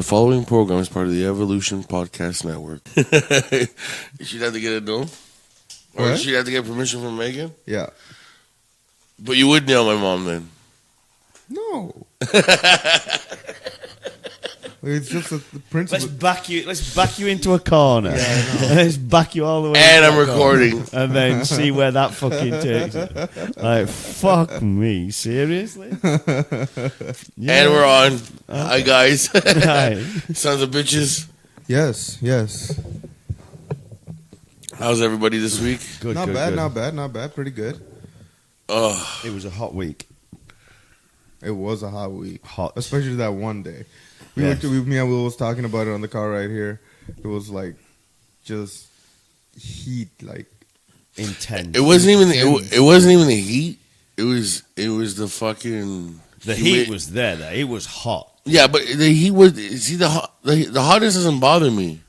following program is part of the Evolution Podcast Network. She'd have to get it done? Or What? she'd have to get permission from Megan? Yeah. But you would nail my mom then? No. It's just the principle. Let's back you into a corner. Yeah, I know. Let's back you all the way. And into I'm that recording. corner, and then see where that fucking takes you. Like, fuck me, seriously? Yeah. And we're on. Hi, guys. Right. Sons of bitches. Yes, yes. How's everybody this week? Good, Not good, bad, good. not bad. Pretty good. Oh, It was a hot week. It was a hot week. Hot. Especially that one day. Yes. Me and Will was talking about it on the car right here. It was like just heat, like Intense. it wasn't even the heat. It was the fucking. The heat was there, though. It was hot. Yeah, but the heat was. See, the hottest doesn't bother me.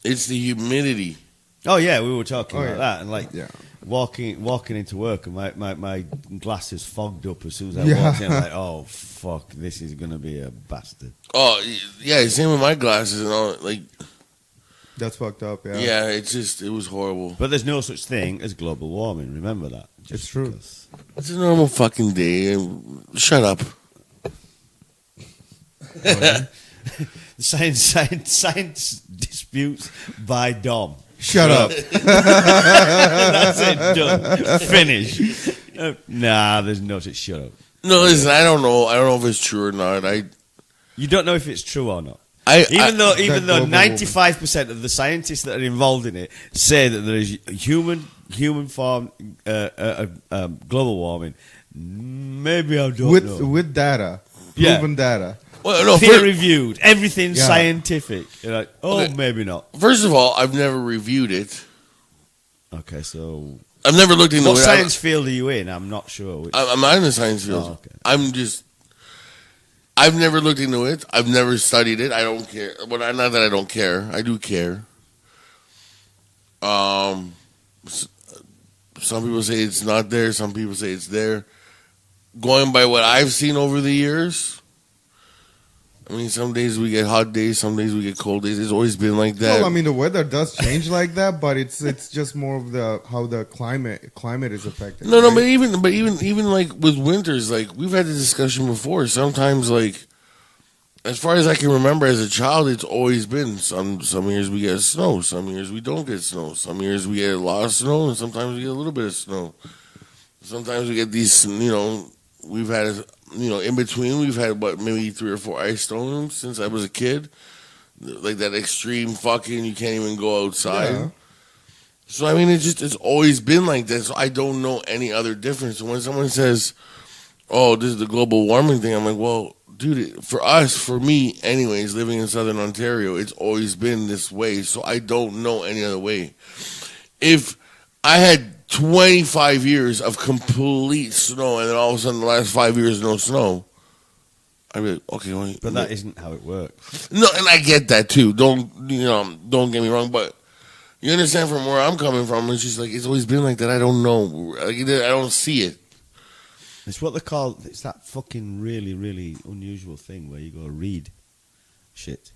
It's the humidity. Oh, yeah, we were talking Oh, about yeah. that. And, like, yeah. walking into work, and my glasses fogged up as soon as I Yeah. walked in. I'm like, oh, fuck, this is going to be a bastard. Oh yeah, same with my glasses and all. Like, That's fucked up. Yeah. yeah, it was horrible. But there's no such thing as global warming. Remember that. It's true. because- It's a normal fucking day. Shut up. Science disputes by Dom. Shut up. That's it. Done. Finish. Nah, there's no such. Shut up. No, listen. I don't know. I don't know if it's true or not. You don't know if it's true or not. Even though global 95% of the scientists that are involved in it say that there is human form global warming, maybe I don't know. With data, Yeah. proven data. Well, no. Peer reviewed, everything Yeah. scientific. You're like, oh, Okay. maybe not. First of all, I've never reviewed it. Okay, so I've never looked into what it. science field are you in? I'm not sure. Which. I'm not in the science field. Oh, okay. I've never looked into it. I've never studied it. I don't care. Well, not that I don't care. I do care. Some people say it's not there. Some people say it's there. Going by what I've seen over the years, I mean, some days we get hot days, some days we get cold days. It's always been like that. Well, I mean, the weather does change like that, but it's just more of how the climate is affected. No, right? but even like with winters, like we've had the discussion before. Sometimes, like as far as I can remember as a child, it's always been some years we get snow, some years we don't get snow, some years we get a lot of snow, and sometimes we get a little bit of snow. Sometimes we get these, we've had, in between we've had maybe 3 or 4 ice storms since I was a kid, like that extreme fucking you can't even go outside. Yeah. So I mean, it's always been like that. So I don't know any other difference. So when someone says, "Oh, this is the global warming thing," I'm like, "Well, dude, for me, anyways, living in Southern Ontario, it's always been this way. So I don't know any other way. If I had 25 years of complete snow, and then all of a sudden the last 5 years no snow, I'd be like, okay, well, But that isn't how it works. no, and I get that too. Don't get me wrong, but you understand from where I'm coming from. It's just like it's always been like that. I don't know. Like, I don't see it. It's what they call. It's that fucking really, really unusual thing where you go read shit,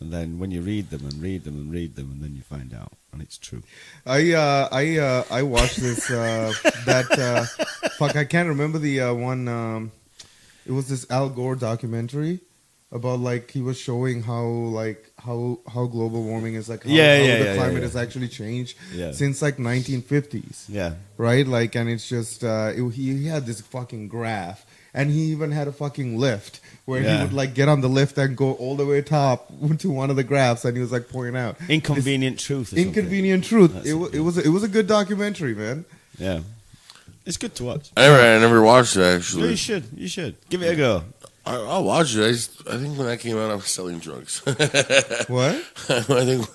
and then when you read them and read them and read them, and then you find out, and it's true. I watched this fuck, I can't remember the one. It was this Al Gore documentary about like he was showing how global warming is like how the climate has actually changed since like 1950s. Yeah. Right? Like, and it's just he had this fucking graph, and he even had a fucking lift where he would like get on the lift and go all the way top to one of the graphs, and he was like pointing out Inconvenient Truth. Or Inconvenient Truth. That's It was a good documentary, man. Yeah. It's good to watch. I never watched it actually. No, you should. Give it a go. I'll watch it. I think when that came out, I was selling drugs. What? I think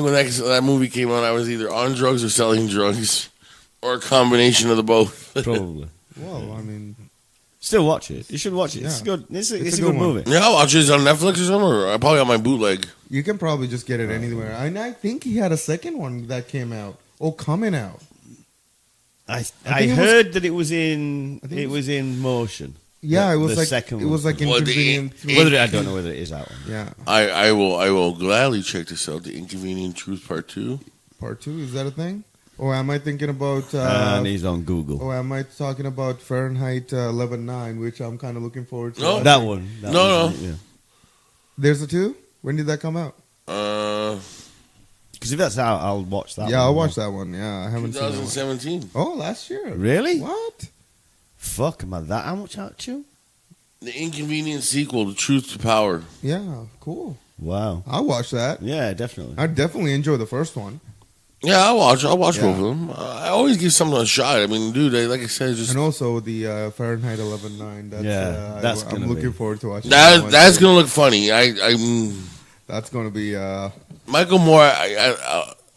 when that movie came out, I was either on drugs or selling drugs, or a combination of the both. Probably. Well, I mean, still watch it. You should watch it. It's Yeah. good. It's a It's a good good one. movie. Yeah, I'll watch it. It's on Netflix or something. Or I probably got my bootleg. you can probably just get it anywhere. And I think he had a second one that came out. Oh, coming out. I think it heard that it was in I think it was- in motion. Yeah, it was the like second it was like Well, inconvenient. I don't know whether it is out. Yeah, I will gladly check this out. The Inconvenient Truth Part 2. part 2, is that a thing? Or am I thinking about? And he's on Google. Or am I talking about Fahrenheit 11.9, which I'm kind of looking forward to? No. That one. No. Yeah. There's a 2. When did that come out? Because if that's out, I'll watch that. Yeah, one. I'll watch that one. Yeah, I haven't seen that one. 2017. Oh, last year. Really? What? Fuck, am I that? How much out to? The Inconvenient sequel, The Truth to Power. Yeah, cool. Wow. I'll watch that. Yeah, definitely. I definitely enjoy the first one. Yeah, I'll watch both Yeah. of them. I always give something a shot. I mean, dude, like I said, just And also the Fahrenheit 11.9. That's, that's I'm gonna looking be- forward to watching that's gonna look funny. I'm That's going to be... Michael Moore.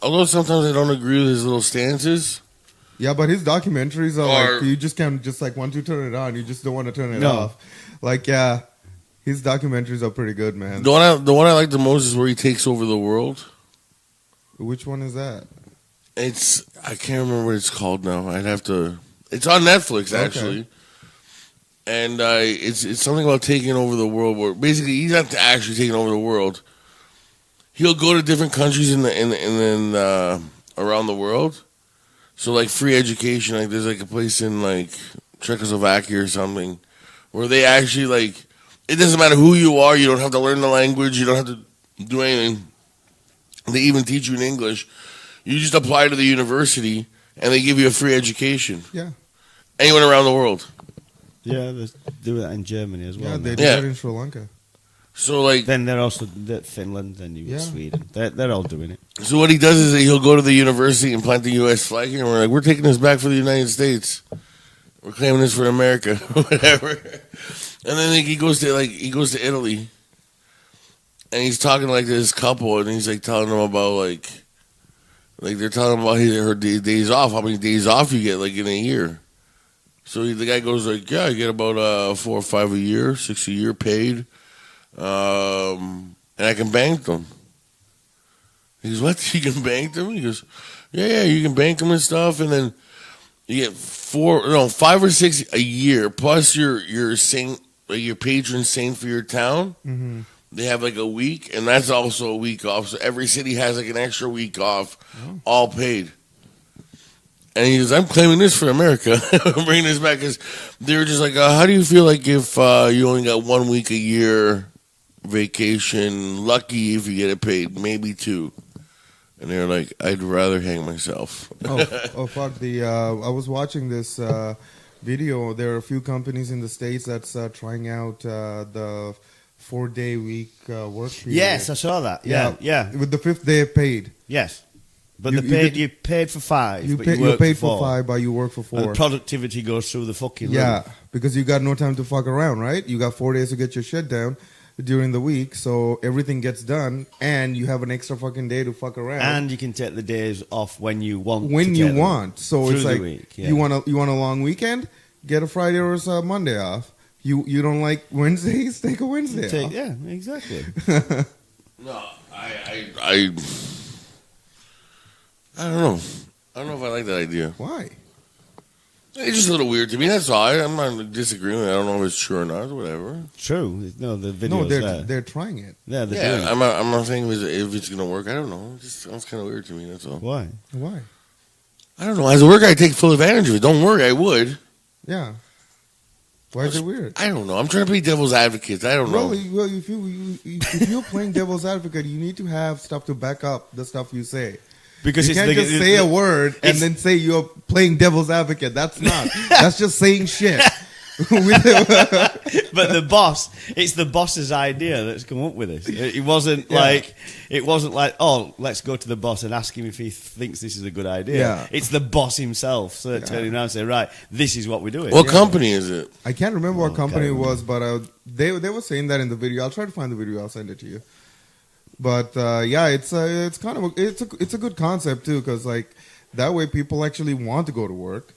Although sometimes I don't agree with his little stances. Yeah, but his documentaries are Or- like, you just can't just like once you turn it on, you just don't want to turn it No. off. Like, yeah, his documentaries are pretty good, man. The one I like the most is where he takes over the world. Which one is that? I can't remember what it's called now. I'd have to. It's on Netflix actually, Okay. and it's something about taking over the world. Where basically he's not actually taking over the world. He'll go to different countries in around the world. So like free education, like there's like a place in like Czechoslovakia or something where they actually like it doesn't matter who you are, you don't have to learn the language, you don't have to do anything. They even teach you in English. You just apply to the university and they give you a free education. Yeah. Anyone around the world. Yeah, they do that in Germany as well. Yeah, they now. do Yeah. that in Sri Lanka. So like Then they're also Finland, then you got Yeah. Sweden. They're all doing it. so what he does is that he'll go to the university and plant the US flag here and we're like, we're taking this back for the United States. We're claiming this for America. Whatever. And then like, he goes to Italy and he's talking like to this couple and he's like telling them about like they're telling him about her days off, how many days off you get like in a year. So the guy goes like, yeah, I get about 4 or 5 a year, 6 a year paid. And I can bank them. He goes, what? You can bank them? He goes, yeah, you can bank them and stuff, and then you get 5 or 6 a year plus your saint, like your patron saint for your town. Mm-hmm. They have like a week, and that's also a week off. So every city has like an extra week off, all paid. And he goes, I'm claiming this for America. I'm bringing this back because they were just like, how do you feel like if you only got 1 week a year vacation, lucky if you get it paid, maybe 2. And they're like, I'd rather hang myself. Oh, fuck. I was watching this video. There are a few companies in the States that's trying out the 4-day week work period. Yes, I saw that. Yeah. With the 5th day paid. Yes. But You you paid for 5. You're work paid for 4. 5, but you work for 4. And productivity goes through the fucking Yeah, roof. because you got no time to fuck around, right? You got 4 days to get your shit down during the week, so everything gets done, and you have an extra fucking day to fuck around. And you can take the days off when you want. when to you take them. want. So Through it's the like week, yeah. you want a long weekend, get a Friday or a Monday off. You don't like Wednesdays, take a Wednesday off. Yeah, exactly. No, I don't know. I don't know if I like that idea. Why? It's just a little weird to me. That's all. I'm not disagreeing with it. I don't know if it's true or not. Whatever. True. No, the video's No, there. they're trying it. Yeah, they're doing Yeah, it. I'm not saying if it's gonna work. I don't know. It just sounds kind of weird to me. That's all. Why? Why? I don't know. As a worker, I take full advantage of it. Don't worry, I would. Yeah. Why is it weird? I don't know. I'm trying to play devil's advocate. I don't know. Well, if you're playing devil's advocate, you need to have stuff to back up the stuff you say. Because You can't just say a word and then say you're playing devil's advocate. That's not. That's just saying shit. But it's the boss's idea that's come up with this. It wasn't like, oh, let's go to the boss and ask him if he thinks this is a good idea. Yeah. It's the boss himself. So turning around and say, right, this is what we're doing. What company is it? I can't remember what company it okay. was, but they were saying that in the video. I'll try to find the video. I'll send it to you. But yeah, it's kind of it's a good concept too, because like that way people actually want to go to work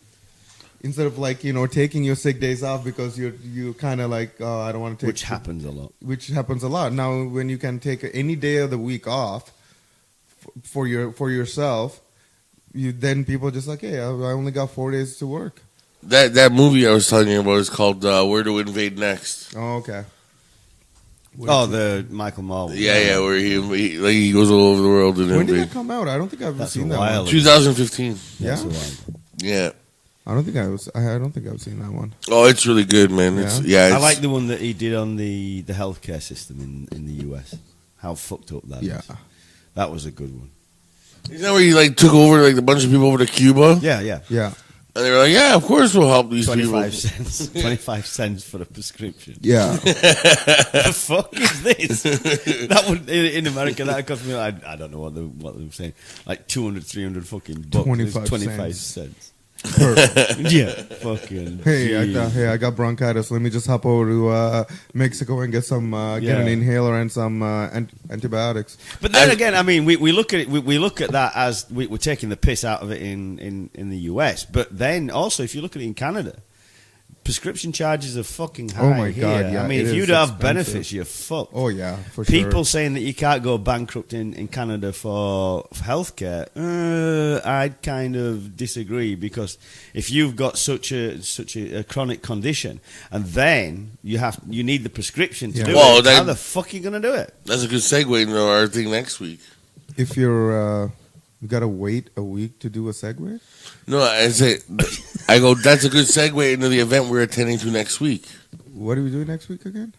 instead of like taking your sick days off because you kind of like I don't want to take, Which happens a lot. Which happens a lot now. When you can take any day of the week off for yourself, then people just like, hey, I only got 4 days to work. That movie I was telling you about is called Where to Invade Next. Oh, okay. The Michael Moore. Yeah, where he goes all over the world and when invade. did that come out? I don't think I've ever seen that one. 2015. Yeah. Yeah. I don't think I've seen that one. Oh, it's really good, man. It's I like the one that he did on the healthcare system in the US. How fucked up that is. That was a good one. Isn't that where he like took over like a bunch of people over to Cuba? Yeah. And they were like, "Yeah, of course we'll help these 25 people." cents. 25 cents for a prescription. Yeah. The fuck is this? That would in America that cost me. I don't know what they were saying. Like 200, 300 fucking bucks. 25 cents. Yeah, fucking. Hey, I got bronchitis. Let me just hop over to Mexico and get get an inhaler and some antibiotics. But then again, I mean, we look at it. We look at that as we're taking the piss out of it in the US. But then also, if you look at it in Canada, prescription charges are fucking high. Oh my god! Yeah, I mean, if you don't have benefits, you're fucked. Oh yeah, for sure. People saying that you can't go bankrupt in Canada for healthcare, I'd kind of disagree, because if you've got such a chronic condition and then you need the prescription to do it, how the fuck are you gonna do it? That's a good segue into our thing next week. If you're you gotta wait a week to do a segue. No, that's a good segue into the event we're attending to next week. What are we doing next week again?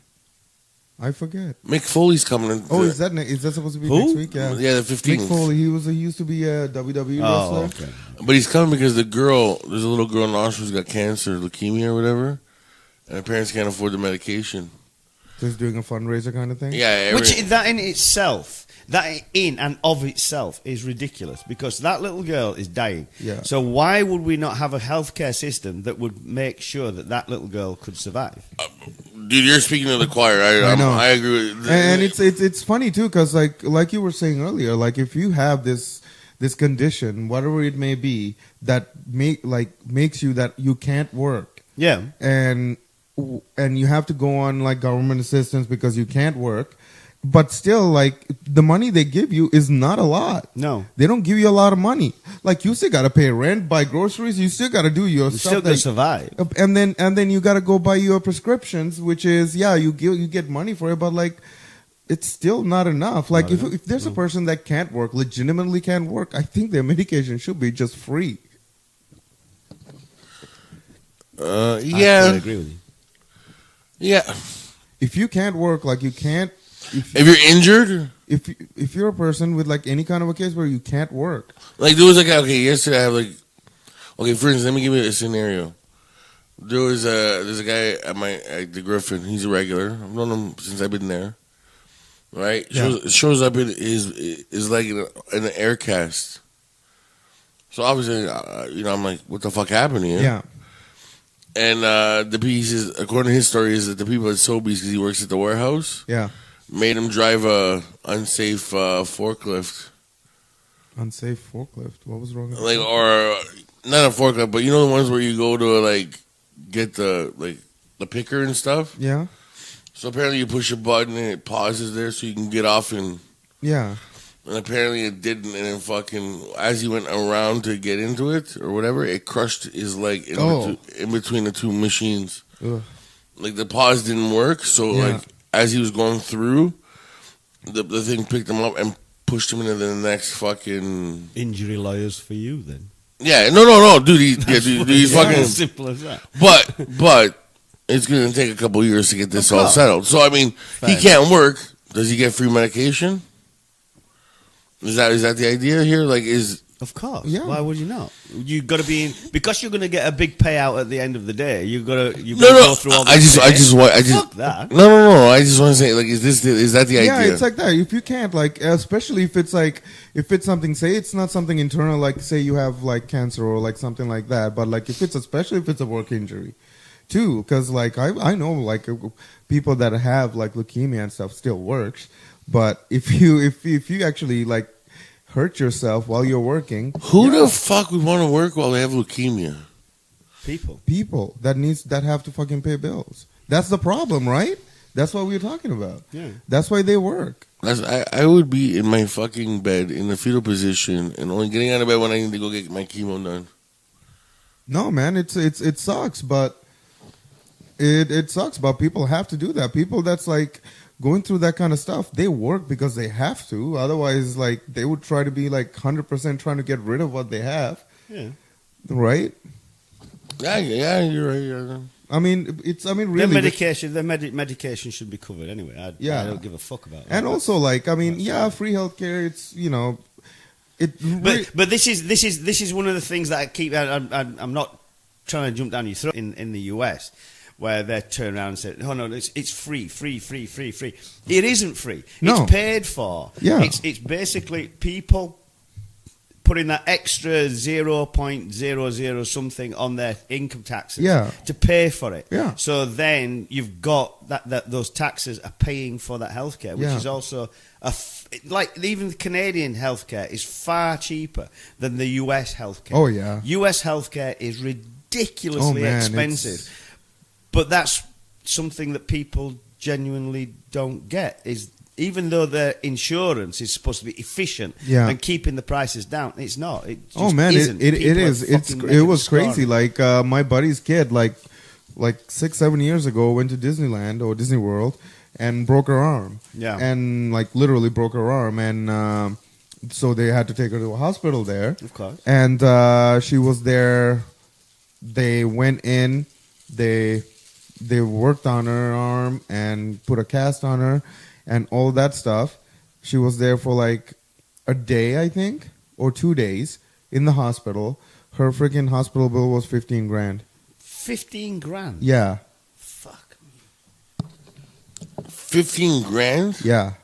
I forget. Mick Foley's coming. Is that supposed to be next week? Yeah, the 15th. Mick Foley, he used to be a WWE wrestler. Okay. But he's coming because there's a little girl in Austria who's got cancer, leukemia or whatever, and her parents can't afford the medication. So he's doing a fundraiser kind of thing? Yeah. Which, that in itself... That in and of itself is ridiculous, because that little girl is dying. Yeah. So why would we not have a healthcare system that would make sure that little girl could survive? Dude, you're speaking to the choir. I know. I agree with and it's funny too, because like you were saying earlier, like if you have this condition, whatever it may be, that makes you that you can't work. Yeah. And you have to go on like government assistance because you can't work. But still, like, the money they give you is not a lot. No. They don't give you a lot of money. Like, you still got to pay rent, buy groceries. You still got to do your stuff. You still got to survive. And then you got to go buy your prescriptions, which is, you get money for it, but, like, it's still not enough. Like, if there's a person that can't work, legitimately can't work, I think their medication should be just free. Yeah. I agree with you. Yeah. If you can't work, like, you can't... If you're injured, if you're a person with like any kind of a case where you can't work, like there was like yesterday I have like for instance, let me give you a scenario. There's a guy at the Griffin. He's a regular. I've known him since I've been there. Right, shows up in is like in an air cast. So obviously, I'm like, what the fuck happened here? Yeah. And the piece is, according to his story, is that the people at Sobeys, because he works at the warehouse. Yeah. Made him drive a unsafe forklift. Unsafe forklift? What was wrong with that? Or not a forklift, but you know the ones where you go to like get the picker and stuff? Yeah. So apparently you push a button and it pauses there so you can get off and... Yeah. And apparently it didn't, and then fucking, as he went around to get into it or whatever, it crushed his leg in between the two machines. Ugh. Like the pause didn't work, so like... As he was going through, the thing picked him up and pushed him into the next fucking... Injury lawyers for you, then. Yeah, no, dude. He's fucking... As simple as that. But it's going to take a couple years to get this all settled. So, I mean, he can't work. Does he get free medication? Is that the idea here? Of course. Yeah. Why would you not? You got to be in, because you're going to get a big payout at the end of the day. You got to go through all this. Fuck that. No. I just want to say, like, is that the idea? Yeah, it's like that. If you can't, like, especially if it's something, say it's not something internal, like, say you have like cancer or like something like that. But like, especially if it's a work injury, too, because like I know like people that have like leukemia and stuff still works. But if you actually like hurt yourself while you're working. Who the fuck would want to work while they have leukemia? People that have to fucking pay bills. That's the problem, right? That's what we're talking about. Yeah. That's why they work. I would be in my fucking bed in the fetal position and only getting out of bed when I need to go get my chemo done. No, man, it sucks, but it sucks. But people have to do that. People that's like going through that kind of stuff, they work because they have to. Otherwise, like they would try to be like 100% trying to get rid of what they have. Yeah. Right. Yeah, you're right. Yeah. I mean, really, medication should be covered anyway. I don't give a fuck about that. And also, like, I mean, free healthcare. It's But this is one of the things that I keep. I'm not trying to jump down your throat in the US, where they turn around and say, "Oh no, it's free." It isn't free. No. It's paid for. Yeah. It's basically people putting that extra 0.00 something on their income taxes to pay for it. Yeah. So then you've got that those taxes are paying for that healthcare, which is also like even the Canadian healthcare is far cheaper than the US healthcare. Oh yeah. US healthcare is ridiculously expensive. But that's something that people genuinely don't get is even though their insurance is supposed to be efficient and keeping the prices down, it's not. It just isn't. It is. It was crazy. Like my buddy's kid, like 6-7 years ago, went to Disneyland or Disney World and broke her arm. Yeah, and like literally broke her arm, and so they had to take her to a hospital there. Of course. And she was there. They went in. They worked on her arm and put a cast on her. And all that stuff. She was there for like a day, I think, or 2 days in the hospital. Her freaking hospital bill was $15,000. 15 grand? Yeah. Fuck. 15 grand? Yeah.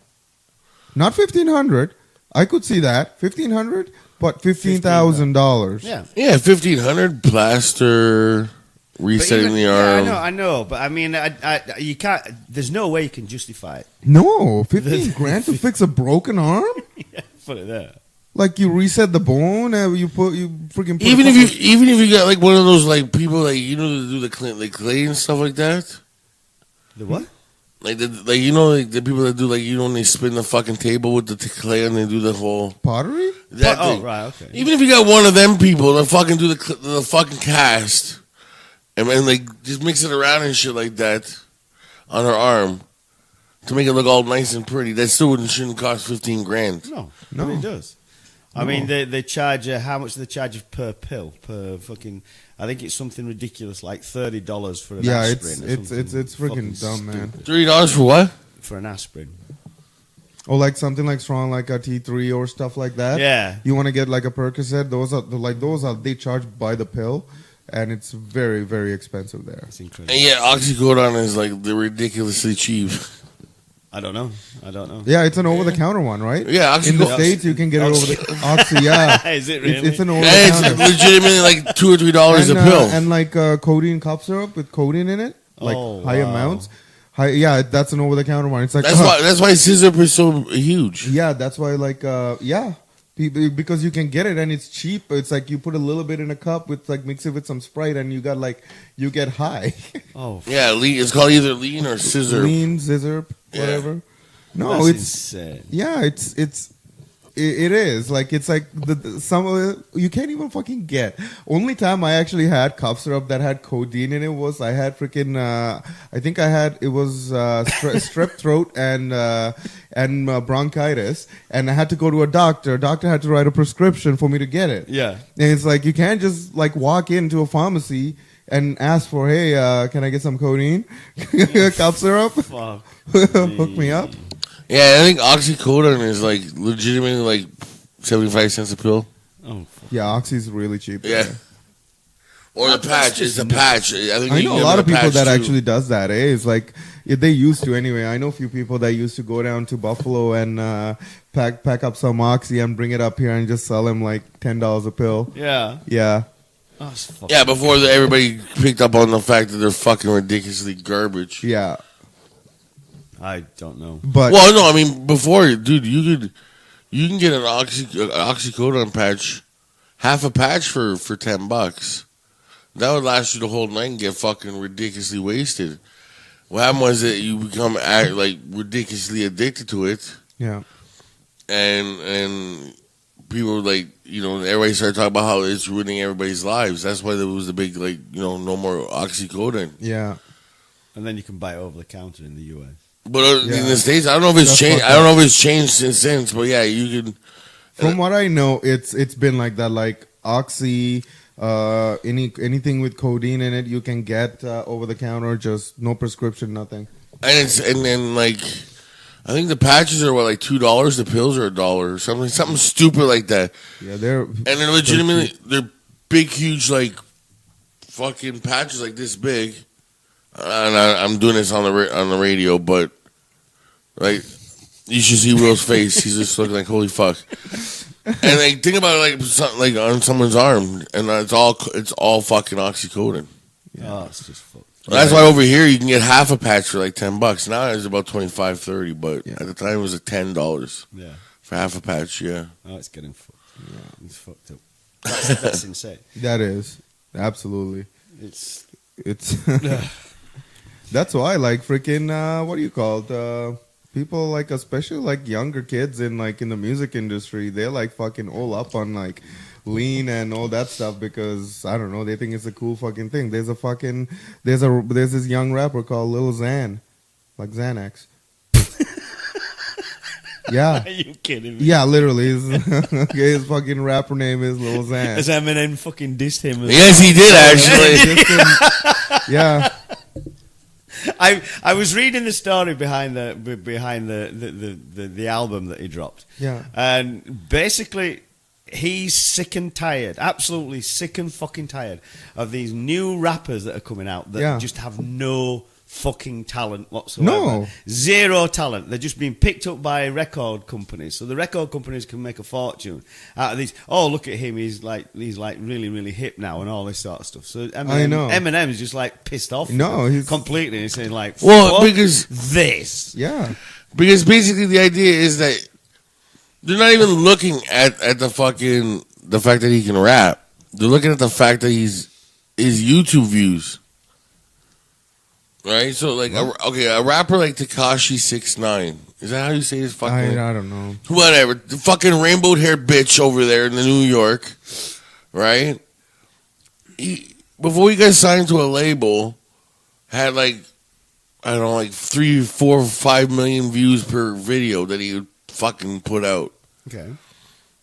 Not 1,500. I could see that. 1,500, but $15,000. Yeah. Yeah, 1,500 plaster. Resetting the arm. Yeah, I know, but I mean, you can't. There's no way you can justify it. No, $15,000 to fix a broken arm. Yeah, put it there. Like you reset the bone, you freaking. Even if you got like one of those like people like that do the clay and stuff like that. The what? Like the people that do like when they spin the fucking table with the clay and they do the whole pottery. Right, okay. Even if you got one of them people that fucking do the fucking cast. And like just mix it around and shit like that on her arm to make it look all nice and pretty. That still shouldn't cost $15,000. No, it does. I mean, they charge how much do they charge per pill per fucking? I think it's something ridiculous like $30 for an aspirin. It's freaking dumb, man. $30 for what? For an aspirin. Or like something like strong, like a T3 or stuff like that. Yeah. You want to get like a Percocet? Those are they charge by the pill. And it's very, very expensive there. It's incredible. And yeah, oxycodone is like the ridiculously cheap. I don't know. Yeah, it's an over-the-counter one, right? Yeah, in the States you can get it over the oxy. Yeah, is it really? It's an over-the-counter. It's legitimately like $2 or $3 a pill, and like codeine cough syrup with codeine in it, like high amounts. Yeah, that's an over-the-counter one. It's like that's why scissor is so huge. Yeah, that's why because you can get it and it's cheap. It's like you put a little bit in a cup with like mix it with some Sprite and you get high. Oh yeah, it's called either lean or scissor. Lean, scissor, whatever. No, that's it's insane. Yeah, it is like it's like some of it you can't even fucking get. Only time I actually had cough syrup that had codeine in it was I had freaking I think I had it was strep throat and bronchitis, and I had to go to a doctor. Doctor had to write a prescription for me to get it. Yeah, and it's like you can't just like walk into a pharmacy and ask for, hey, can I get some codeine, cough syrup? Fuck. Hook me up. Yeah, I think oxycodone is like legitimately like 75 cents a pill. Oh, yeah, oxy's really cheap. Yeah, or the patch. It's a patch. I know a lot of people that actually does that. It's like they used to anyway. I know a few people that used to go down to Buffalo and pack up some oxy and bring it up here and just sell them like $10 a pill. Yeah. Yeah. Oh, yeah, before everybody picked up on the fact that they're fucking ridiculously garbage. Yeah. I don't know. But well, no, I mean before, dude, you can get an oxycodone patch, half a patch for $10. That would last you the whole night and get fucking ridiculously wasted. What happened was that you become like ridiculously addicted to it. Yeah. And people like everybody started talking about how it's ruining everybody's lives. That's why there was the big no more oxycodone. Yeah. And then you can buy it over the counter in the US. But in the States, I don't know if it's changed. I don't know if it's changed since. But yeah, you can. From what I know, it's been like that. Like oxy, anything with codeine in it, you can get over the counter. Just no prescription, nothing. And then like, I think the patches are like $2. The pills are $1 or something stupid like that. Yeah, they're legitimately they're big, huge like fucking patches like this big. And I'm doing this on the radio, but like you should see Will's face. He's just looking like holy fuck. And like think about it like on someone's arm, and it's all fucking oxycodone. Yeah. Oh, it's just fucked. That's why over here you can get half a patch for like $10. Now it's about $25-$30, but at the time it was like $10. Yeah, for half a patch. Yeah. Oh, it's getting fucked. Yeah, it's fucked up. That's insane. That is absolutely. It's. That's why, like, freaking, what do you call it? People, like, especially, like, younger kids in the music industry, they're, like, fucking all up on, like, lean and all that stuff because, I don't know, they think it's a cool fucking thing. There's this young rapper called Lil Xan, like Xanax. Yeah. Are you kidding me? Yeah, literally. His fucking rapper name is Lil Xan. Has Eminem fucking dissed him? Yes, he did, actually. Yeah. I was reading the story behind the album that he dropped. Yeah. And basically he's sick and tired, absolutely sick and fucking tired of these new rappers that are coming out that just have no fucking talent whatsoever. No. Zero talent. They're just being picked up by record companies. So the record companies can make a fortune out of these. Oh, look at him. He's like really, really hip now and all this sort of stuff. So Eminem is just like pissed off. No, he's completely. He's saying like, because this. Yeah. Because basically the idea is that they're not even looking at the fact that he can rap. They're looking at the fact that his YouTube views. Right, so like a rapper like Tekashi 6ix9ine. Is that how you say his fucking? I don't know. Whatever, the fucking rainbow haired bitch over there in New York, right? Before he got signed to a label, had like 3, 4, 5 million views per video that he would fucking put out. Okay.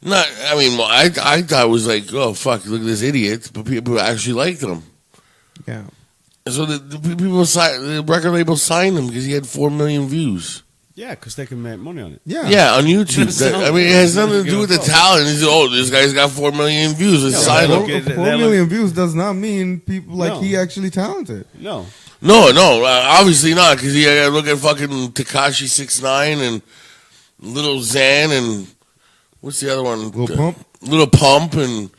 I thought it was like, oh fuck, look at this idiot, but people actually liked him. Yeah. So the record label signed him because he had 4 million views. Yeah, because they can make money on it. Yeah, on YouTube. It has nothing to do with the talent. This guy's got 4 million views. Let's sign him. 4 million views does not mean people he actually talented. No, obviously not. Because you got to look at fucking Tekashi 6ix9ine and Lil Xan and what's the other one? Lil Pump and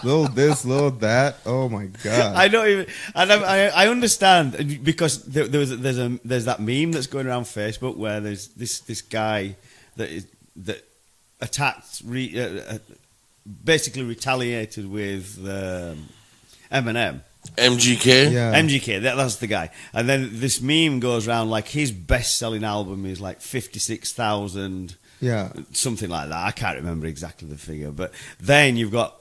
Little this, little that. Oh my god! I don't even. And I understand because there's that meme that's going around Facebook where there's this guy that attacked, basically retaliated with Eminem. MGK? Yeah. MGK, that's the guy. And then this meme goes around like his best-selling album is like 56,000. Yeah. Something like that. I can't remember exactly the figure. But then you've got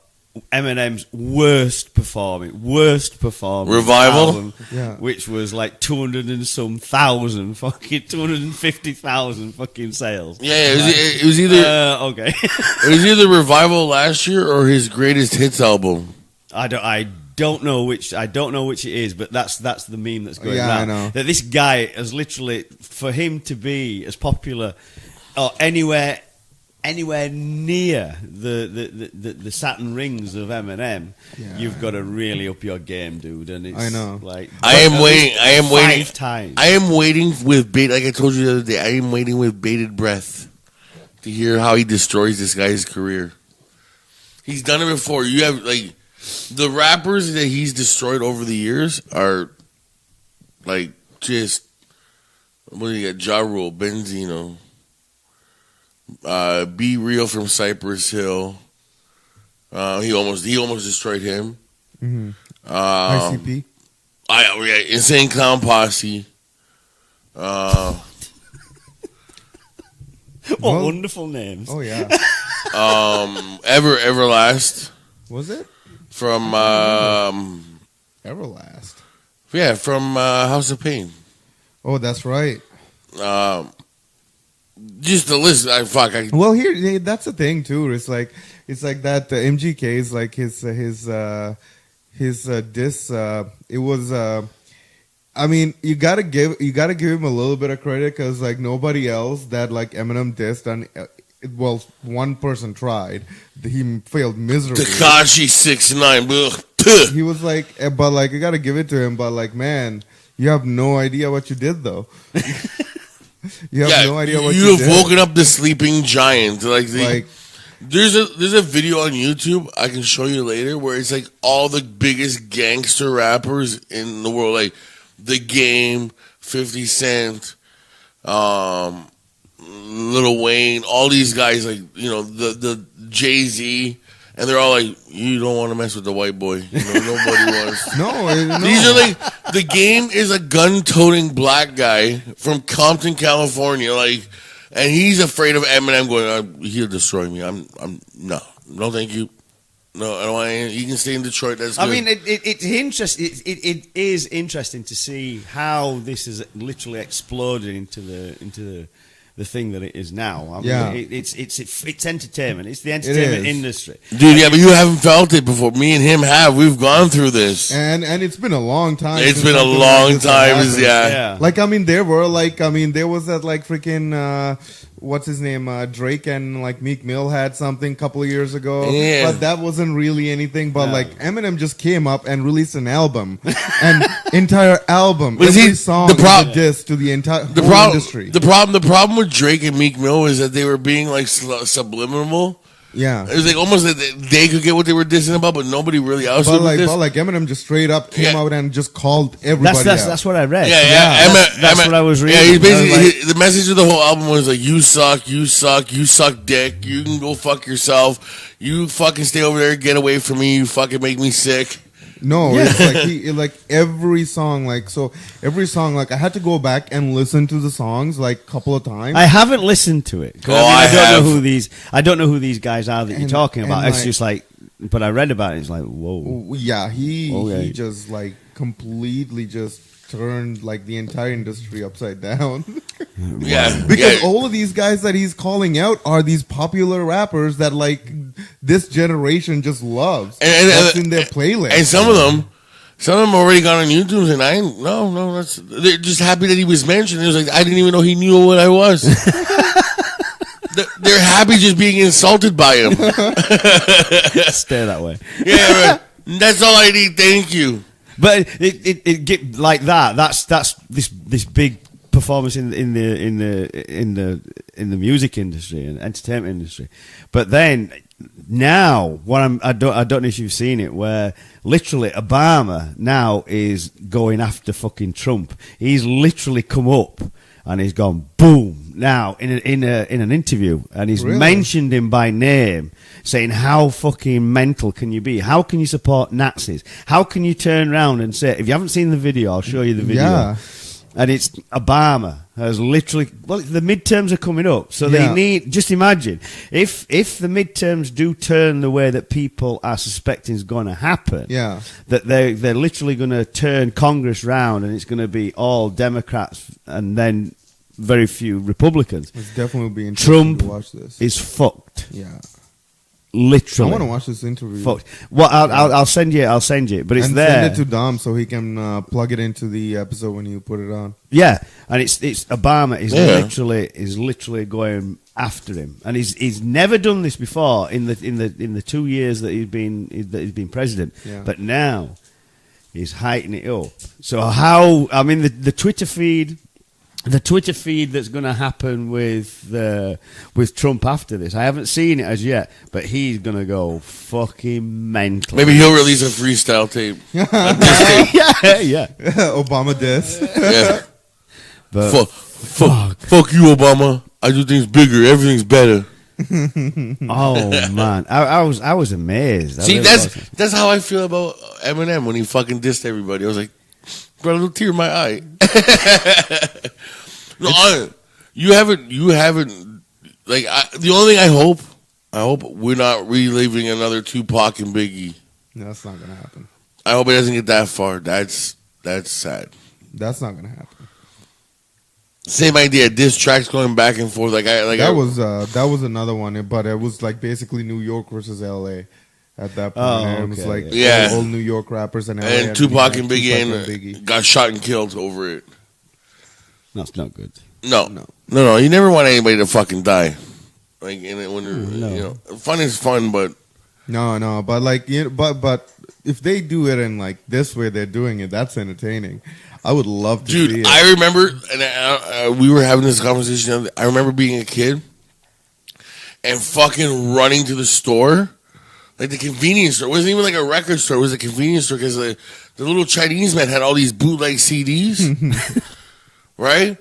Eminem's worst performing Revival album, which was like 200 and some thousand, fucking 250,000 fucking sales. Yeah, it was either okay. It was either Revival last year or his greatest hits album. I don't know which it is, but that's the meme that's going around. I know. That this guy has literally, for him to be as popular or anywhere near the satin rings of Eminem, you've got to really up your game, dude. And it's I know. Like I am waiting. 5 times. I am waiting with like I told you the other day. I am waiting with bated breath to hear how he destroys this guy's career. He's done it before. You have like the rappers that he's destroyed over the years are like just what do you got? Ja Rule, Benzino. Be Real from Cypress Hill. He almost destroyed him. Mm-hmm. ICP. Insane Clown Posse. What wonderful names. Oh, yeah. Everlast. Was it? From, Everlast. Yeah, from House of Pain. Oh, that's right. Just to listen, Well, here that's the thing too. It's like that MGK is like his diss. It was. I mean, you gotta give him a little bit of credit because like nobody else that like Eminem dissed and well, one person tried. He failed miserably. Tekashi 6ix9ine. He was like, but like you gotta give it to him. But like, man, you have no idea what you did though. You have no idea what you did. You have woken up the sleeping giant. There's a video on YouTube I can show you later where it's like all the biggest gangster rappers in the world, like The Game, 50 Cent, Lil Wayne, all these guys, like the Jay-Z. And they're all like, you don't want to mess with the white boy. Nobody wants. No. These are like, The Game is a gun-toting black guy from Compton, California. Like, and he's afraid of Eminem going, he'll destroy me. No, thank you. No, I don't want any. You can stay in Detroit. That's good. I mean, it's interesting. It is interesting to see how this has literally exploded into the thing that it is now. I mean, it's entertainment. It's the entertainment industry, dude. Yeah, but you haven't felt it before. Me and him have. We've gone through this, and it's been a long time. It's been a long time. Yeah. Like there was that like freaking what's his name? Drake and like Meek Mill had something a couple of years ago, but that wasn't really anything. But like Eminem just came up and released an album, an entire album. Every song is a diss to the entire industry. The problem with Drake and Meek Mill is that they were being like subliminal. Yeah, it was like almost like they could get what they were dissing about, but nobody really else. But like Eminem just straight up came out and just called everybody. That's what I read. That's what I was reading. Yeah, he's basically the message of the whole album was like, you suck dick. You can go fuck yourself. You fucking stay over there, get away from me. You fucking make me sick. No, it's like every song, I had to go back and listen to the songs like a couple of times. I haven't listened to it. I don't know who these guys are that you're talking about. It's just like, but I read about it. It's like, whoa. Yeah, he just like completely just turned like the entire industry upside down. Because all of these guys that he's calling out are these popular rappers that like this generation just loves. And that's in their playlist. And some of them already got on YouTube, and they're just happy that he was mentioned. It was like, I didn't even know he knew what I was. They're happy just being insulted by him. Stay that way. Yeah, that's all I need. Thank you. But it get like that. That's this big performance in the music industry and entertainment industry. But then now, I don't know if you've seen it, where literally Obama now is going after fucking Trump. He's literally come up and he's gone boom now in an interview, and he's mentioned him by name, saying how fucking mental can you be? How can you support Nazis? How can you turn around and say, if you haven't seen the video, I'll show you the video. Yeah. And it's Obama has literally, the midterms are coming up, so they need, just imagine, if the midterms do turn the way that people are suspecting is going to happen, that they're literally going to turn Congress round and it's going to be all Democrats and then very few Republicans. It's definitely be interesting to watch this. Trump is fucked. Yeah. Literally, I want to watch this interview. Fucked. Well, I'll send you. I'll send you. But it's there. Send it to Dom so he can plug it into the episode when you put it on. Yeah, and it's Obama is literally going after him, and he's never done this before in the 2 years that he's been president. Yeah. But now he's heightening it up. So the Twitter feed. The Twitter feed that's going to happen with Trump after this, I haven't seen it as yet, but he's going to go fucking mental. Maybe he'll release a freestyle tape. Yeah. Obama diss. Yeah. But fuck you, Obama. I do things bigger. Everything's better. Oh man, I was amazed. See, that's how I feel about Eminem when he fucking dissed everybody. I was like, brought a little tear in my eye. No, you haven't like the only thing I hope we're not reliving another Tupac and Biggie. No, that's not gonna happen. I hope it doesn't get that far. That's sad. That's not gonna happen. Same idea. Diss tracks going back and forth. That was another one, but it was like basically New York versus L.A. at that point. Oh, It was okay. like all New York rappers and LA and Tupac and Biggie got shot and killed over it. That's not good. No. You never want anybody to fucking die. Like fun is fun, but no. But like but if they do it in like this way they're doing it, that's entertaining. I would love to see it. I remember, and we were having this conversation. I remember being a kid and fucking running to the store, like the convenience store. It wasn't even like a record store. It was a convenience store because the little Chinese man had all these bootleg CDs, right?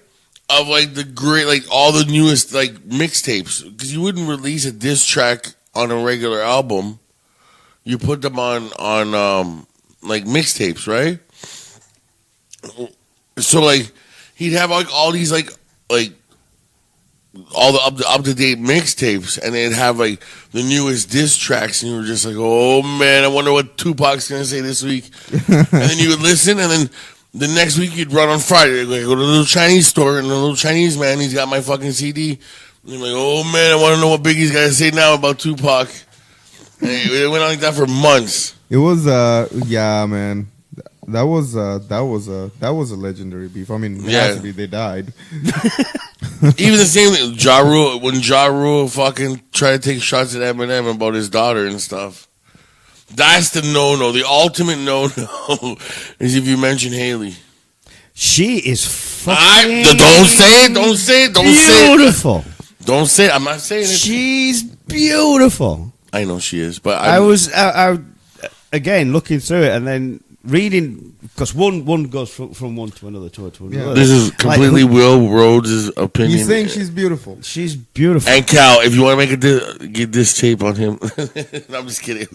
Of like the great, like all the newest like mixtapes. Because you wouldn't release a diss track on a regular album. You put them on like mixtapes, right? So like he'd have like all these like all the up to date mixtapes, and they'd have like the newest diss tracks, and you were just like, oh man, I wonder what Tupac's gonna say this week. And then you would listen, and then the next week you'd run on Friday, like, go to the little Chinese store, and the little Chinese man, he's got my fucking CD. And you're like, oh man, I want to know what Biggie's got to say now about Tupac. And it went on like that for months. It was yeah, man. That was a legendary beef. I mean, it has to be. They died. Even the same thing, Ja Rule, when Ja Rule fucking tried to take shots at Eminem about his daughter and stuff. That's the no-no. The ultimate no-no is if you mention Haley. She is fucking don't say it. Don't say it. Don't say it. Beautiful. Don't say it. I'm not saying it. She's beautiful. I know she is, but I was again looking through it and then reading, because one goes from one to another to another. Yeah. This is completely Will Rhodes' opinion. He's saying she's beautiful. She's beautiful. And Cal, if you want to get this tape on him, I'm just kidding.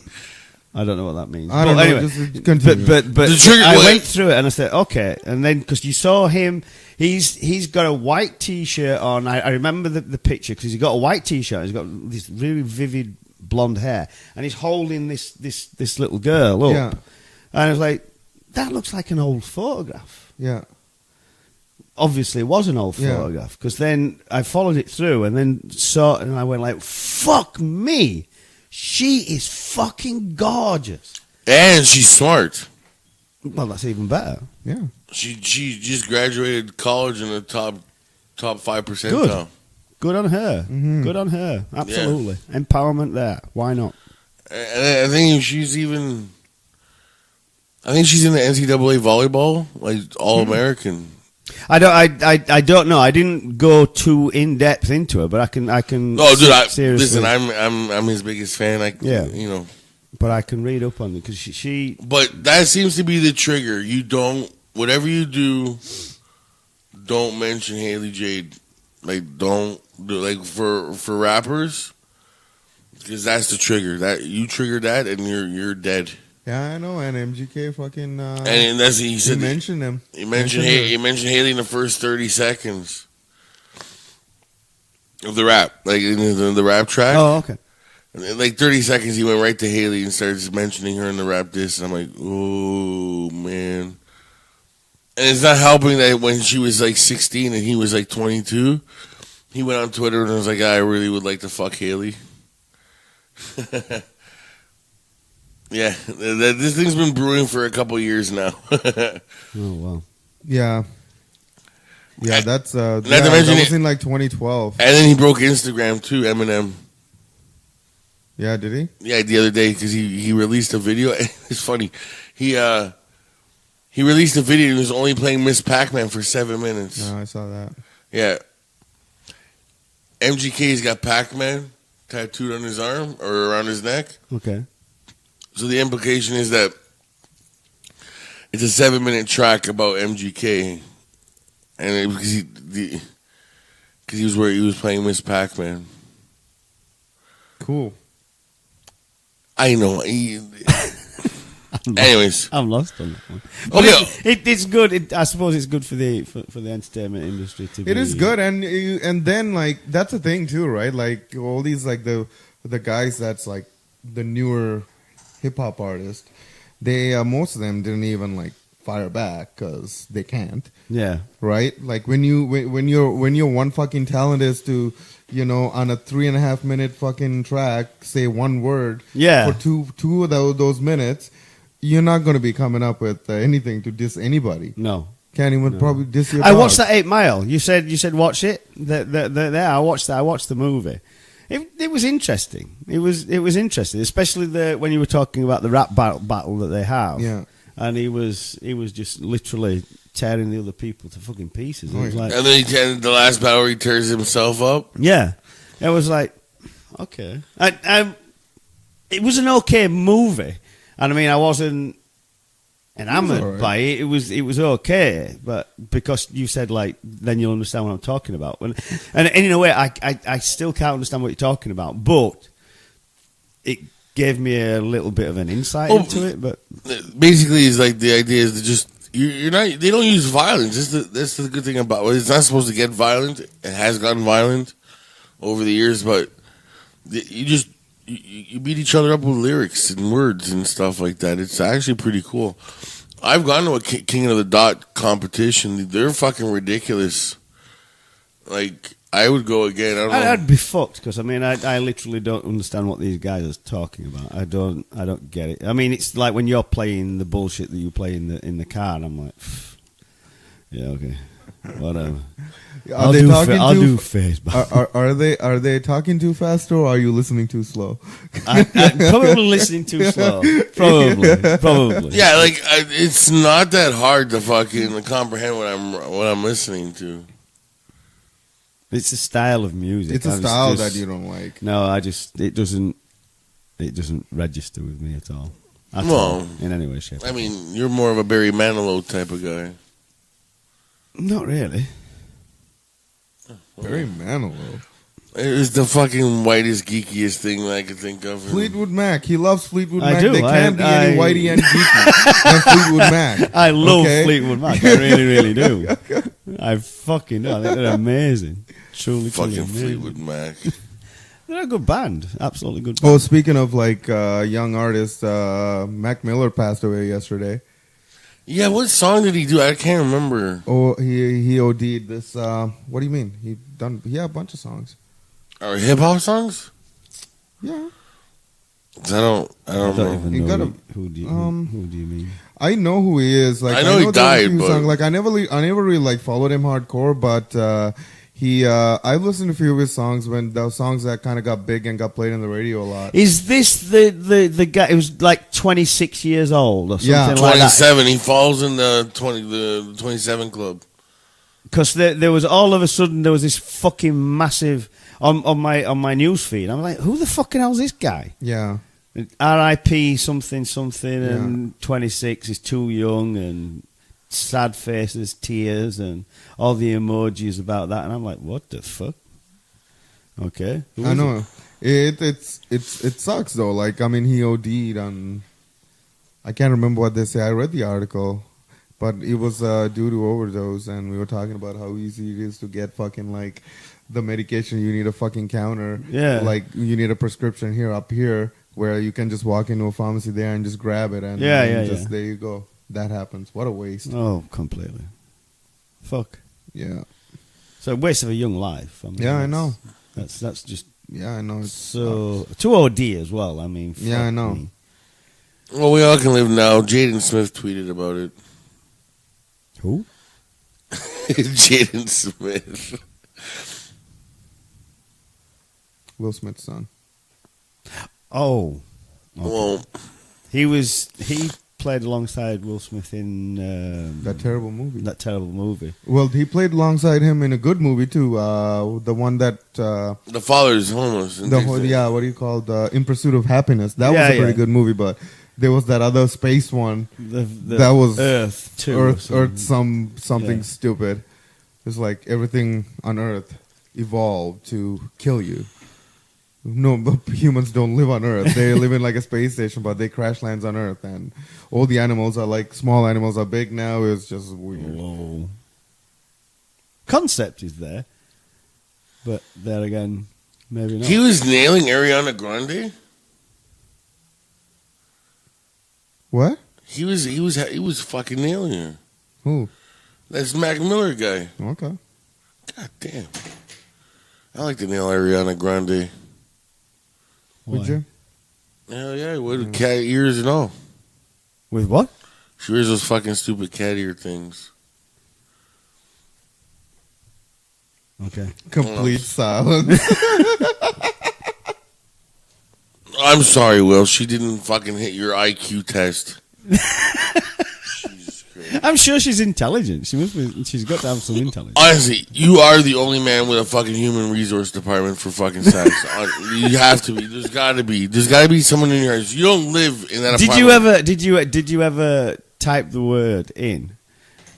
I don't know what that means. I don't know. Anyway, just continue. but I went through it and I said, okay. And then because you saw him, he's got a white T-shirt on. I remember the picture because he's got a white T-shirt. He's got this really vivid blonde hair, and he's holding this little girl up. Yeah. And I was like, that looks like an old photograph. Yeah. Obviously, it was an old photograph because then I followed it through and then saw it and I went like, fuck me. She is fucking gorgeous. And she's smart. Well, that's even better. Yeah. She just graduated college in the top 5%. Good on her. Mm-hmm. Good on her. Absolutely. Yeah. Empowerment there. Why not? And I think she's in the NCAA volleyball, like All-American. I don't know. I didn't go too in depth into it, but I can. Oh, dude! Seriously, listen, I'm his biggest fan. You know. But I can read up on it because she. But that seems to be the trigger. You don't, whatever you do, don't mention Haley Jade. Like, don't do, like, for rappers, because that's the trigger. That you trigger that, and you're dead. Yeah, I know. And MGK fucking. And that's he said. He mentioned him. He mentioned Haley in the first 30 seconds of the rap, like in the rap track. Oh, okay. And in like 30 seconds, he went right to Haley and started mentioning her in the rap disc. And I'm like, oh man. And it's not helping that when she was like 16 and he was like 22, he went on Twitter and was like, I really would like to fuck Haley. Yeah, this thing's been brewing for a couple years now. Oh, wow. Yeah. Yeah, that's that was in like 2012. And then he broke Instagram too, Eminem. Yeah, did he? Yeah, the other day because he released a video. It's funny. He released a video and he was only playing Miss Pac-Man for 7 minutes. No, I saw that. Yeah. MGK's got Pac-Man tattooed on his arm or around his neck. Okay. So the implication is that it's a 7-minute track about MGK, and because he was playing Miss Pac-Man. Cool. I know. Anyways, I'm lost on that one. Okay. It's good. I suppose it's good for the entertainment industry to. It is good, and then like that's the thing too, right? Like all these like the guys that's like the newer hip hop artists, they most of them didn't even like fire back because they can't. Yeah. Right. Like when your one fucking talent is to, you know, on a 3.5 minute fucking track say one word. Yeah. For two of those minutes, you're not going to be coming up with anything to diss anybody. No. Can't even probably diss your I dog. watched that 8 Mile. You said watch it. There. I watched that. I watched the movie. It was interesting. It was interesting, especially when you were talking about the rap battle that they have. Yeah. And he was just literally tearing the other people to fucking pieces. It was like, and then the last battle, he tears himself up. Yeah, it was like, okay. It was an okay movie, and I mean, I wasn't enamored by it. It was okay, but because you said like, then you'll understand what I'm talking about. And in a way, I still can't understand what you're talking about, but it gave me a little bit of an insight into it. But basically, it's like the idea is to just you're not. They don't use violence. That's the good thing about it. It's not supposed to get violent. It has gotten violent over the years, but you beat each other up with lyrics and words and stuff like that. It's actually pretty cool. I've gone to a King of the Dot competition. They're fucking ridiculous. Like, I would go again. I don't know. I'd be fucked because I mean I literally don't understand what these guys are talking about. I don't get it. I mean it's like when you're playing the bullshit that you play in the car, and I'm like, yeah, okay, whatever. I'll do Facebook. Are they talking too fast or are you listening too slow? I'm probably listening too slow. Probably. Yeah, like it's not that hard to fucking comprehend what I'm listening to. It's a style of music. It's a style that you don't like. No, it doesn't register with me at all. In any way, shape. I mean, you're more of a Barry Manilow type of guy. Not really. Barry Manilow. It's the fucking whitest, geekiest thing that I could think of. Fleetwood Mac. He loves Fleetwood I Mac. do. They can't be any whitey and geeky than Fleetwood Mac. I love Fleetwood Mac. I really, really do. I fucking do. I think they're amazing. Truly fucking amazing. Fleetwood Mac. They're a good band. Absolutely good band. Oh, speaking of like young artists, Mac Miller passed away yesterday. Yeah, what song did he do? I can't remember. Oh, he OD'd this. What do you mean? He a bunch of songs. Or hip hop songs? Yeah. I don't know. Who do you mean? I know who he is. Like I know he died, but songs. Like I never really like followed him hardcore, but I've listened to a few of his songs when those songs that kind of got big and got played on the radio a lot. Is this the guy? It was like 26 years old or something like that. 27. He falls in the 27 club. Because there was all of a sudden there was this fucking massive on my news feed. I'm like, who the fucking hell's this guy? Yeah. R.I.P. something and 26 is too young and sad faces, tears, and all the emojis about that. And I'm like, what the fuck? Okay. I know. It sucks though. Like, I mean, he OD'd on, I can't remember what they say. I read the article, but it was due to overdose, and we were talking about how easy it is to get fucking like the medication. You need a fucking counter. Yeah. Like you need a prescription up here, where you can just walk into a pharmacy there and just grab it, and there you go. That happens. What a waste. Oh, completely. Fuck. Yeah. So a waste of a young life. I mean, I know. That's just. Yeah, I know. So to OD as well. I mean. Yeah, I know. Me. Well, we all can live now. Jaden Smith tweeted about it. Who? Jaden Smith. Will Smith's son. Oh. Okay. Well, he played alongside Will Smith in that terrible movie. Well, he played alongside him in a good movie too. The one that the father's homeless. What do you call In Pursuit of Happiness? That was a pretty good movie, but there was that other space one that was Earth too. Earth something stupid. It's like everything on Earth evolved to kill you. No, but humans don't live on Earth. They live in like a space station, but they crash lands on Earth, and all the animals are like small animals are big now. It's just weird. Whoa. Concept is there, but there again, maybe not. He was nailing Ariana Grande. What? He was fucking nailing her. Who? That's Mac Miller guy. Okay. God damn. I like to nail Ariana Grande. Would you? Hell yeah, with cat ears and all. With what? She wears those fucking stupid cat ear things. Okay. Complete silence. I'm sorry, Will. She didn't fucking hit your IQ test. Jesus Christ. I'm sure she's intelligent. She must be. She's got to have some intelligence. Honestly, you are the only man with a fucking human resource department for fucking sex. You have to be. There's got to be. There's got to be someone in your house. You don't live in that apartment. Did you ever type the word in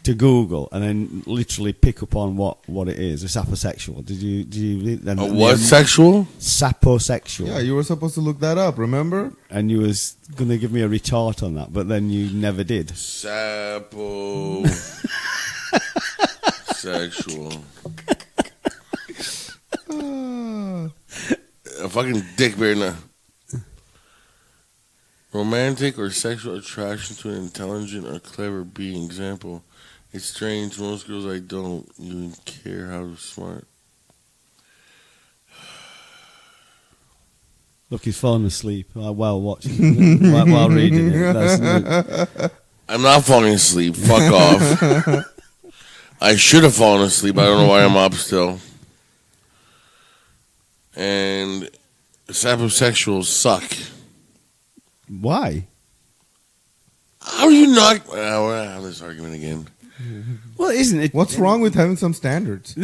to Google and then literally pick up on what it is? A saposexual. Did you? A what sexual? Saposexual. Yeah, you were supposed to look that up. Remember? And you was going to give me a retort on that, but then you never did. Saposexual. A fucking dick bear now. Romantic or sexual attraction to an intelligent or clever being. Example. It's strange. Most girls I don't even care how smart. Look, he's falling asleep while watching, while reading it. I'm not falling asleep. Fuck off. I should have fallen asleep. I don't know why I'm up still. And saposexuals suck. Why? How are you not? We're gonna have this argument again. Well, isn't it? What's wrong with having some standards?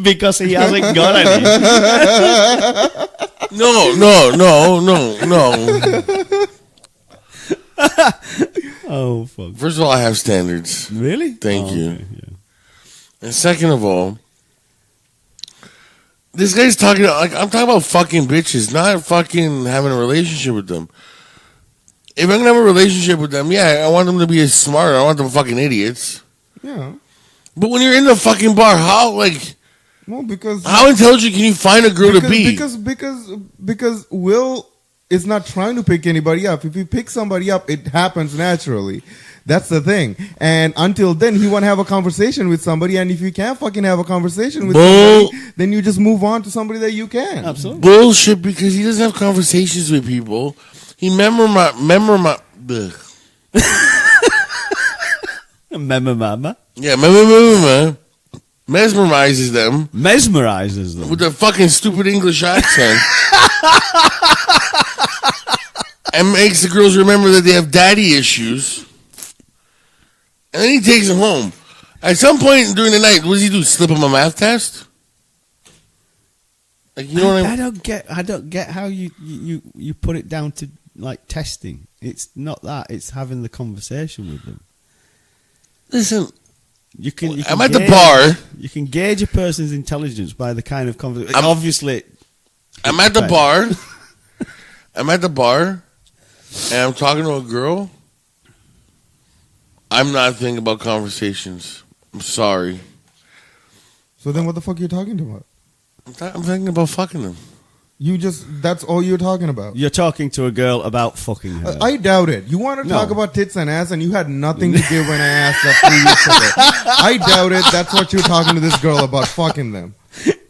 Because he hasn't got any. No. Oh, fuck. First of all, I have standards. Really? Thank you. Okay, yeah. And second of all, this guy's talking like I'm talking about fucking bitches, not fucking having a relationship with them. If I'm gonna have a relationship with them, yeah, I want them to be as smart. I want them fucking idiots. Yeah. But when you're in the fucking bar, how because how intelligent can you find a girl to be? Because Will is not trying to pick anybody up. If he picks somebody up, it happens naturally. That's the thing. And until then, he want to have a conversation with somebody. And if you can't fucking have a conversation with somebody, then you just move on to somebody that you can. Absolutely. Bullshit, because he doesn't have conversations with people. He Memorama. Yeah, mesmerizes them. Mesmerizes them. With a fucking stupid English accent. And makes the girls remember that they have daddy issues. And then he takes them home. At some point during the night, what does he do? Slip him a math test? Like, you know what I don't get how you put it down to like testing. It's not that. It's having the conversation with them. Listen, you can I'm at the bar. You can gauge a person's intelligence by the kind of conversation. Obviously, I'm at the bar. I'm at the bar, and I'm talking to a girl. I'm not thinking about conversations. I'm sorry. So then what the fuck are you talking about? I'm thinking about fucking them. That's all you're talking about. You're talking to a girl about fucking her. I doubt it. You want to talk about tits and ass, and you had nothing to give when I asked that 3 weeks ago. I doubt it. That's what you're talking to this girl about, fucking them.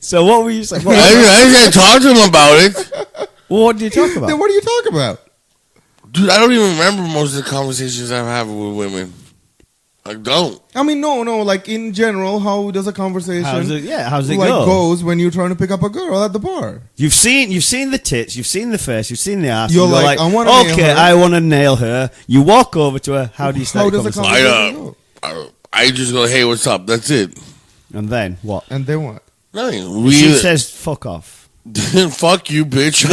So what were you saying? I didn't talk to him about it. Well, what did you talk about? Then what do you talk about? Dude, I don't even remember most of the conversations I've had with women. I don't. I mean, no. Like in general, how does a conversation? How's it like go? Goes when you're trying to pick up a girl at the bar? You've seen the tits, you've seen the face, you've seen the ass. You're like, I want to nail her. I want to nail her. You walk over to her. How do you start? How does a conversation go? I just go, hey, what's up? That's it. And then what? And then what? Nothing. She says, "Fuck off." Fuck you, bitch.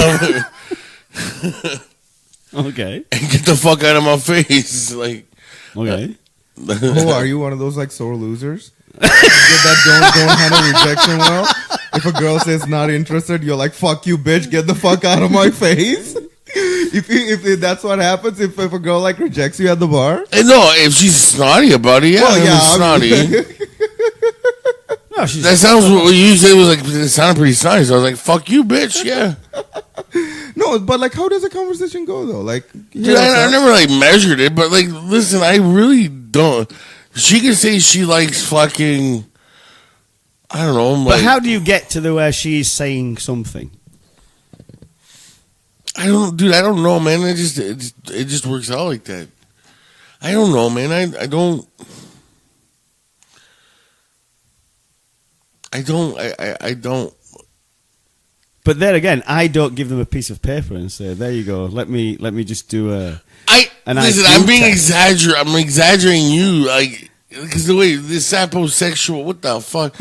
Okay. And get the fuck out of my face. Like, okay. Oh, are you one of those like sore losers that don't handle rejection well? if a girl says not interested, you're like, fuck you, bitch, get the fuck out of my face. If that's what happens, if a girl like rejects you at the bar, no, if she's snotty about it, snotty. No, that sounds what you said was like. It sounded pretty snotty. So I was like, "Fuck you, bitch." Yeah. No, but like, how does the conversation go though? Like, dude, I never like measured it, but like, listen, I really don't. She can say she likes fucking. I don't know. But how do you get to the where she's saying something? I don't know, man. It just works out like that. I don't know, man. I don't. But then again, I don't give them a piece of paper and say, "There you go. Let me just do a." Listen. I'm being exaggerating. I'm exaggerating you, like, because the way this saposexual. What the fuck?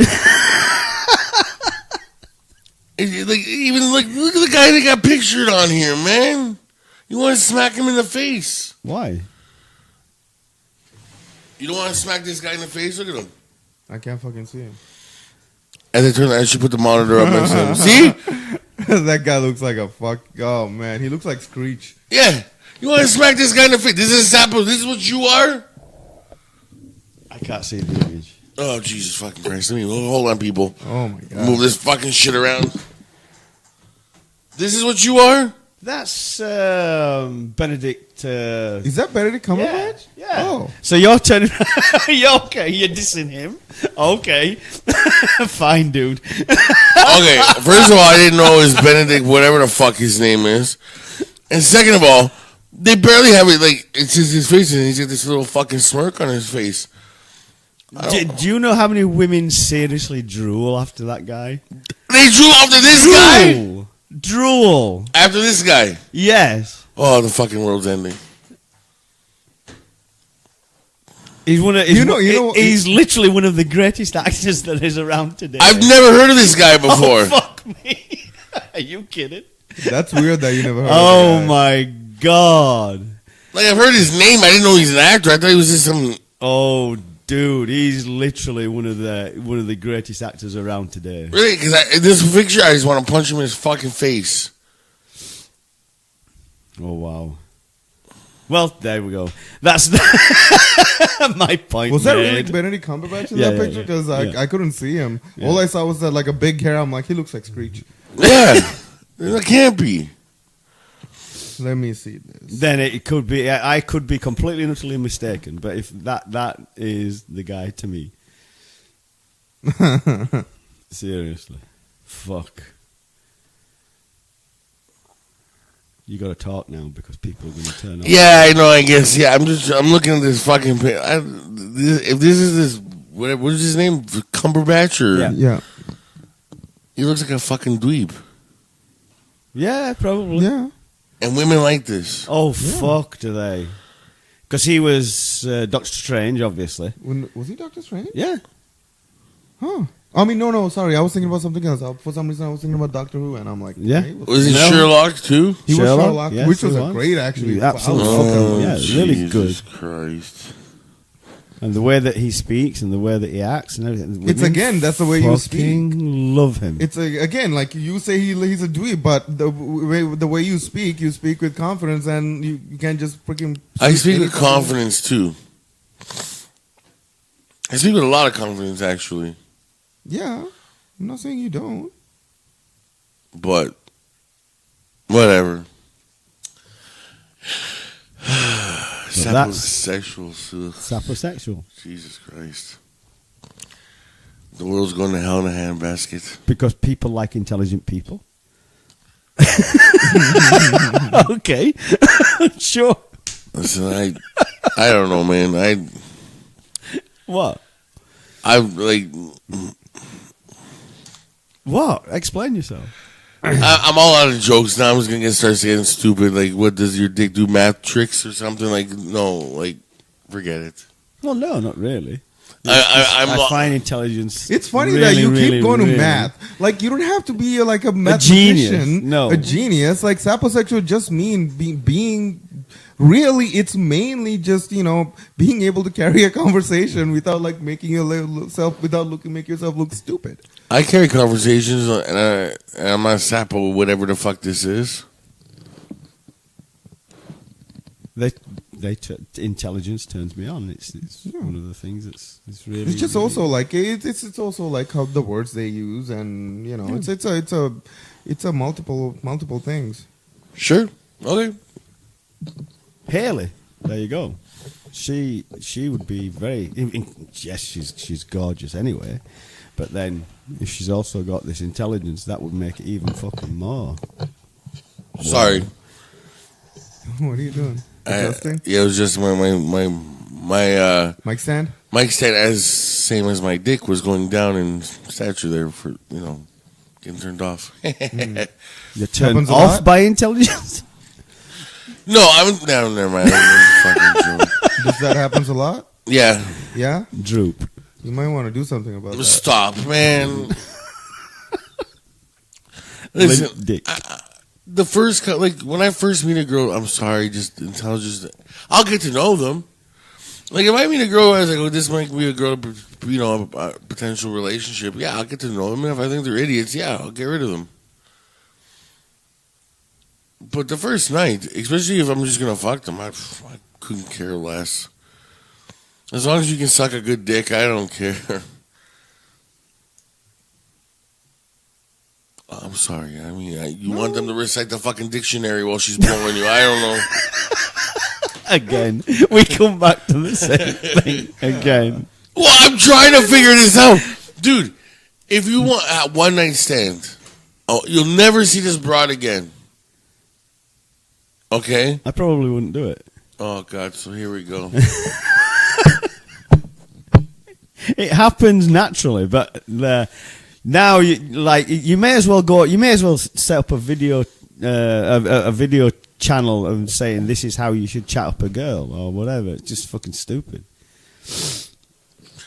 Like, even like, look at the guy that got pictured on here, man. You want to smack him in the face? Why? You don't want to smack this guy in the face? Look at him. I can't fucking see him. And they turn. I should put the monitor up next to him. See? That guy looks like a fuck. Oh man, he looks like Screech. Yeah. You want to smack this guy in the face? This is Sapo. This is what you are. I can't see the image. Oh Jesus fucking Christ! Hold on, people. Oh my god. Move this fucking shit around. This is what you are? That's Benedict. Is that Benedict Cumberbatch? Yeah. Oh. So you're turning. You're okay. You're dissing him. Okay. Fine, dude. Okay. First of all, I didn't know it was Benedict, whatever the fuck his name is. And second of all, they barely have it. Like, it's just his face, and he's got this little fucking smirk on his face. Do you know how many women seriously drool after that guy? They drool after this guy? Drool. After this guy? Yes. Oh, the fucking world's ending. He's one of he's literally one of the greatest actors that is around today. I've never heard of this guy before. Oh, fuck me. Are you kidding? That's weird that you never heard of Oh my god. Like, I've heard his name. I didn't know he's an actor. I thought he was just some. Oh, dude, he's literally one of the greatest actors around today. Really? Because this picture, I just want to punch him in his fucking face. Oh wow. Well, there we go. That's my point. Was that really Benedict Cumberbatch in that picture? Because I couldn't see him. Yeah. All I saw was that, like, a big hair. I'm like, he looks like Screech. Yeah, that can't be. Let me see this. Then it could be. I could be completely and utterly mistaken. But if that is the guy to me, seriously, fuck. You got to talk now because people are going to turn up. Yeah, I know. I guess. Yeah, I'm looking at this fucking. If this is this, what is his name? Cumberbatch or yeah. He looks like a fucking dweeb. Yeah, probably. Yeah. And women like this. Oh fuck, do they? Because he was Doctor Strange, obviously. Was he Doctor Strange? Yeah. Huh. I mean, no, sorry. I was thinking about something else. For some reason, I was thinking about Doctor Who, and I'm like, yeah. Hey, was he Sherlock too? He was Sherlock, yes, which was a great, actually. Absolutely. Yeah, really good. Jesus Christ. And the way that he speaks and the way that he acts and everything. It's again, that's the way you speak. Love him. It's again, like you say, he's a dweeb, but the way you speak with confidence, and you can't just freaking. I speak with confidence too. I speak with a lot of confidence, actually. Yeah, I'm not saying you don't. But whatever. Saposexual. Saposexual. Jesus Christ. The world's going to hell in a handbasket. Because people like intelligent people. Okay. Sure. Listen, I don't know, man. What? I'm like... What? Explain yourself. I'm all out of jokes now. I'm just going to start saying stupid. Like, what, does your dick do math tricks or something? Like, no, like, forget it. Well, no, not really. I find intelligence. It's funny really, that you really, keep going really, to math. Like, you don't have to be like a mathematician. No. A genius. Like, saposexual just mean being really, it's mainly just, being able to carry a conversation without like making yourself make yourself look stupid. I carry conversations, and I'm not Sapo, whatever the fuck this is. Intelligence turns me on. It's one of the things that's really. It's just also like it's also like how the words they use, and it's a multiple things. Sure. Okay. Haley, there you go. She would be very. Yes, she's gorgeous anyway, but then if she's also got this intelligence, that would make it even fucking more. Sorry. What are you doing? Adjusting? Yeah, it was just my mic stand. Mic stand, as same as my dick, was going down in stature there for getting turned off. You're turned off by intelligence? No, I'm down there, man. Does that happens a lot? Yeah. Yeah? Droop. You might want to do something about that. Stop, man. Listen, dick. The first, when I first meet a girl, I'm sorry, just intelligence. I'll get to know them. Like, if I meet a girl, I was like, oh, this might be a girl, a potential relationship. Yeah, I'll get to know them. And if I think they're idiots, yeah, I'll get rid of them. But the first night, especially if I'm just going to fuck them, I couldn't care less. As long as you can suck a good dick, I don't care. I'm sorry. I mean, you want them to recite the fucking dictionary while she's blowing you. I don't know. Again, we come back to the same thing again. Well, I'm trying to figure this out. Dude, if you want a one night stand, you'll never see this broad again. Okay? I probably wouldn't do it. Oh, God, so here we go. It happens naturally, but now you may as well set up a video channel and saying this is how you should chat up a girl or whatever. It's just fucking stupid.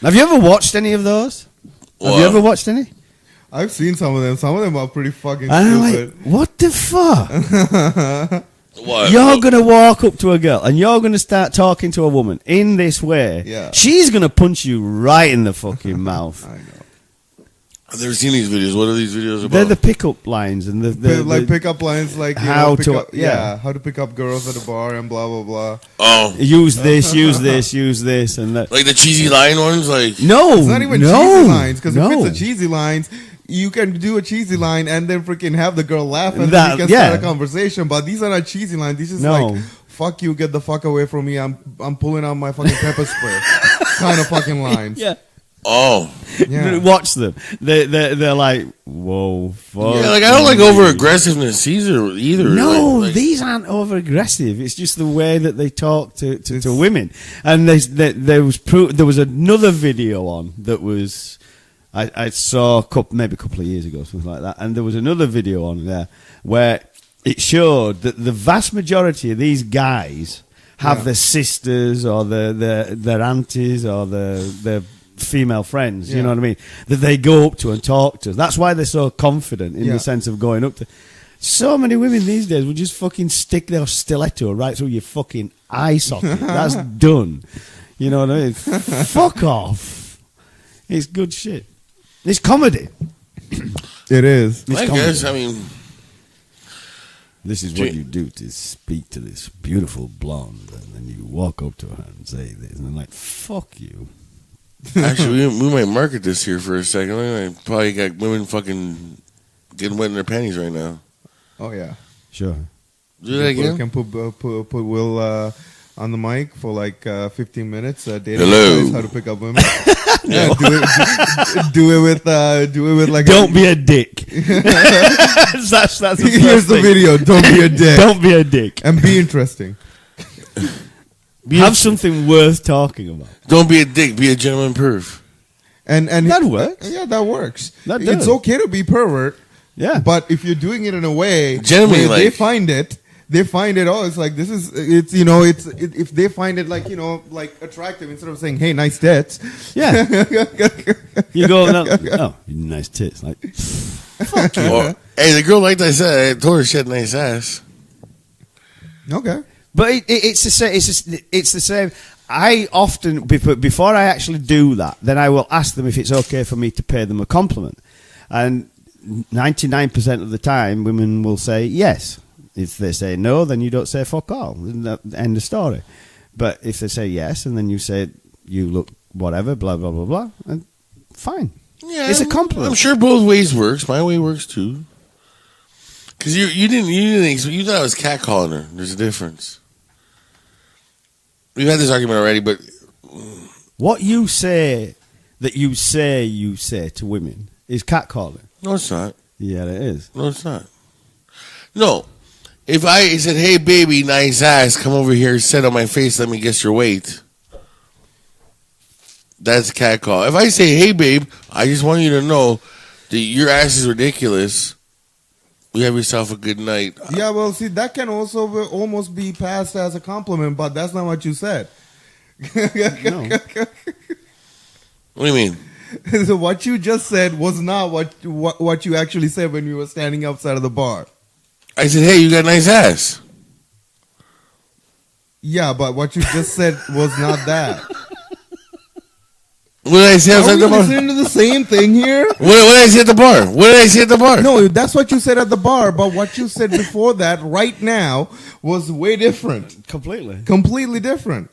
Have you ever watched any of those? Have you ever watched any? I've seen some of them. Some of them are pretty fucking and stupid. I'm like, what the fuck? What? You're going to walk up to a girl and you're going to start talking to a woman in this way. Yeah. She's going to punch you right in the fucking mouth. I know. I've never seen these videos. What are these videos about? They're the pickup lines and the pickup lines, like how how to pick up girls at a bar and blah blah blah. Oh, use this, and that. Like the cheesy line ones, like no, it's not even cheesy lines, because if it's a cheesy lines, you can do a cheesy line and then freaking have the girl laugh and then you can start a conversation. But these are not cheesy lines. These is like, fuck you, get the fuck away from me. I'm pulling out my fucking pepper spray kind of fucking lines. Yeah. Oh, yeah. Watch them. They're like, whoa, fuck. Yeah, like I don't like over aggressiveness either. No, these aren't over aggressive. It's just the way that they talk to women. And there was another video on that was I saw maybe a couple of years ago, something like that. And there was another video on there where it showed that the vast majority of these guys have their sisters or their aunties or their female friends, you know what I mean, that they go up to and talk to. That's why they're so confident in the sense of going up to. So many women these days will just fucking stick their stiletto right through your fucking eye socket. That's done. You know what I mean? Fuck off. It's good shit. It's comedy. It is. I guess, I mean, this is what you do to speak to this beautiful blonde, and then you walk up to her and say this, and I'm like, fuck you. Actually, we might market this here for a second. I probably got women fucking getting wet in their panties right now. Oh yeah, sure. Do that again. We can put Will on the mic for like 15 minutes. Dating Hello. How to pick up women. Yeah, do it with like. Don't be a dick. that's the Here's the video. Don't be a dick. Don't be a dick. And be interesting. Have something worth talking about. Don't be a dick. Be a gentleman perv. And that works. Yeah, that works. That it's okay to be pervert. Yeah. But if you're doing it in a way Generally, where they find it, oh, it's like, if they find it like, like attractive, instead of saying, hey, nice tits. Yeah. You go, oh, nice tits. Like, fuck you. Or, hey, the girl, like I said, I told her she had a nice ass. Okay. But it's the same. It's the same. I often, before I actually do that, then I will ask them if it's okay for me to pay them a compliment. And 99% of the time, women will say yes. If they say no, then you don't say fuck all. End of story. But if they say yes, and then you say you look whatever, blah blah blah blah, and fine. Yeah, it's a compliment. I'm sure both ways works. My way works too. Because you thought I was catcalling her. There's a difference. We've had this argument already, but what you say to women is catcalling. No, it's not. Yeah, it is. No, it's not. No. If I said, hey, baby, nice ass, come over here, sit on my face, let me guess your weight. That's a catcall. If I say, hey, babe, I just want you to know that your ass is ridiculous. You have yourself a good night. Yeah, well, see, that can also almost be passed as a compliment, but that's not what you said. No. What do you mean? So what you just said was not what you actually said when you were standing outside of the bar. I said, hey, you got a nice ass. Yeah, but what you just said was not that. What did I say outside the bar? Are we listening to the same thing here? What did I say at the bar? What did I say at the bar? No, that's what you said at the bar, but what you said before that right now was way different. Completely different.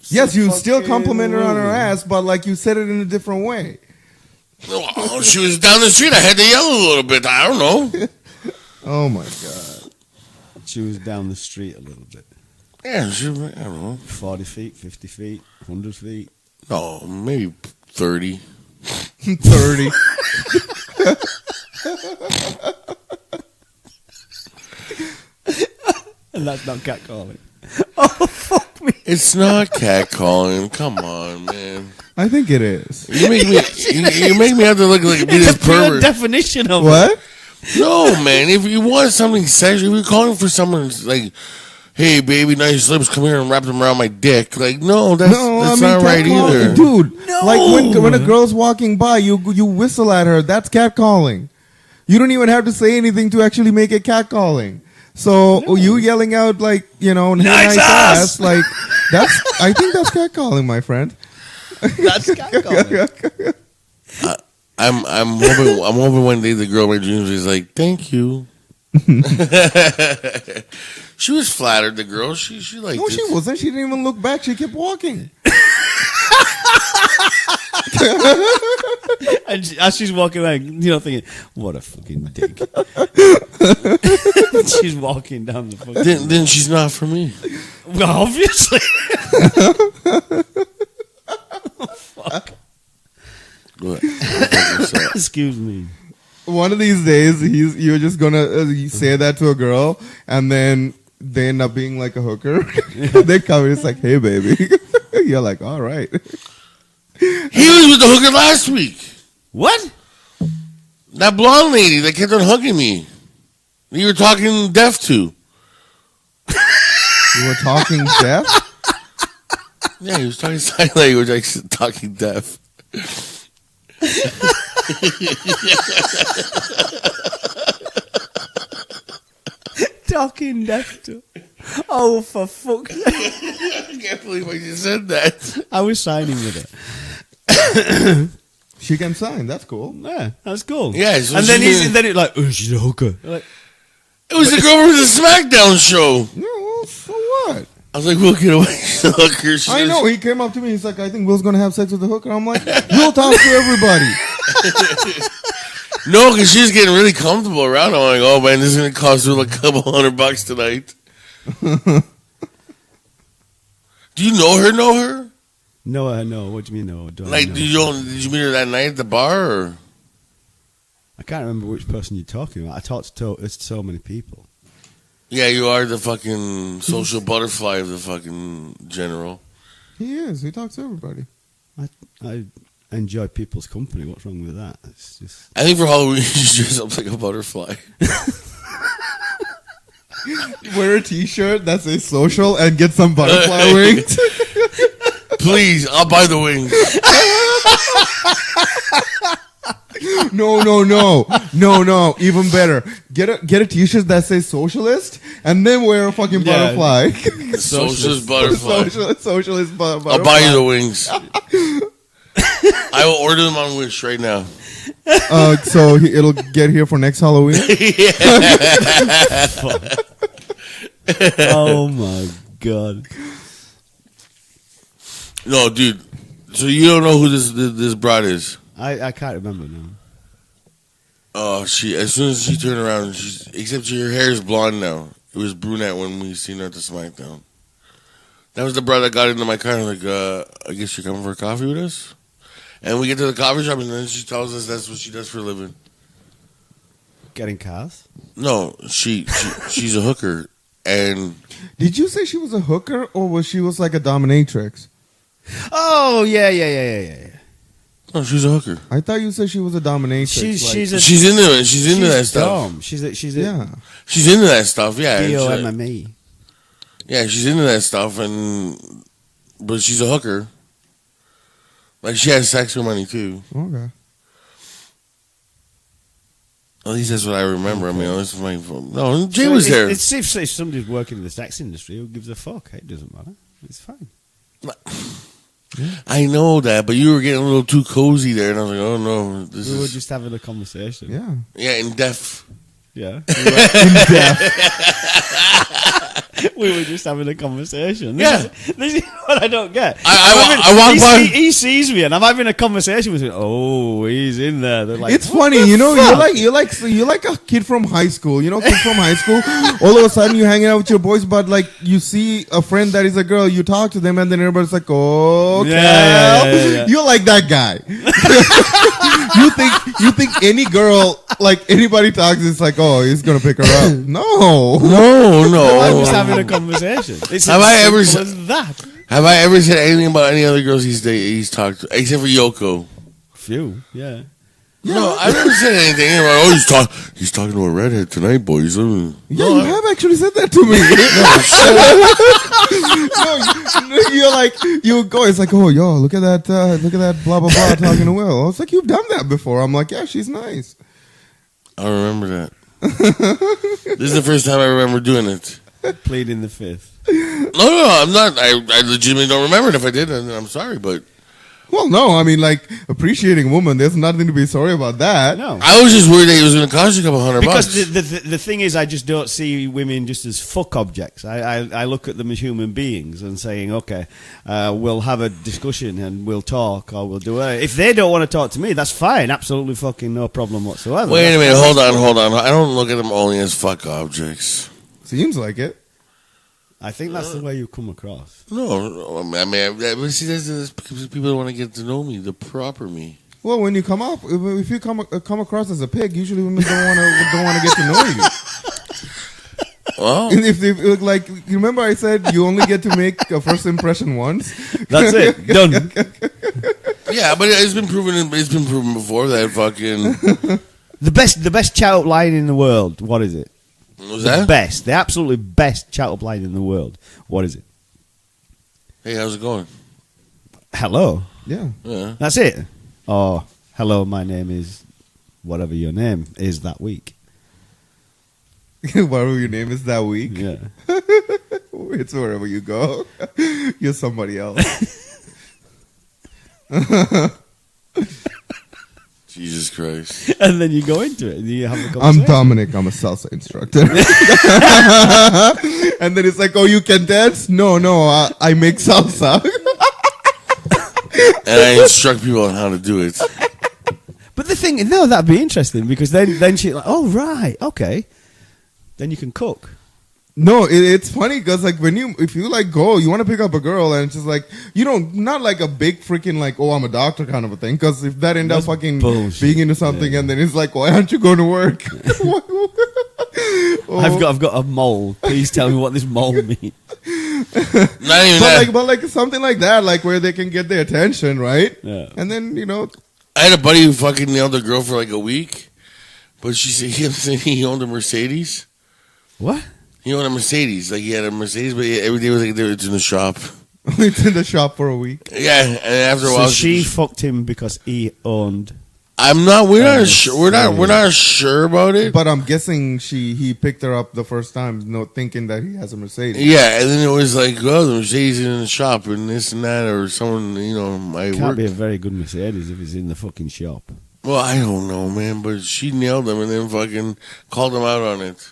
Yes, you still complimented her on her ass, but like you said it in a different way. Oh, she was down the street. I had to yell a little bit. I don't know. Oh, my God. She was down the street a little bit. Yeah, I don't know. 40 feet, 50 feet, 100 feet. No, maybe 30. 30. And that's not catcalling. Oh, fuck me. It's not catcalling. Come on, man. I think it is. You make me have to look like be this pervert. Definition of what? It. No, man. If you want something sexual, if you're calling for someone like, hey, baby, nice lips, come here and wrap them around my dick. Like, no, that's not right either. Dude, no. Like when a girl's walking by, you whistle at her. That's catcalling. You don't even have to say anything to actually make it catcalling. So you yelling out like, nice ass, like I think that's catcalling, my friend. That's catcalling. I'm hoping one day the girl in my dreams is like, thank you. She was flattered, the girl. She liked it. No, she wasn't. She didn't even look back. She kept walking. And as she's walking around, thinking, what a fucking dick. She's walking down the fucking... Then she's not for me. Well, obviously. Oh, fuck. What? Excuse me. One of these days, you're just gonna say that to a girl, and then they end up being like a hooker. They come and it's like, hey, baby. You're like, all right. He was with the hooker last week. What? That blonde lady that kept on hugging me. You were talking deaf to. You were talking deaf? Yeah, he was talking sign language, like talking deaf. Talking deaf to. Oh, for fuck's sake. I can't believe I just said that. I was signing with her. She can sign. That's cool. Yeah, that's cool. Yeah, so and then it's like, oh, she's a hooker. Like, it was the girl from the SmackDown show. No, well, for what? I was like, we'll get away. She's a hooker. I know. He came up to me. He's like, I think Will's going to have sex with the hooker. I'm like, we'll talk to everybody. No, because she's getting really comfortable around. I'm like, oh, man, this is going to cost her like a couple $100 tonight. Do you know her? No. What do you mean, no? Like, did you meet her that night at the bar? Or? I can't remember which person you're talking about. I talked to so many people. Yeah, you are the fucking social butterfly of the fucking general. He is. He talks to everybody. I enjoy people's company. What's wrong with that? It's just... I think for Halloween, you should dress up like a butterfly. Wear a t-shirt that says social and get some butterfly wings. Please, I'll buy the wings. No. Even better. Get a T-shirt that says socialist, and then wear a fucking butterfly. Socialist butterfly. Socialist butterfly. I'll buy you the wings. I will order them on Wish right now. So it'll get here for next Halloween. Oh my god. No, dude. So you don't know who this broad is? I can't remember now. Oh, she. As soon as she turned around, except her hair is blonde now. It was brunette when we seen her at the SmackDown. That was the broad that got into my car. Like, I guess you're coming for a coffee with us. And we get to the coffee shop, and then she tells us that's what she does for a living. Getting cars? No, she's a hooker. And did you say she was a hooker, or was she like a dominatrix? Oh yeah. No, she's a hooker. I thought you said she was a dominatrix. She's into it. She's into that stuff. Dumb. She's She's into that stuff. Yeah. DOMME. Yeah, she's into that stuff, but she's a hooker. Like, she has sex for money too. Okay. At least that's what I remember. Okay. I mean, this is my phone. No, Jay was there. It's if somebody's working in the sex industry, who gives a fuck? It doesn't matter. It's fine. I know that, but you were getting a little too cozy there, and I was like, oh no. We were just having a conversation. Yeah. Yeah, in depth. Yeah. In depth. We were just having a conversation. This is what I don't get. I walk by. He sees me, and I'm having a conversation with him. Oh, he's in there. They're like, it's funny, you're like a kid from high school. You know, kids from high school. All of a sudden, you're hanging out with your boys, but like you see a friend that is a girl, you talk to them, and then everybody's like, "Oh, okay." Yeah. You're like that guy. you think any girl, like anybody talks, it's like, oh, he's gonna pick her up. No. I'm just having a conversation. It's have I ever said that? Have I ever said anything about any other girls he's talked to, except for Yoko? Few, yeah. No, I've never said anything about. Oh, he's talking to a redhead tonight, boys. Yeah, you have actually said that to me. You're like, you go. It's like, oh, yo, look at that, blah blah blah, talking to Will. It's like, you've done that before. I'm like, yeah, she's nice. I remember that. This is the first time I remember doing it. Pleading the fifth. No, I'm not. I legitimately don't remember it. If I did, then I'm sorry, but. Well, no, I mean, like, appreciating women, there's nothing to be sorry about that. No. I was just worried that it was going to cost you a couple $100. Because the thing is, I just don't see women just as fuck objects. I look at them as human beings and saying, okay, we'll have a discussion and we'll talk or we'll do it. If they don't want to talk to me, that's fine. Absolutely fucking no problem whatsoever. Wait a minute. Hold on. I don't look at them only as fuck objects. Seems like it. I think that's the way you come across. No, I mean, see, that's because people don't want to get to know me, the proper me. Well, when you come up, if you come across as a pig, usually women don't want to get to know you. Well, and if they like, you remember I said you only get to make a first impression once. That's it, done. Yeah, but it's been proven. It's been proven before that fucking the best shout line in the world. What is it? Was that? The absolutely best shout up line in the world. What is it? Hey, how's it going? Hello. Yeah. That's it. Oh, hello, my name is whatever your name is that week. Whatever your name is that week? Yeah. It's wherever you go. You're somebody else. Jesus Christ. And then you go into it and you have a conversation. I'm Dominic. I'm a salsa instructor. And then it's like, oh, you can dance? No, I make salsa. And I instruct people on how to do it. But the thing, no, that'd be interesting because then she's like, oh, right, okay. Then you can cook. No, it's funny because like if you like go, you want to pick up a girl and it's just like, you know, not like a big freaking like, oh, I'm a doctor kind of a thing. Because if that end up fucking being into something and then it's like, why aren't you going to work? Oh. I've got a mole. Please tell me what this mole means. Not even that. But like something like that, like where they can get their attention, right? Yeah. And then, you know. I had a buddy who fucking nailed a girl for like a week. But she said he owned a Mercedes. What? He owned a Mercedes. Like, he had a Mercedes, but every day was like, it's in the shop. It's in the shop for a week. Yeah, and after a while... So she fucked him because he owned I'm not. We're not sure. We're not sure about it. But I'm guessing he picked her up the first time, thinking that he has a Mercedes. Yeah, and then it was like, oh, the Mercedes in the shop and this and that, or someone, Can't be a very good Mercedes if it's in the fucking shop. Well, I don't know, man, but she nailed him and then fucking called him out on it.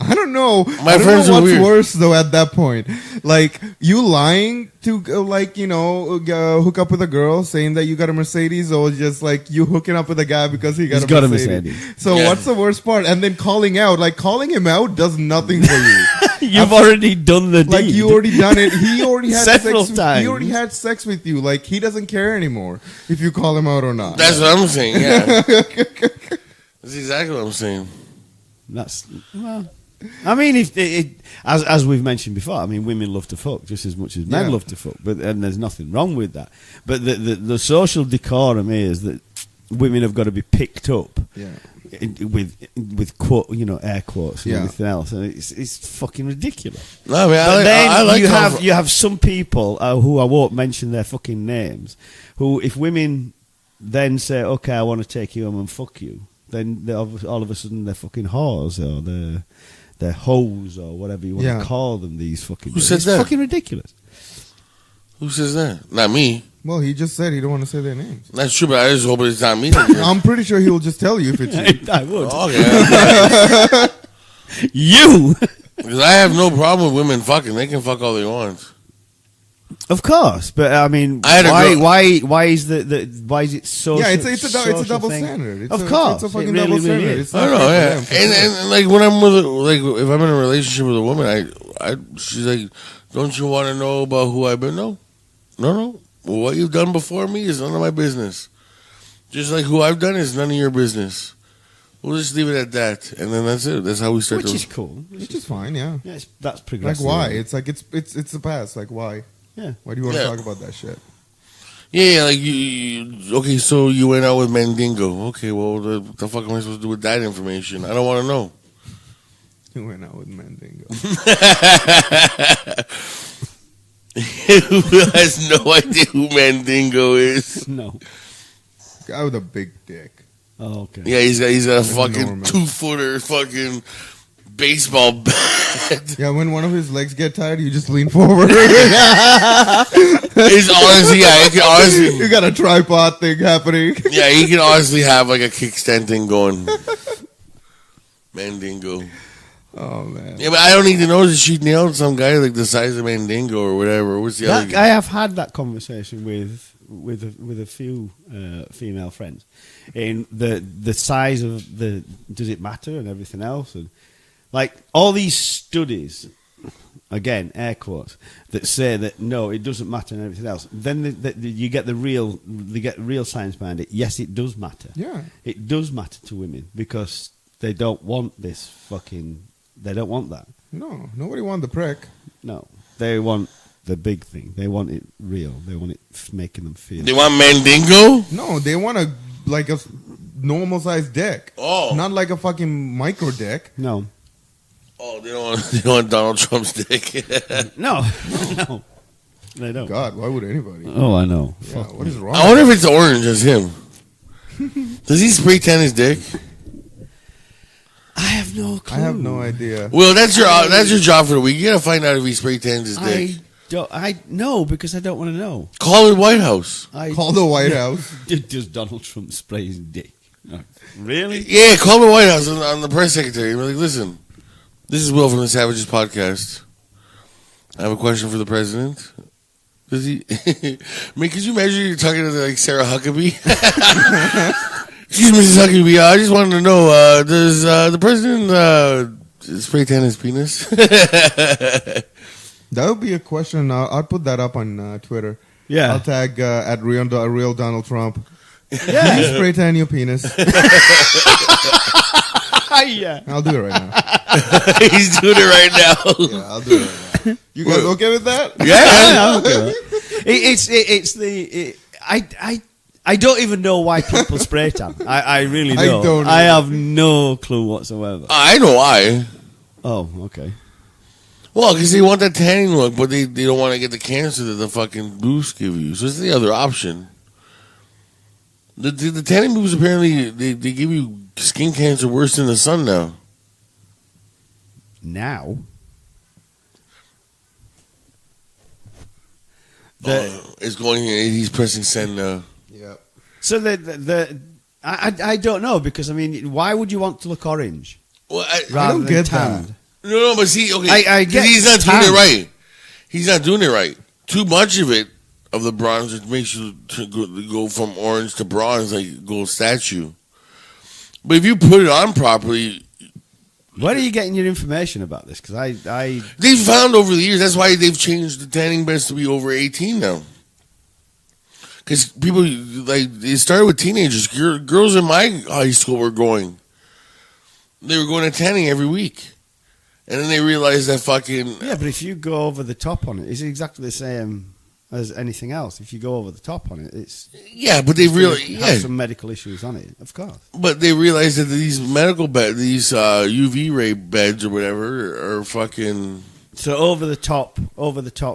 I don't know. My friends know are what's weird. worse though at that point. Like you lying to hook up with a girl saying that you got a Mercedes, or just like you hooking up with a guy because he's got a Mercedes. So what's the worst part? And then calling out, like calling him out does nothing for you. You've already done the deed. Like you already done it. He already had several sex. times. He already had sex with you. Like he doesn't care anymore if you call him out or not. That's what I'm saying. Yeah, that's exactly what I'm saying. I mean, as we've mentioned before, I mean, women love to fuck just as much as men love to fuck, and there's nothing wrong with that. But the social decorum is that women have got to be picked up, with quote, air quotes and everything else, and it's fucking ridiculous. No, I mean, But then I like you have some people who I won't mention their fucking names, who if women then say, okay, I want to take you home and fuck you, then all of a sudden they're fucking whores or they're hoes or whatever you want to call them. These fucking Who says it's that? fucking ridiculous. Who says that? Not me. Well, he just said he don't want to say their names. That's true, but I just hope it's not me. I'm pretty sure he will just tell you if it's you. I would. Okay. You, Because I have no problem with women fucking. They can fuck all they want. of course, but I mean, why is why is it so? Yeah, it's a social double thing? standard. Of course, it's a fucking it really, double standard. really It's I not don't know, fair yeah. for them, And like when I'm with if I'm in a relationship with a woman, she's like, don't you want to know about who I've been? No. Well, what you've done before me is none of my business. Just like who I've done is none of your business. We'll just leave it at that, and then that's it. That's how we start. Which is cool. Which is fine, yeah. Yeah, that's progressive. Like why? It's like it's the past. Like why? Yeah. Why do you want to talk about that shit? Yeah, like you. Okay, so you went out with Mandingo. Okay, well, the fuck am I supposed to do with that information? I don't want to know. You went out with Mandingo. Who has no idea who Mandingo is? No. Guy with a big dick. Oh, okay. Yeah, he's got a fucking enormous. 2-footer fucking baseball bat. Yeah, when one of his legs get tired, you just lean forward. It's honestly, yeah, it can honestly. You got a tripod thing happening. Yeah, he can honestly have like a kickstand thing going. Mandingo. Oh man. Yeah, but I don't need to know that she nailed some guy like the size of Mandingo or whatever. What's the other guy? I have had that conversation with a few female friends. In the size of does it matter and everything else, and like all these studies, again air quotes, that say that no, it doesn't matter and everything else. Then you get real science behind it. Yes, it does matter. Yeah, it does matter to women because they don't want this fucking. They don't want that. No, nobody want the prick. No, they want the big thing. They want it real. They want it making them feel. They want Mandingo? No, they want a normal sized dick. Oh, not like a fucking micro dick. No. Oh, they don't want Donald Trump's dick. No, no, they don't. God, why would anybody? Oh, I know. Yeah, what is wrong? I wonder if it's orange as him. Does he spray tan his dick? I have no clue. I have no idea. Well, that's your job for the week. You gotta find out if he spray tans his dick. No, because I don't want to know. Call it White House. Call the White House. Does Donald Trump spray his dick? No. Really? Yeah, call the White House on the press secretary. Be like, listen, this is Will from the Savages podcast. I have a question for the president. Does he? I mean, could you imagine you're talking to like Sarah Huckabee? Excuse me, Mrs. Huckabee. I just wanted to know: does the president spray tan his penis? That would be a question. I'll put that up on Twitter. Yeah. I'll tag at real Donald Trump. Yeah. You spray tan your penis. Yeah. I'll do it right now. He's doing it right now. Yeah, I'll do it right now. You guys okay with that? Yeah. Okay. I don't even know why people spray tan. I really don't. don't I have no clue whatsoever. I know why. Oh, okay. Well, because they want that tanning look, but they don't want to get the cancer that the fucking boosts give you. So it's the other option. The tanning booths apparently they give you skin cancer worse than the sun now. Now, it's going. He's pressing send now. Yeah. So I don't know, because I mean, why would you want to look orange? Well, rather don't than get tanned? that. No, but see, okay, I get he's not tan. doing it right. He's not doing it right. Too much of it, of the bronze, it makes you to go from orange to bronze like a gold statue. But if you put it on properly, where are you getting your information about this? Because I they've found over the years, that's why they've changed the tanning beds to be over 18 now. Because people, like, it started with teenagers. Girls in my high school were going. They were going to tanning every week. And then they realized that fucking... Yeah, but if you go over the top on it, it's exactly the same as anything else. If you go over the top on it, it's... Yeah, but they really... have some medical issues on it, of course. But they realized that these medical beds, these UV ray beds or whatever, are fucking... So over the top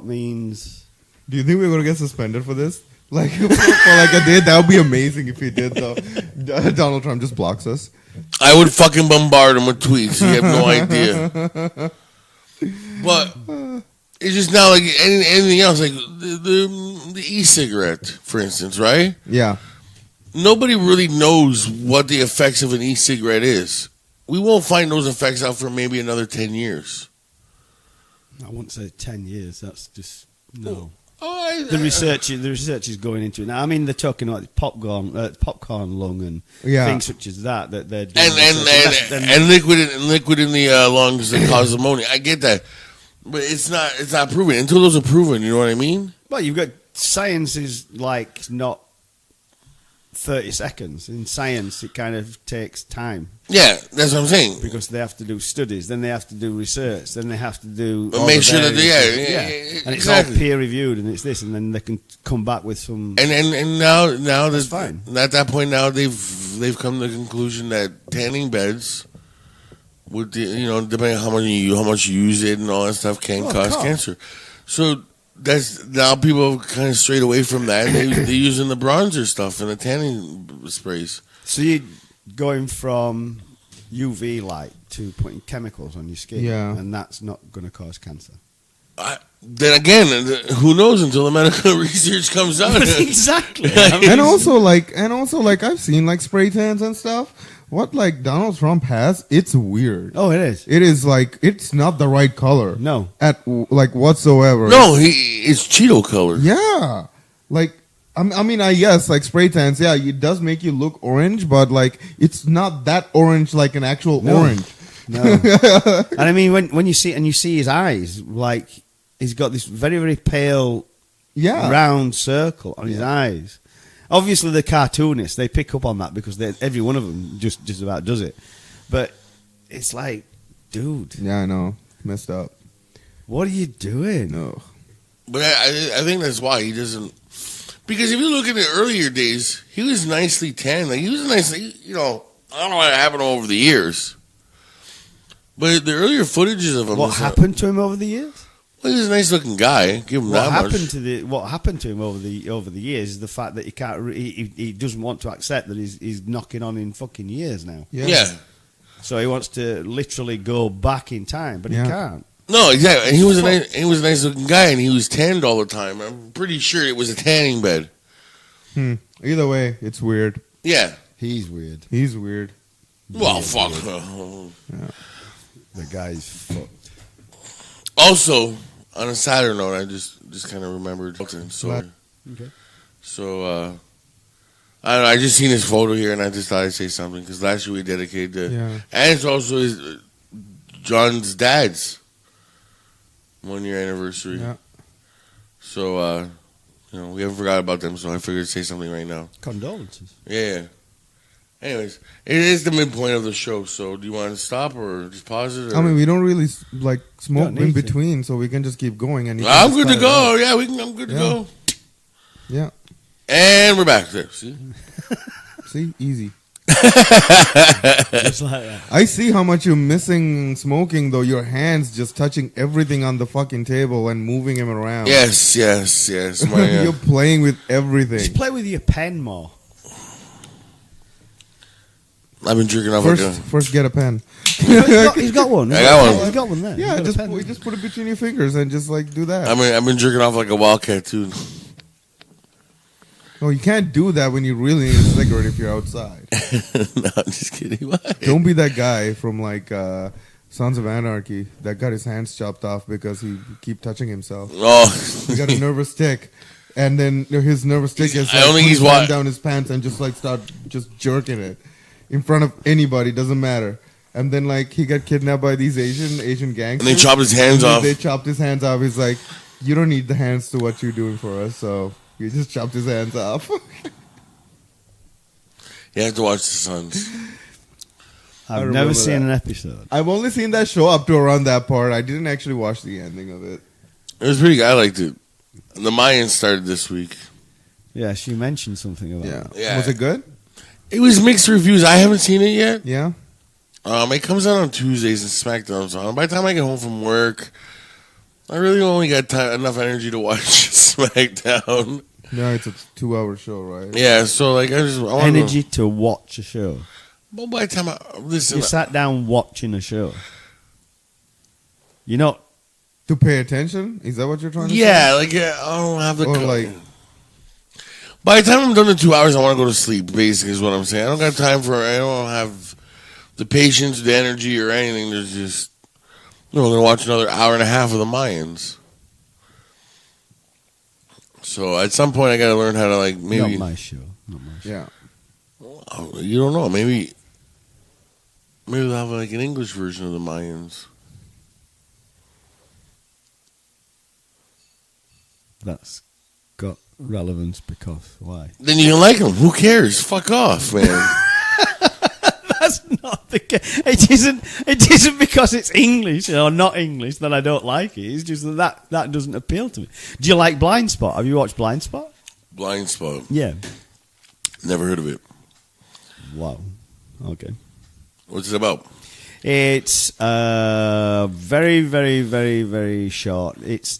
means... Do you think we're going to get suspended for this? Like, for like a day? That would be amazing if he did, though. Donald Trump just blocks us. I would fucking bombard him with tweets. You have no idea. But it's just now like anything else, like the e-cigarette, for instance, right? Yeah. Nobody really knows what the effects of an e-cigarette is. We won't find those effects out for maybe another 10 years. I wouldn't say 10 years. That's just no. The research is going into it now. I mean, they're talking about popcorn lung and Yeah. things such as that they're doing. and liquid in the lungs that cause pneumonia. I get that, but it's not proven until those are proven. You know what I mean? Well, you've got science is like not 30 seconds. In science, it kind of takes time. Yeah, that's what I'm saying. Because they have to do studies, then they have to do research, then they have to do... But make sure that and it's all peer reviewed, and it's this, and then they can come back with some... And now that's fine. At that point now they've come to the conclusion that tanning beds, with depending on how much you use it and all that stuff, can cause cancer. So that's now people have kind of strayed away from that. They're using the bronzer stuff and the tanning sprays. So you going from UV light to putting chemicals on your skin, and that's not going to cause cancer. Then again, who knows until the medical research comes out? Exactly. And also like I've seen like spray tans and stuff. What like Donald Trump has, it's weird. Oh, it is. It is like it's not the right color. No, at like whatsoever. No, it's Cheeto color. Yeah, like. I mean, I guess like spray tans, yeah, it does make you look orange, but like it's not that orange like an actual orange. No, and I mean when you see his eyes, like he's got this very very pale, round circle on his eyes. Obviously, the cartoonists they pick up on that because every one of them just about does it. But it's like, dude, yeah, I know, messed up. What are you doing? No, but I think that's why he doesn't. Because if you look at the earlier days, he was nicely tan. Like he was nicely, I don't know what happened over the years. But the earlier footages of him. What happened to him over the years? Well, he was a nice looking guy. Give him that much. What happened to him over the years is the fact that he doesn't want to accept that he's knocking on in fucking years now. Yeah. So he wants to literally go back in time, but he can't. No, exactly. And he was a nice looking guy, and he was tanned all the time. I'm pretty sure it was a tanning bed. Either way, it's weird. Yeah, he's weird. He's weird. Well, fuck. Yeah. The guy's fucked. Also, on a sadder note, I just kind of remembered. So, okay. So, I don't know. I just seen his photo here, and I just thought I'd say something because last year we dedicated to, and it's also John's dad's 1 year anniversary. Yeah. So, we haven't forgot about them, so I figured to say something right now. Condolences. Yeah. Anyways, it is the midpoint of the show, so do you want to stop or just pause it? Or? I mean, we don't really like smoke in between, so we can just keep going. And I'm good to go. Yeah, I'm good to go. Yeah. And we're back there. See? See? Easy. Just like that. I see how much you're missing smoking, though. Your hands just touching everything on the fucking table and moving him around. Yes. You're playing with everything. Just play with your pen more. I've been jerking off First, get a pen. He's got one. I got one. He's got one there. Yeah, just put it between your fingers and just like do that. I mean, I've been jerking off like a wildcat too. No, you can't do that when you really need a cigarette if you're outside. No, I'm just kidding. Why? Don't be that guy from like Sons of Anarchy that got his hands chopped off because he keep touching himself. Oh, He got a nervous tick, and then his nervous tick is I like don't think put his he's hand down his pants and just like start just jerking it in front of anybody. Doesn't matter. And then like he got kidnapped by these Asian gangsters. and they chopped his hands off. They chopped his hands off. He's like, you don't need the hands to what you're doing for us, so you just chopped his hands off. You have to watch The Sons. I've never seen an episode. I've only seen that show up to around that part. I didn't actually watch the ending of it. It was pretty good. I liked it. The Mayans started this week. Yeah, she mentioned something about it. Yeah. Was it good? It was mixed reviews. I haven't seen it yet. Yeah. It comes out on Tuesdays and SmackDown's on. By the time I get home from work, I really only got enough energy to watch SmackDown. No, it's a 2-hour show, right? Yeah, so like I want Energy to watch a show. Well, by the time listen, You sat down watching a show. You're not. To pay attention? Is that what you're trying to say? yeah, like I don't have the. Or like, by the time I'm done in 2 hours, I want to go to sleep. Basically, is what I'm saying. I don't got time for. I don't have the patience, the energy, or anything. There's just, I'm going to watch another hour and a half of the Mayans. So at some point, I got to learn how to like maybe. Not my show. yeah. You don't know. Maybe they'll have like an English version of the Mayans. That's got relevance because why? Then you can like them. Who cares? Fuck off, man. That's not the case. It isn't because it's English or not English that I don't like it. It's just that doesn't appeal to me. Do you like Blind Spot? Have you watched Blind Spot? Blind Spot. Yeah. Never heard of it. Wow. Okay. What's it about? It's very, very, very, very short. It's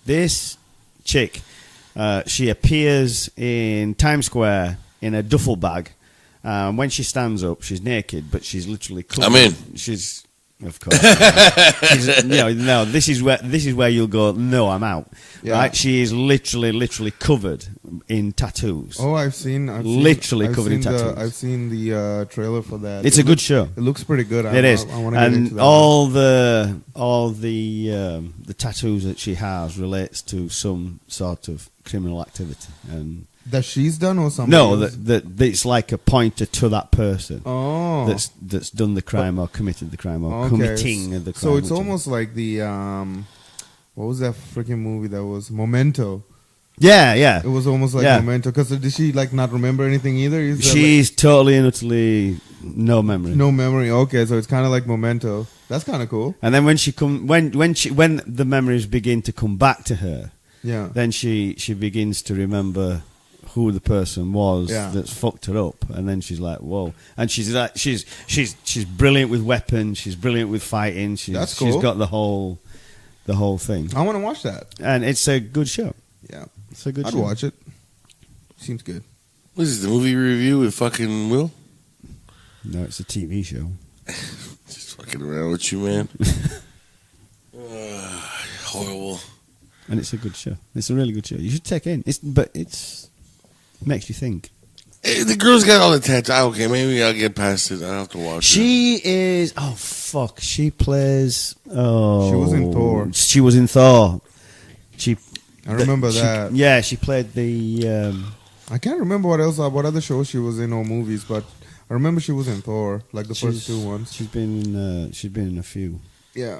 this chick. She appears in Times Square in a duffel bag. When she stands up, she's naked, but she's literally covered. I'm in. She's, of course. No. This is where you'll go. No, I'm out. Yeah. Right? She is literally covered in tattoos. Oh, I've seen covered in tattoos. I've seen the trailer for that. It's a good show. It looks pretty good. It is, I want to get into and that. all the tattoos that she has relates to some sort of criminal activity, and that she's done or something. no, that it's like a pointer to that person. Oh, that's done the crime or committed the crime or okay. committing the crime. So it's almost like the what was that freaking movie that was Memento? Yeah. It was almost like Yeah. Memento because did she like not remember anything either? Is that, She's totally and utterly no memory. no memory. Okay, so it's kind of like Memento. That's kind of cool. And then when the memories begin to come back to her, Yeah. then she begins to remember who the person was Yeah. that's fucked her up, and then she's like, whoa. And she's brilliant with weapons. She's brilliant with fighting. That's cool. She's got the whole thing, I want to watch that. and it's a good show. Yeah, It's a good I'd show. watch it. Seems good. What is this, the movie review with fucking Will? No, it's a TV show. Just fucking around with you, man. Horrible. And it's a good show. It's a really good show. You should check in. It makes you think. Hey, the girl's got all the tattoos. Okay, maybe I'll get past it. I'll have to watch it. She is. Oh fuck! She plays. Oh, She was in Thor. She was in Thor. I remember that. Yeah, she played the. I can't remember what other shows she was in or movies, but I remember she was in Thor, like the first two ones. She's been in a few. Yeah.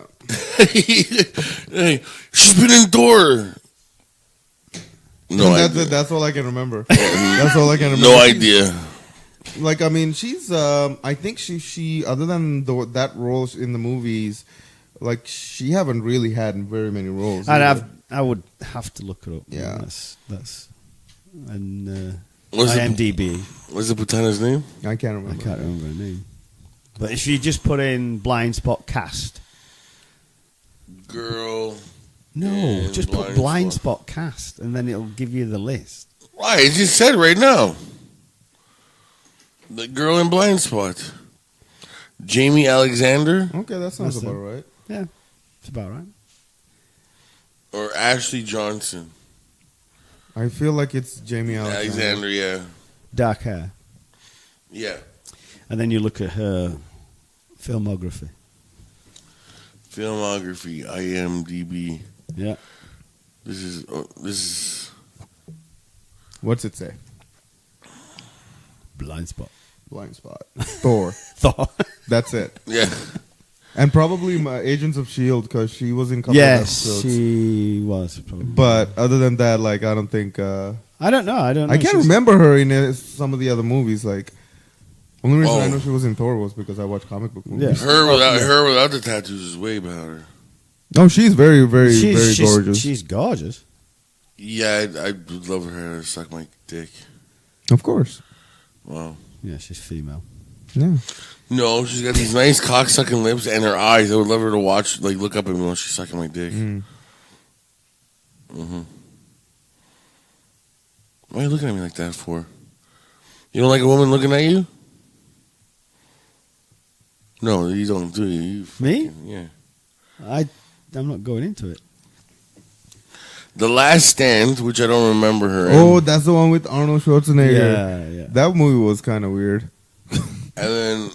Hey, she's been in Thor. No idea. That's all I can remember. That's all I can remember. No idea. Like, I mean, she's. I think she other than that role in the movies, like she haven't really had very many roles. either. I would have to look her up. Yeah. That's and What's IMDb. What's the Putana's name? I can't remember. I can't remember her name. But if you just put in Blind Spot cast. Girl. No, and just put Blind Spot cast, and then it'll give you the list. Right, it just said right now. The girl in Blind Spot. Jamie Alexander Okay, that sounds about right. Yeah, it's about right. or Ashley Johnson. I feel like it's Jamie Alexander. Yeah. Dark hair. Yeah. And then you look at her filmography. Filmography, IMDb. Yeah. This is. What's it say? Blind spot. Blind Spot. Thor. Thor. That's it. Yeah. And probably my Agents of S.H.I.E.L.D. because she was in a couple of Yes, episodes. she was. Probably. But other than that, like, I don't think... I don't know. I can't remember her in some of the other movies. Like, only reason I know she was in Thor was because I watched comic book movies. Yeah. Her without the tattoos is way better. Oh, she's very, very, very gorgeous. She's gorgeous. Yeah, I would love her to suck my dick. Of course. Wow. Yeah, she's female. Yeah. No, she's got these nice cock-sucking lips and her eyes. I would love her to watch, like, look up at me while she's sucking my dick. Mm-hmm. Why are you looking at me like that for? You don't like a woman looking at you? No, you don't, do you? Me? Yeah. I'm not going into it. The Last Stand, which I don't remember her Oh, in. that's the one with Arnold Schwarzenegger. Yeah. That movie was kind of weird. And then...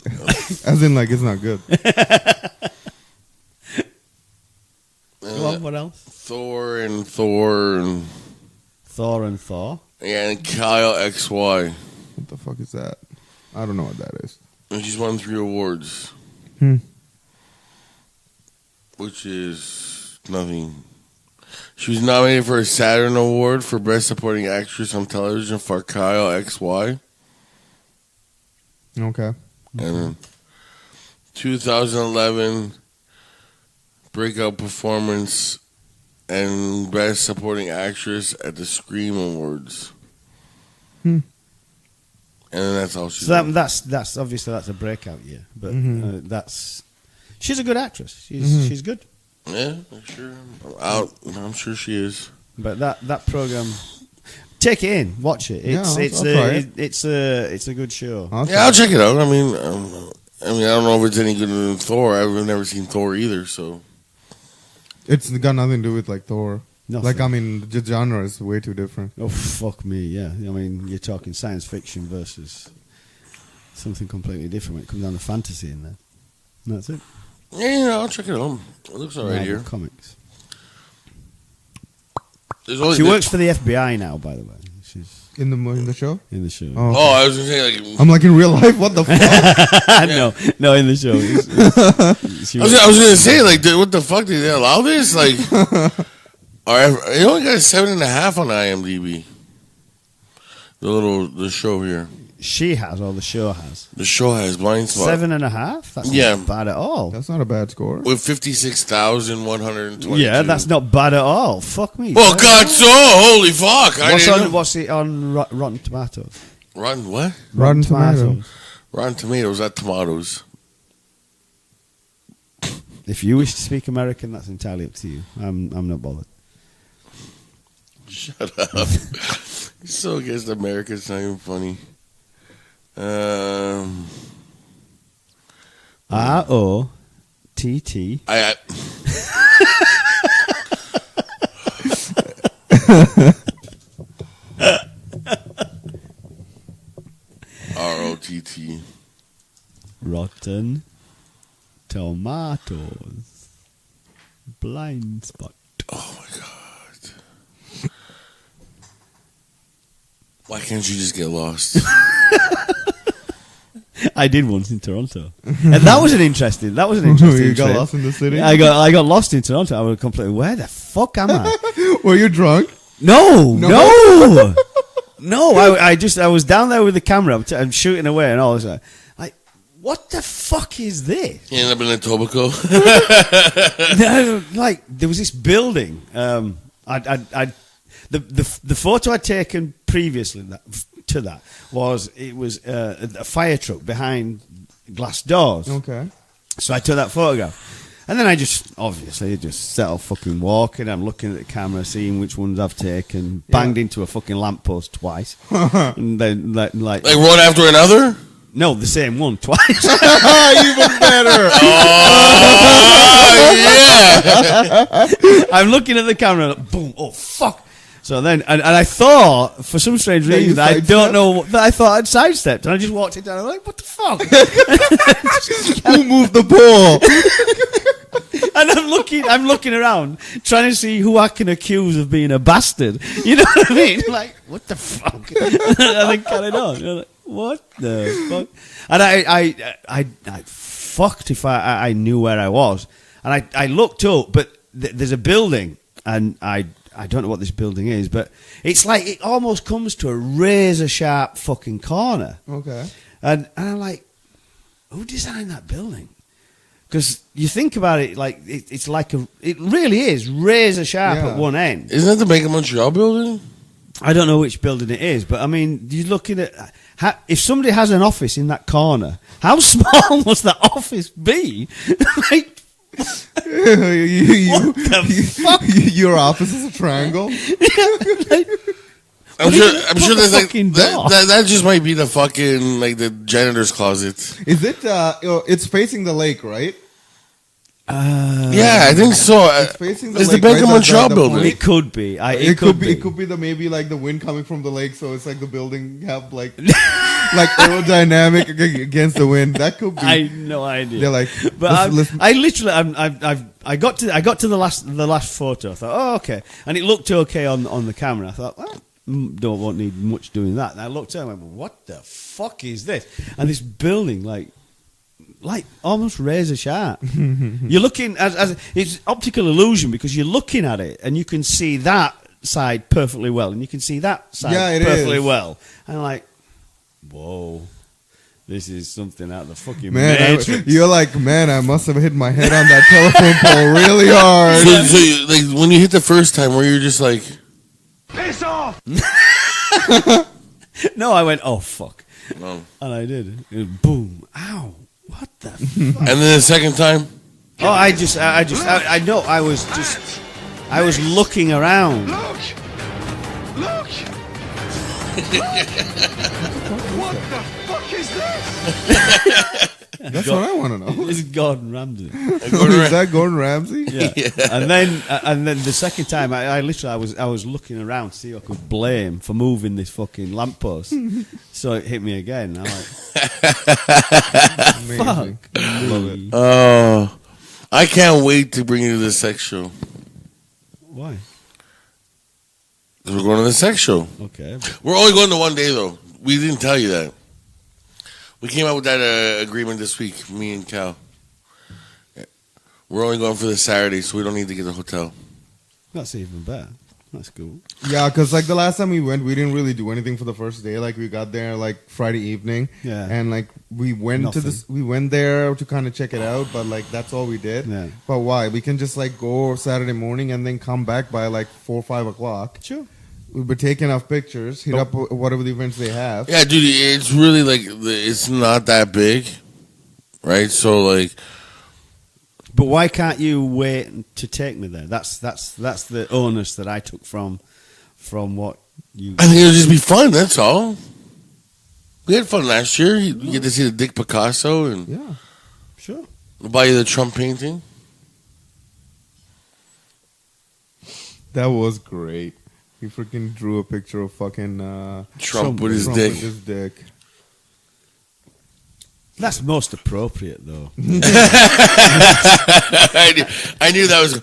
As in, like, it's not good. What else? Thor. Thor and Thor. Yeah, and Kyle XY. What the fuck is that? I don't know what that is. And she's won 3 awards. Hmm. Which is nothing. She was nominated for a Saturn Award for Best Supporting Actress on Television for Kyle XY. Okay. And then 2011 Breakout Performance and Best Supporting Actress at the Scream Awards. And then that's all she's done. That's obviously that's a breakout year, but she's a good actress. She's good. Yeah, I'm sure she is. But that program, take it in, watch it. It's a good show. I'll check it out. I mean, I don't know if it's any good than Thor. I've never seen Thor either, so It's got nothing to do with, like, Thor. Nothing. Like, I mean, the genre is way too different. Oh, fuck me, yeah. I mean, you're talking science fiction versus something completely different when it comes down to fantasy in there. And that's it. yeah, I'll check it out. It looks alright Marvel here. Comics. She works for the FBI now, by the way. She's In the show? in the show. Oh. Oh, I was gonna say like I'm like, in real life? What the fuck? No, in the show. I was gonna say like, dude, what the fuck did they allow this? Like, it only got 7.5 on IMDb. The show here. She has, or the show has. The show has Blind Spot 7.5. That's Yeah. not bad at all. That's not a bad score. with 56,122. Yeah, that's not bad at all. Fuck me. Oh God, so holy fuck! What's it on Rotten Tomatoes? Rotten what? Rotten Tomatoes. Rotten Tomatoes, not tomatoes. If you wish to speak American, that's entirely up to you. I'm not bothered. Shut up. You're so against America, it's not even funny. ROTT. I ROTT. Rotten Tomatoes. Blind Spot. Oh my God. Why can't you just get lost? I did once in Toronto, and that was an interesting. You trip. got lost in the city? I got lost in Toronto. I was completely. Where the fuck am I? Were you drunk? No. I was down there with the camera. I'm shooting away, and all. I was like, what the fuck is this? You end up in Etobicoke. Like there was this building. The photo I'd taken previously to that was a fire truck behind glass doors. Okay. So I took that photograph, and then I just set off fucking walking. I'm looking at the camera, seeing which ones I've taken. Banged into a fucking lamppost twice, and then like one after another. No, the same one twice. Even better. Yeah. I'm looking at the camera, and boom, oh, fuck. So then, and I thought, for some strange reason, I don't know, that I thought I'd sidestepped, and I just walked it down, and I'm like, what the fuck? Who moved the ball? And I'm looking around, trying to see who I can accuse of being a bastard. You know what I mean? Like, what the fuck? And then carried on. You're like, what the fuck? And I fucked if I knew where I was. And I looked up, but there's a building, and I don't know what this building is, but it's like it almost comes to a razor sharp fucking corner. Okay. And I'm like, who designed that building? Because you think about it, like it's like it really is razor sharp at one end. Isn't that the Bank of Montreal building? I don't know which building it is, but I mean, you're looking at if somebody has an office in that corner, how small must that office be? Like, what the fuck? Your office is a triangle. I'm sure there's like that just might be the fucking like the janitor's closet. Is it? It's facing the lake, right? Yeah, I think so. It's facing the it's lake, the Bank of right? Montreal The building. It could be. It could be. It could be maybe like the wind coming from the lake, so it's like the building have like aerodynamic against the wind. That could be. I have no idea. They're like, but listen. I got to the last photo. I thought, oh, okay, and it looked okay on the camera. I thought, well, won't need much doing that. And I looked at it and I went, what the fuck is this? And this building, like almost razor sharp. You're looking as it's optical illusion because you're looking at it and you can see that side perfectly well and you can see that side perfectly well. And I'm like, whoa, this is something out of the fucking Matrix. You're like, man, I must have hit my head on that telephone pole really hard. So you, like when you hit the first time, where you're just like, piss off. No, I went, oh fuck, no. And I did. It was boom, ow. What the fuck? And then the second time? Oh, I know. I was looking around. Look! What the fuck is this? That's what I want to know. This is Gordon Ramsay. Is that Gordon Ramsay? Yeah. And then the second time, I was looking around to see who I could blame for moving this fucking lamppost. So it hit me again. I'm like, Amazing. fuck. Love it. Oh, I can't wait to bring you to the sex show. Why? We're going to the sex show. Okay. We're only going to one day though. We didn't tell you that. We came out with that agreement this week, me and Cal. We're only going for the Saturday, so we don't need to get a hotel. That's even better. That's cool. Yeah, because like the last time we went, we didn't really do anything for the first day. Like we got there like Friday evening, and like we went we went there to kind of check it out, but like that's all we did. Yeah. But why? We can just like go Saturday morning and then come back by like 4 or 5 o'clock. Sure. We'll be taking off pictures, hit up whatever the events they have. Yeah, dude, it's really like it's not that big, right? So like. But why can't you wait to take me there? That's the onus that I took from what you. I think it'll just be fun. That's all. We had fun last year. You get to see the Dick Picasso and Yeah, sure. we'll buy you the Trump painting. that was great. He freaking drew a picture of fucking Trump with his Trump dick. with his dick. That's most appropriate, though. I knew that was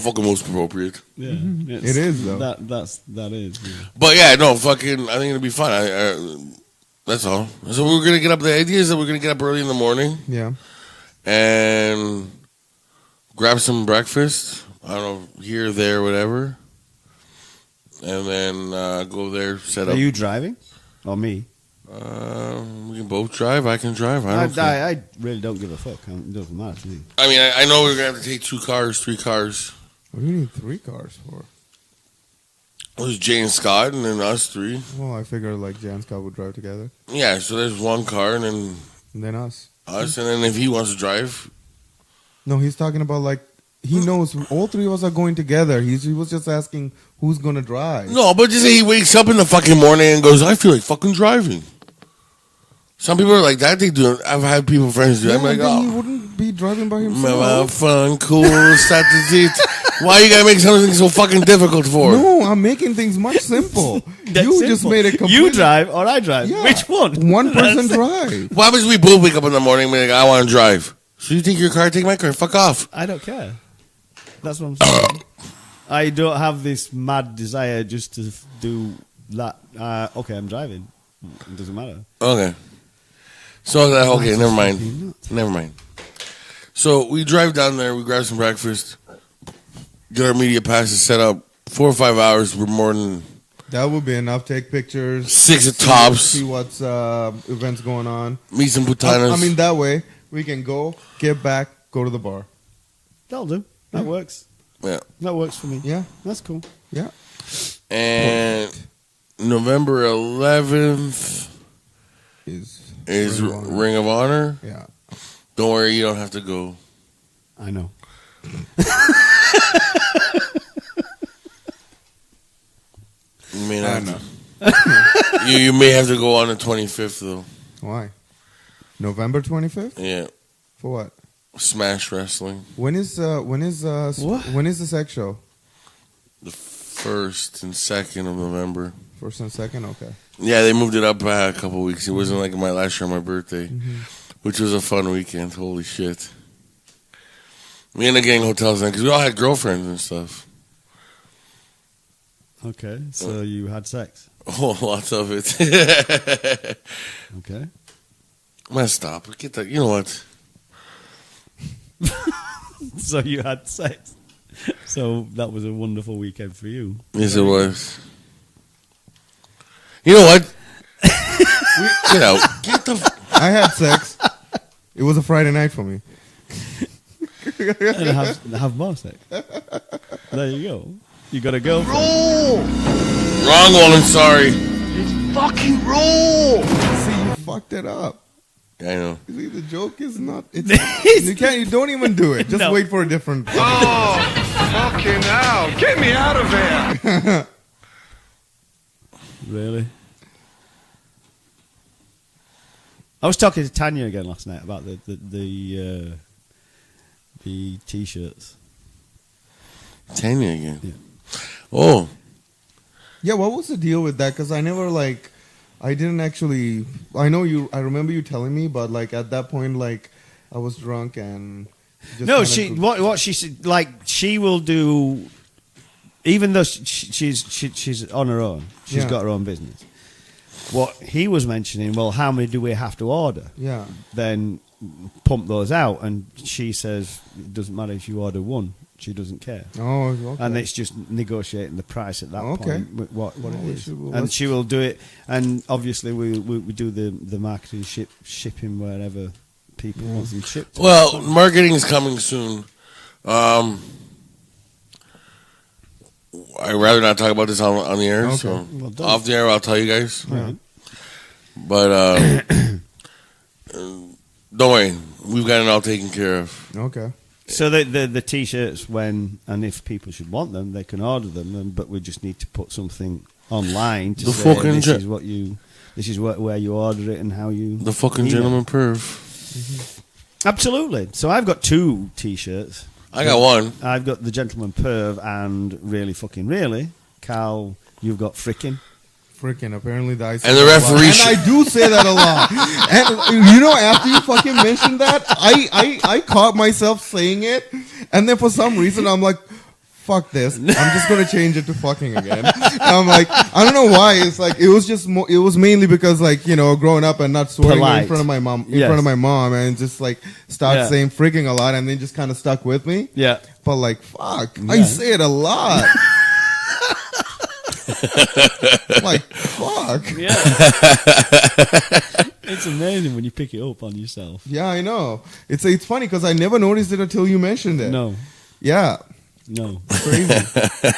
fucking most appropriate. Yeah, It is though. That is. Yeah. But yeah, no, fucking. I think it'll be fun. That's all. So we're gonna get up. The idea is that we're gonna get up early in the morning. Yeah. And grab some breakfast. I don't know, here, there, whatever. And then go there, set up. Are you driving? Or me? We can both drive. I can drive. I really don't give a fuck. It doesn't matter to me. I mean, I know we're going to have to take 2 cars, 3 cars. What do you need 3 cars for? It was Jay and Scott and then us 3. Well, I figured like Jay and Scott would drive together. Yeah, so there's 1 car and then us. And then if he wants to drive. No, he's talking about like, he knows all 3 of us are going together. He was just asking who's going to drive. No, but just say he wakes up in the fucking morning and goes, I feel like fucking driving. Some people are like that. They do. I've had people friends do. Yeah, I'm like, he wouldn't be driving by himself. Fun, cool, Why you gotta make something so fucking difficult for? No, I'm making things much simple. You just made it completely. You drive or I drive? Yeah. Which one? One person drive. Why would we both wake up in the morning and be like, I want to drive? So you take your car, take my car, fuck off. I don't care. That's what I'm saying. I don't have this mad desire just to do that. Okay, I'm driving. It doesn't matter. Okay. So okay, never mind. So we drive down there, we grab some breakfast, get our media passes set up. 4 or 5 hours. We're more than that would be enough. Take pictures. 6 at tops. See what's events going on. Meet some putanas. I mean, that way we can go, get back, go to the bar. That'll do. That works. Yeah. That works for me. Yeah. That's cool. Yeah. And November 11th is Ring of Honor. Yeah. Don't worry, you don't have to go. I know. You may not. you may have to go on the 25th though. Why? November 25th? Yeah. For what? Smash Wrestling. When is the sex show? The 1st and 2nd of November. 1st and 2nd, okay. Yeah, they moved it up a couple weeks. It wasn't like my last year on my birthday, which was a fun weekend. Holy shit. We ended up getting hotels then because we all had girlfriends and stuff. Okay, so you had sex. Oh, lots of it. Okay. I'm gonna stop. Get that. You know what? So you had sex. So that was a wonderful weekend for you. Yes, it was. You know what? Get out. Get the. I had sex. It was a Friday night for me. And have more sex. There you go. You got a girlfriend. Roll! Wrong one. Sorry. It's fucking roll! See, you fucked it up. Yeah, I know. See, the joke is not. It's, you can't. You don't even do it. Just No. wait for a different. Oh, fucking hell. Get me out of here! Really? I was talking to Tanya again last night about the t-shirts. Tanya again. Yeah. Oh. Yeah, what was the deal with that? Because I never I didn't actually. I know you. I remember you telling me, but at that point, I was drunk and. No, what she said, she will do, even though she's on her own. She's got her own business. What he was mentioning, well, how many do we have to order? Yeah. Then pump those out, and she says it doesn't matter if you order one. She doesn't care. Oh, okay. And it's just negotiating the price at that point. What it is, and she will do it. And obviously, we do the marketing, shipping wherever people want them shipped. Well, marketing is coming soon. I'd rather not talk about this on the air. Okay. So Well, off the air, I'll tell you guys. Right. But don't worry, we've got it all taken care of. Okay. So the t-shirts, when and if people should want them, they can order them. But we just need to put something online to say this is where you order it and how you. The fucking gentleman perv. Absolutely. So I've got 2 t-shirts. I got one. I've got the gentleman perv and really fucking really. Carl, you've got frickin'. Freaking, apparently the And the referee. And I do say that a lot. And after you fucking mentioned that, I caught myself saying it, and then for some reason I'm like, fuck this. I'm just gonna change it to fucking again. And I'm like, I don't know why. It's it was just it was mainly because growing up and not swearing in front of my mom, and just start saying freaking a lot, and then just kind of stuck with me. Yeah. But fuck, I say it a lot. Fuck. Yeah. It's amazing when you pick it up on yourself. Yeah, I know. It's funny because I never noticed it until you mentioned it. No. Yeah. No. Crazy.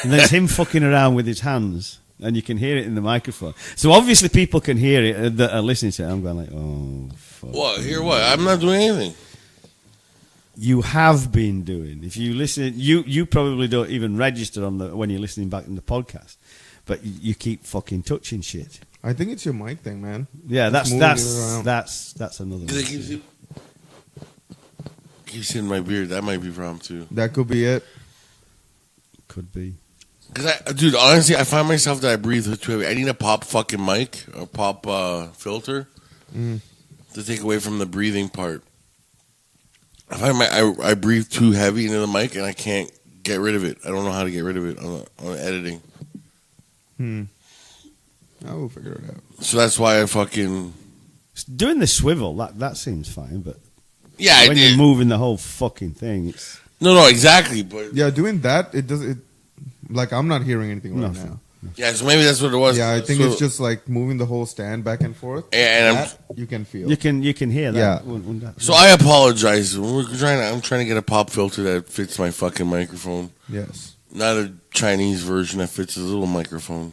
And there's him fucking around with his hands, and you can hear it in the microphone. So obviously people can hear it that are listening to it. I'm going oh, fuck. What? Hear what? I'm not doing anything. You have been doing. If you listen, you probably don't even register when you're listening back in the podcast. But you keep fucking touching shit. I think it's your mic thing, man. Yeah, It's moving it around. that's another one. Keeps hitting my beard. That might be a problem too. That could be it. Could be. Dude, honestly, I find myself that I breathe too heavy. I need a pop fucking mic, a pop filter to take away from the breathing part. I find I breathe too heavy into the mic and I can't get rid of it. I don't know how to get rid of it on editing. I will figure it out. So that's why I fucking Doing the swivel, that seems fine, but yeah. when you're moving the whole fucking thing, it's No, exactly. But Yeah, doing that, it does it. Like I'm not hearing anything right Nothing. now. yeah, so maybe that's what it was. Yeah, I think So- it's just like moving the whole stand back and forth. And That you can feel. you can hear that. Yeah. When that- So I apologize. I'm trying to get a pop filter that fits my fucking microphone, Yes. not a Chinese version that fits a little microphone.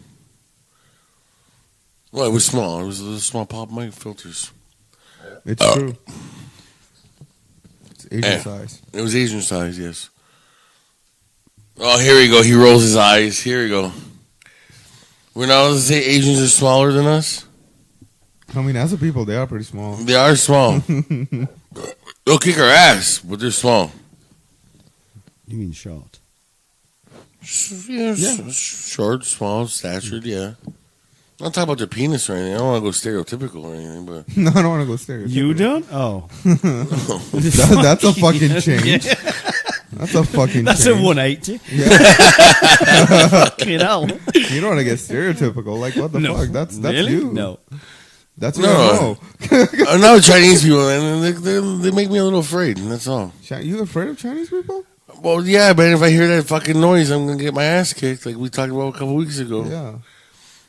Well, it was small. It was a little small pop mic filters. It's true. It's Asian size. It was Asian size, yes. Oh, here we go. He rolls his eyes. Here we go. We're not allowed to say Asians are smaller than us. I mean, as a people, they are pretty small. They are small. They'll kick our ass, but they're small. You mean short? Yeah. Short, small, statured, yeah. I'm not talking about their penis or anything. I don't want to go stereotypical or anything, but No, I don't want to go stereotypical. You don't? Oh, That's a fucking change. That's a fucking that's change. a 180. Yeah. Fucking hell. You don't want to get stereotypical. Like, what the No. fuck? That's Really? you. No. That's No. you. I'm not with Chinese people, and they make me a little afraid, and that's all. You afraid of Chinese people? Well, yeah, but if I hear that fucking noise, I'm going to get my ass kicked, like we talked about a couple weeks ago. Yeah.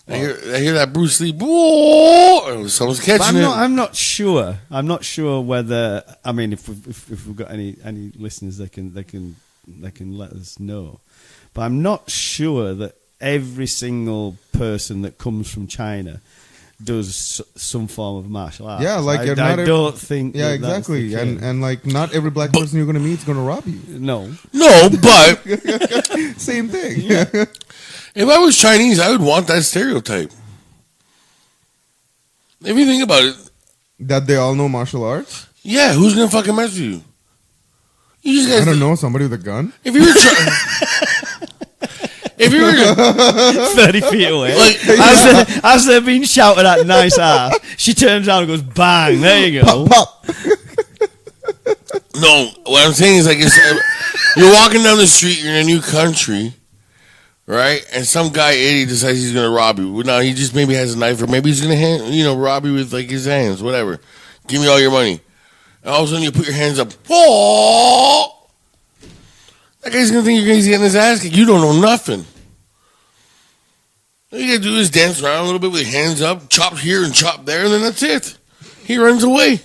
I hear that Bruce Lee, whoa, someone's catching it. I'm not sure. I'm not sure whether. I mean, if we've got any listeners, they can let us know. But I'm not sure that every single person that comes from China does some form of martial arts. Yeah, like I don't think. Yeah, that that's exactly. the case. And like not every black person you're gonna meet is gonna rob you. No. No, but Same thing. if I was Chinese, I would want that stereotype. If you think about it, That they all know martial arts. yeah, who's going to fucking mess with you? You just I guys don't know, somebody with a gun. If you were if you were 30 feet away. like, As they're being shouted at nice ass, she turns around and goes, bang, there you go. Pop. no, what I'm saying is like you're walking down the street, you're in a new country, right? And some guy idiot decides he's gonna rob you. Now he just maybe has a knife, or maybe he's gonna rob you with like his hands, whatever. Give me all your money. And all of a sudden you put your hands up. Oh! That guy's gonna think you're getting his ass kicked. You don't know nothing. All you gotta do is dance around a little bit with your hands up, chop here and chop there, and then that's it. He runs away.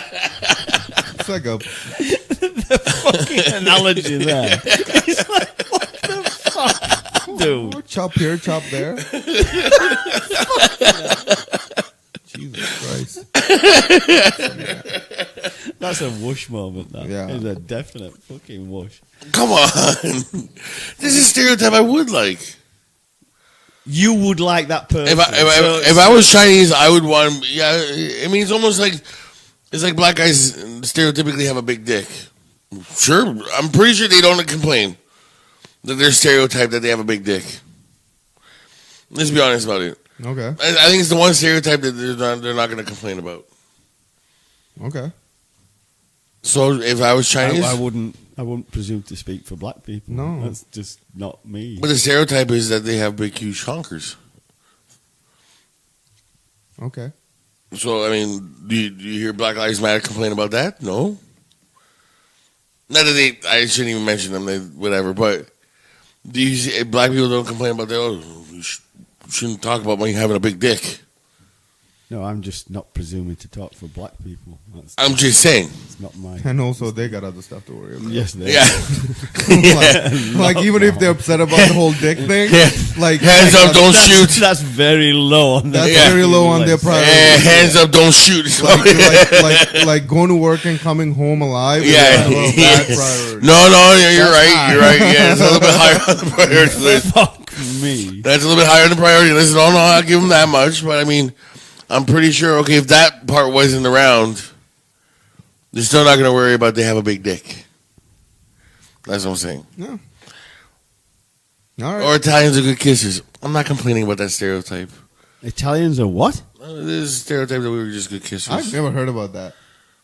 It's like a Fucking analogy there. It's like, what the fuck, dude? chop here, chop there. Jesus Christ. That's a whoosh moment, that. Yeah. It's a definite fucking whoosh. Come on. This is a stereotype I would like. You would like that person. If I was Chinese, I would want. Yeah, I mean, it's like black guys stereotypically have a big dick. Sure, I'm pretty sure they don't complain that they're stereotyped that they have a big dick. Let's be honest about it. Okay. I think it's the one stereotype that they're not going to complain about. Okay. So if I was Chinese, I wouldn't presume to speak for black people. No. That's just not me. but the stereotype is that they have big, huge honkers. Okay. So I mean, do you hear Black Lives Matter complain about that? No. Not that I shouldn't even mention them. Whatever. But do you see black people don't complain about that? Oh, you shouldn't talk about me having a big dick. No, I'm just not presuming to talk for black people. I'm just saying. It's not my. And also, they got other stuff to worry about. Yes, they Yeah. like even if they're upset about the whole dick thing, like Hands up, don't shoot. That's very low on That's Yeah. very low on their priority. Hands up, don't shoot. Like going to work and coming home alive. Yeah. Is a bad priority. No, you're right. You're right. Yeah, it's a little bit higher on the priority list. Fuck me. That's a little bit higher on the priority list. I don't know how I'll give them that much, but I mean, I'm pretty sure, okay, if that part wasn't around, they're still not going to worry about they have a big dick. That's what I'm saying. No. All right. Or Italians are good kissers. I'm not complaining about that stereotype. Italians are what? There's a stereotype that we were just good kissers. I've never heard about that.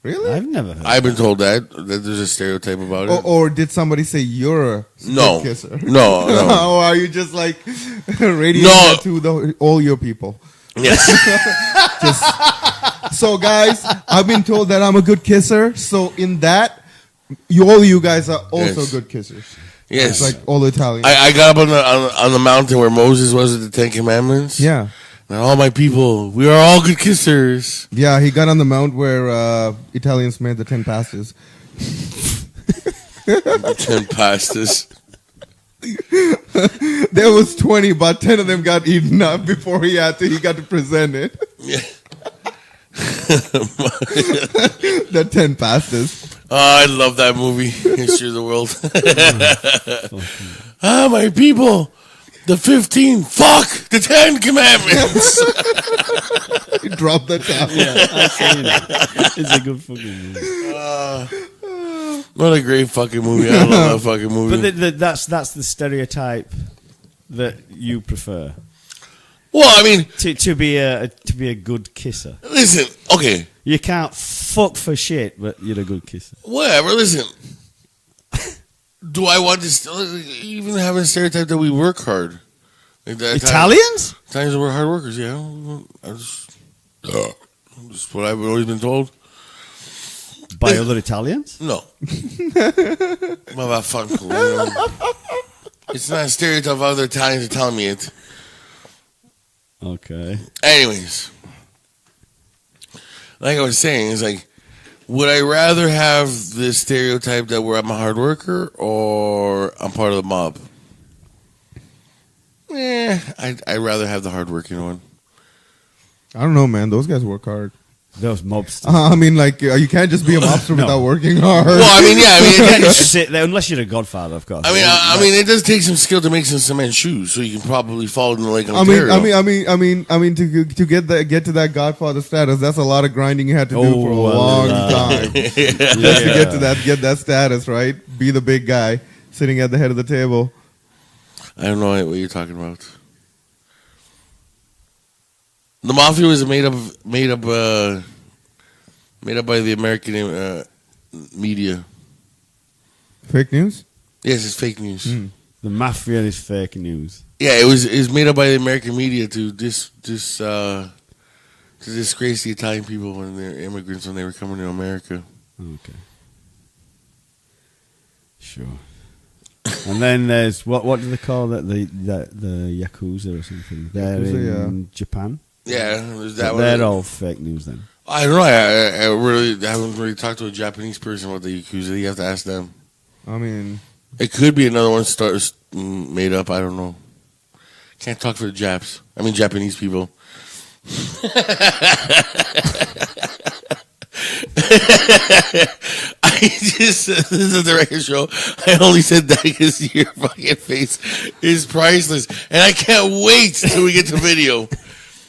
Really? I've never heard. I've been told that there's a stereotype about it. Or did somebody say you're a No. good kisser? No. Or are you just like radiating No. it to all your people? Yes. So, guys, I've been told that I'm a good kisser. So, in that, all you guys are also Yes. good kissers. Yes. It's like all Italians. I got up on the mountain where Moses was with the Ten Commandments. Yeah. And all my people, we are all good kissers. Yeah, he got on the mount where Italians made the 10 pastas. 10 pastas. There was 20, but 10 of them got eaten up before he got to present it. Yeah. The 10 pastas. Oh, I love that movie, History of the World. My people, the 15, fuck the 10 Commandments. He dropped the top. Yeah, I've seen it. It's a good fucking movie. What a great fucking movie. I love that fucking movie. But that's the stereotype that you prefer. Well, I mean, To be a good kisser. listen, okay, You can't fuck for shit, but you're a good kisser. whatever, listen. Do I want to still even have a stereotype that we work hard? Like that Italians? Italians work hard workers, yeah. That's what I've always been told. By other Italians? No. Motherfucker. You know? It's not a stereotype. Other Italians are telling me it. Okay. Anyways, like I was saying, it's like, would I rather have the stereotype that I'm a hard worker or I'm part of the mob? I'd rather have the hard working one. I don't know, man. Those guys work hard. Those mobsters. I mean, like, you can't just be a mobster No. without working hard. Well, I mean, yeah, You can't just sit there, unless you're a godfather, of course. I mean, it does take some skill to make some cement shoes, so you can probably fall in the Lake I Ontario. mean, to get to that Godfather status, that's a lot of grinding you had to do for a long time. Just to get that status, right? Be the big guy sitting at the head of the table. I don't know what you're talking about. The mafia was made up by the American media. Fake news? Yes, it's fake news. The mafia is fake news. Yeah, it was made up by the American media to disgrace the Italian people when they're immigrants when they were coming to America. Okay. Sure. And then there's what do they call that? The Yakuza or something. They're Yakuza, in Japan. Yeah, there's that So one. they're all fake news then. I don't know. I really haven't really talked to a Japanese person about the Yakuza. You have to ask them. I mean, It could be another one made up. I don't know. Can't talk for the Japs. I mean, Japanese people. This is the record show. I only said that because your fucking face is priceless. And I can't wait till we get to video.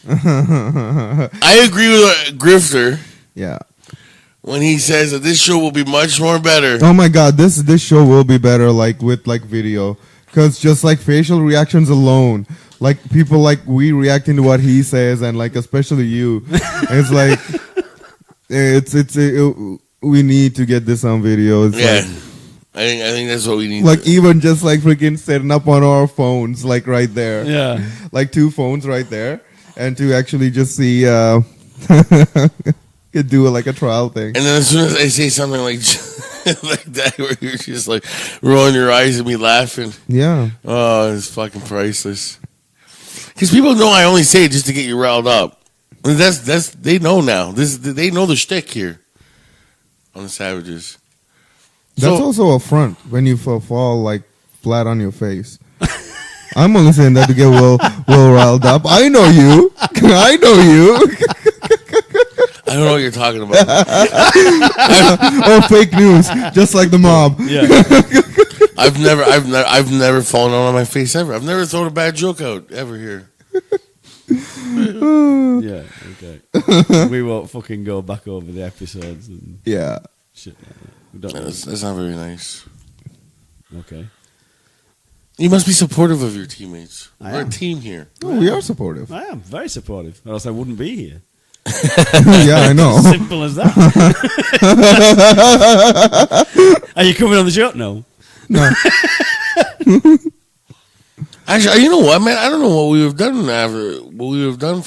I agree with Grifter yeah. when he says that this show will be much more better. Oh my God, this show will be better with video, because just like facial reactions alone, like people like we reacting to what he says, and like especially you, it's like we need to get this on video. It's Yeah. like, I think that's what we need. like even just like freaking setting up on our phones, like right there, Yeah. like 2 phones right there, and to actually just see do like a trial thing. And then as soon as I say something like like that, where you're just like rolling your eyes at me laughing, Yeah. oh, it's fucking priceless. Because people know I only say it just to get you riled up. And that's they know now. They know the shtick here on the Savages. That's also a front when you fall like flat on your face. I'm only saying that to get Will riled up. I know you. I know you. I don't know what you're talking about. Or fake news, just like the mob. Yeah. I've never fallen on my face ever. I've never thrown a bad joke out ever here. Yeah, okay. We won't fucking go back over the episodes and Yeah. shit like that. We don't That's not very nice. Okay. You must be supportive of your teammates. I We're am. a team here. Oh, we are supportive. I am very supportive, or else I wouldn't be here. Yeah, I know. Simple as that. Are you coming on the show? No. No. Actually, you know what, man? I don't know what we would have done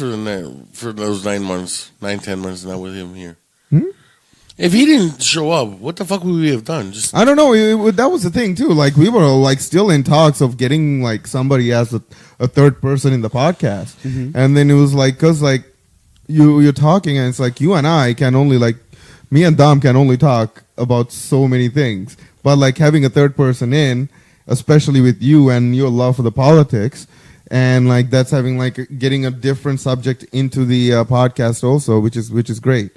for those 10 months now with him here. If he didn't show up, what the fuck would we have done? Just I don't know. That was the thing too. Like we were like still in talks of getting like somebody as a third person in the podcast, and then it was like because like you're talking and it's like you and I can only like me and Dom can only talk about so many things, but like having a third person in, especially with you and your love for the politics, and like that's having like getting a different subject into the podcast also, which is great.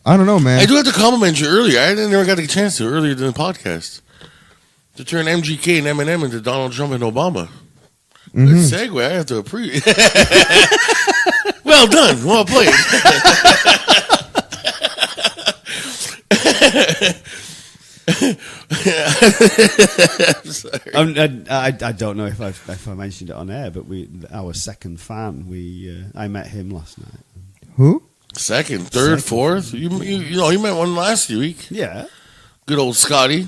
I don't know, man. I do have to compliment you earlier. I never got the chance to earlier than the podcast to turn MGK and Eminem into Donald Trump and Obama. Good segue. I have to appreciate. Well done. Well played. I'm sorry. I don't know if I mentioned it on air, but our second fan, I met him last night. Who? Second, third, fourth. You met one last week. Yeah. Good old Scotty,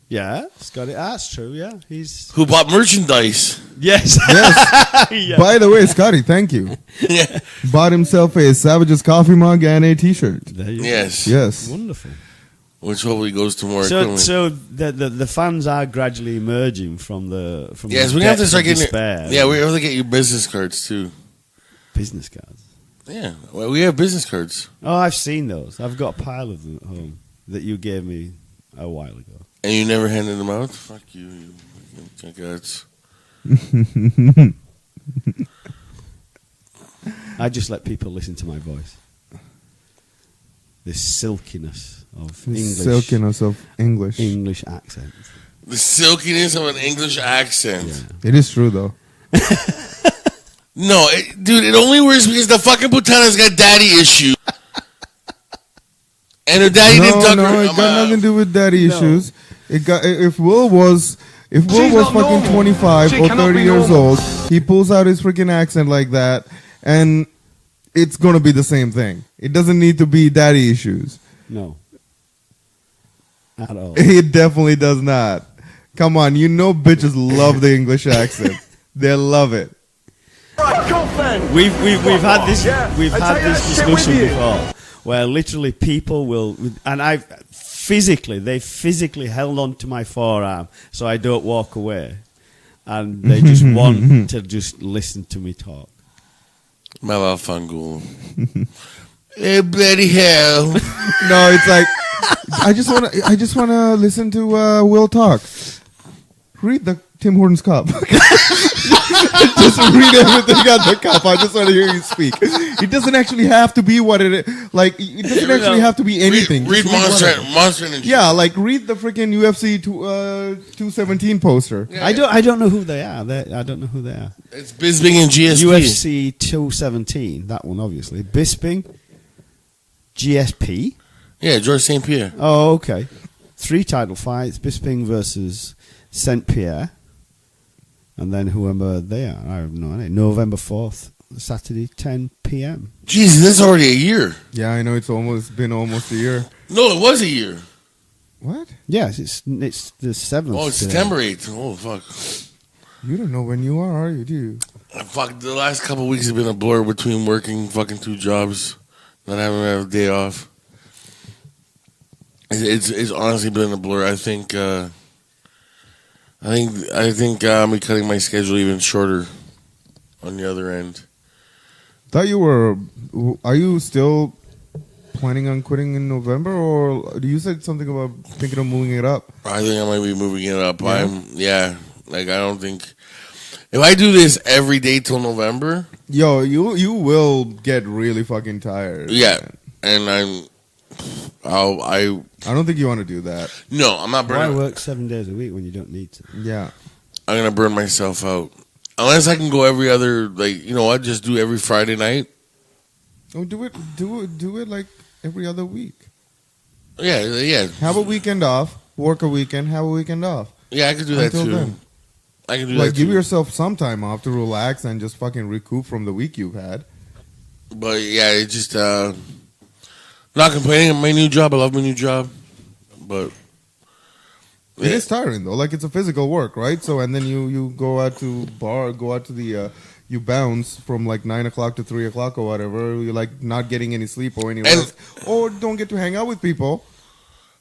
Yeah, Scotty. That's true. Yeah, he's who bought merchandise. yes. Yes. Yeah. By the way, Scotty, thank you. Yeah. Bought himself a Savage's coffee mug and a T-shirt. There you Yes. Yes. go. Wonderful. Which hopefully goes to more So equipment. the fans are gradually emerging from the Yes, the we have to depths start of getting. despair. Yeah, we have to get you business cards too. business cards. Yeah, well, we have business cards. Oh, I've seen those. I've got a pile of them at home that you gave me a while ago. And you never handed them out? Fuck you, you guys. I just let people listen to my voice. This silkiness of English accent. The silkiness of an English accent. Yeah. It is true though. No, dude, it only works because the fucking Putana's got daddy issues. And her daddy didn't tuck No, her. it got nothing to do with daddy issues. It got if Will was She's fucking not normal. 25 She or cannot 30 be years normal. old, he pulls out his freaking accent like that, and it's gonna be the same thing. It doesn't need to be daddy issues. No. At all. It definitely does not. Come on, you know bitches love the English accent. They love it. We've had this we've I had take this that shit with discussion you. before, where literally people will, and they physically held on to my forearm so I don't walk away, and they just want to just listen to me talk. Malafangul. Hey, bloody hell. No, it's like I just wanna listen to Will talk. Read the Tim Hortons cup. Just read everything on the cup. I just want to hear you speak. It doesn't actually have to be what it is. Like it doesn't actually have to be anything. Read Just whatever. Monster Energy. Yeah, like read the freaking UFC 217 poster. Yeah. I don't know who they are. I don't know who they are. It's Bisping and GSP. UFC 217, that one obviously. Bisping, GSP. Yeah, George St. Pierre. Oh, okay. 3 title fights: Bisping versus St. Pierre. And then whoever they are, I have no idea. November 4th, Saturday, 10 p.m. Jesus, that's already a year. Yeah, I know it's been almost a year. No, it was a year. What? Yes, it's the 7th. Oh, it's today. September 8th. Oh, fuck. You don't know when you are you? Do you? Fuck, the last couple of weeks have been a blur between working fucking 2 jobs, not having a day off. It's honestly been a blur. I think I'm cutting my schedule even shorter on the other end. Thought you were. Are you still planning on quitting in November, or you said something about thinking of moving it up? I think I might be moving it up. Yeah? I don't think if I do this every day till November. Yo, you will get really fucking tired. Yeah, man. and I don't think you want to do that. No, I'm not burning. Why work 7 days a week when you don't need to? Yeah. I'm gonna burn myself out unless I can go every other. Like, you know what? Just do every Friday night. Oh, do it like every other week. Yeah. Have a weekend off. Work a weekend. Have a weekend off. Yeah, I could do that too. Then. I can do like that. Give too. yourself some time off to relax and just fucking recoup from the week you've had. But yeah, it's just not complaining. My new job, I love my new job, but it is tiring though. Like, it's a physical work, right? So, and then you go out to the you bounce from like 9 o'clock to 3 o'clock or whatever. You're like not getting any sleep or any rest, or don't get to hang out with people.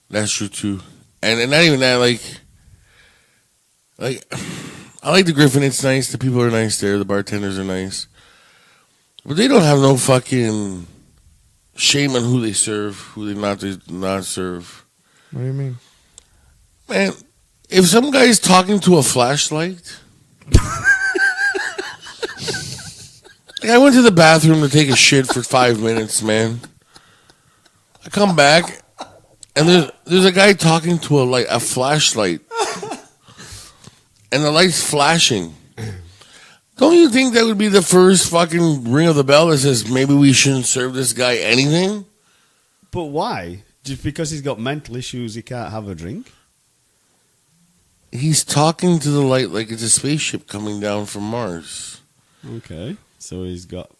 That's true too, and not even that. Like I like the Griffin. It's nice. The people are nice there. The bartenders are nice, but they don't have no fucking shame on who they serve, who they not serve. What do you mean? Man, if some guy is talking to a flashlight, like I went to the bathroom to take a shit for 5 minutes, man. I come back, and there's a guy talking to a flashlight, and the light's flashing. Don't you think that would be the first fucking ring of the bell that says maybe we shouldn't serve this guy anything? But why? Just because he's got mental issues, he can't have a drink? He's talking to the light like it's a spaceship coming down from Mars. Okay, so he's got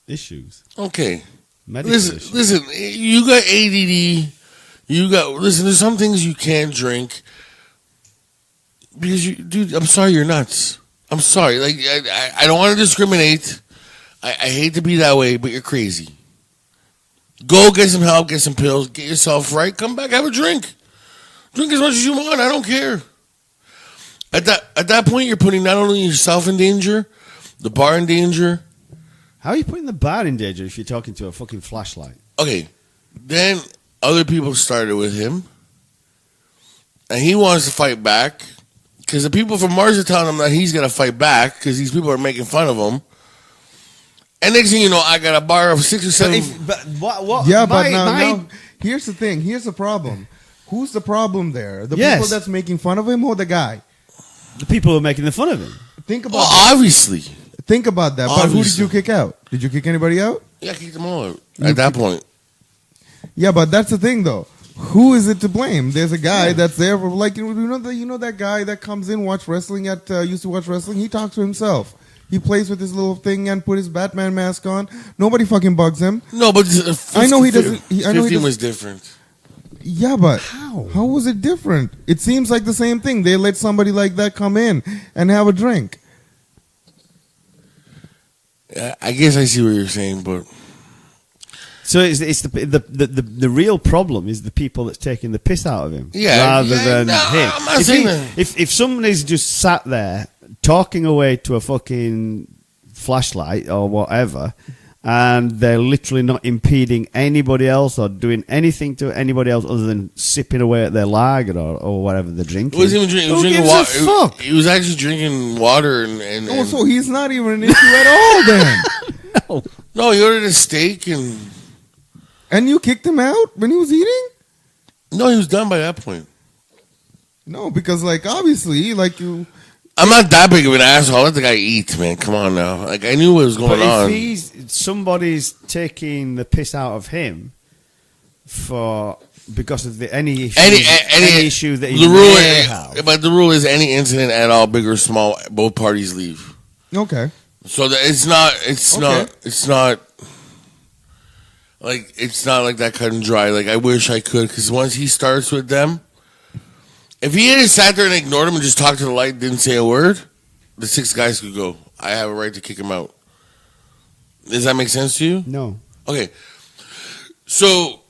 issues. Okay. Medical issues. Listen, you got ADD. Listen, there's some things you can't drink. Because, dude, I'm sorry you're nuts. I'm sorry. Like, I don't want to discriminate. I hate to be that way, but you're crazy. Go get some help, get some pills, get yourself right, come back, have a drink. Drink as much as you want. I don't care. At that point, you're putting not only yourself in danger, the bar in danger. How are you putting the bar in danger if you're talking to a fucking flashlight? Okay, then other people started with him, and he wants to fight back because the people from Mars are telling him that he's going to fight back because these people are making fun of him. And next thing you know, I got a bar of 6 or 7. But what? Yeah, but now, here's the thing. Here's the problem. Who's the problem there? The people that's making fun of him or the guy? The people who are making the fun of him. Think about that. Obviously. Think about that. But who did you kick out? Did you kick anybody out? Yeah, I kicked them all out at that point. Yeah, but that's the thing, though. Who is it to blame? There's a guy that's there for, like, you know that guy that comes in, used to watch wrestling. He talks to himself. He plays with his little thing and put his Batman mask on. Nobody fucking bugs him. No, but I know he doesn't. 15 was different. Yeah, but how was it different? It seems like the same thing. They let somebody like that come in and have a drink. I guess I see what you're saying, but so it's the real problem is the people that's taking the piss out of him, rather than him. I'm not saying that. If somebody's just sat there talking away to a fucking flashlight or whatever, and they're literally not impeding anybody else or doing anything to anybody else other than sipping away at their lager or whatever they're drinking. He wasn't even drinking. He was drinking water. He was actually drinking water and so he's not even an issue at all then. No, he ordered a steak and you kicked him out when he was eating? No, he was done by that point. No, because obviously I'm not that big of an asshole. Let the guy eat, man. Come on now. Like, I knew what was going on. If somebody's taking the piss out of him because of any issue that he may have. But the rule is any incident at all, big or small, both parties leave. Okay. So that it's not like that cut and dry. Like, I wish I could, because once he starts with them, if he had sat there and ignored him and just talked to the light, didn't say a word, the 6 guys could go. I have a right to kick him out. Does that make sense to you? No. Okay. So,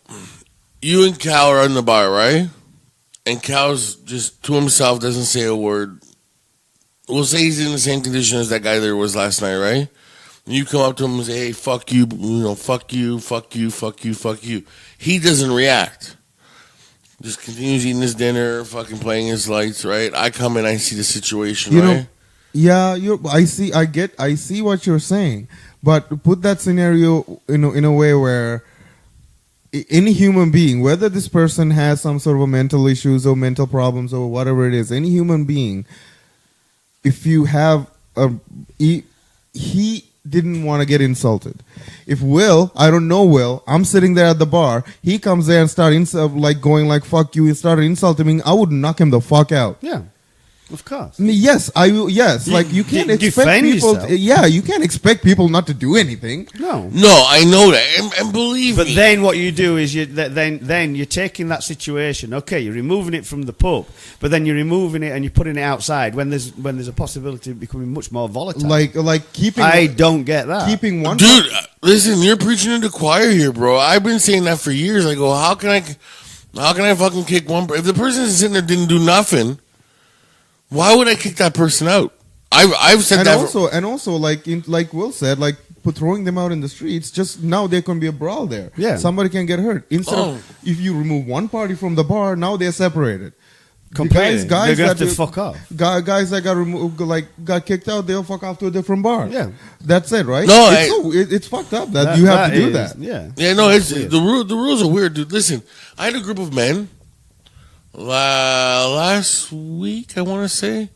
you and Cal are in the bar, right? And Cal's just to himself, doesn't say a word. We'll say he's in the same condition as that guy there was last night, right? And you come up to him and say, hey, fuck you, fuck you, fuck you, fuck you, fuck you. He doesn't react. Just continues eating his dinner, fucking playing his lights, right? I come in, I see the situation, right? I see what you're saying, but put that scenario in a way where any human being, whether this person has some sort of a mental issues or mental problems or whatever it is, any human being, if you have he didn't want to get insulted. If Will, I don't know Will, I'm sitting there at the bar, he comes there and starts going like fuck you and started insulting me, I would knock him the fuck out. Yeah. Of course. Yes, I will. Yes, like you can't expect people. You can't expect people not to do anything. No, I know that, and believe me. But then what you do is then you're taking that situation. Okay, you're removing it from the pub, but then you're removing it and you're putting it outside when there's a possibility of becoming much more volatile. Like keeping. I don't get that. Keeping one. Dude, listen, you're preaching to the choir here, bro. I've been saying that for years. I go, how can I fucking kick one? If the person sitting there didn't do nothing. Why would I kick that person out? I've said and that. And also, like Will said, like throwing them out in the streets. Just now, there can be a brawl there. Yeah, somebody can get hurt. Instead of if you remove one party from the bar, now they're separated. Guys they're gonna have to fuck off. Guys that got removed, got kicked out, they'll fuck off to a different bar. Yeah, that's it, right? No, it's fucked up that you have to do that. Yeah. No, it's the rules are weird, dude. Listen, I had a group of men. Last week, I want to say,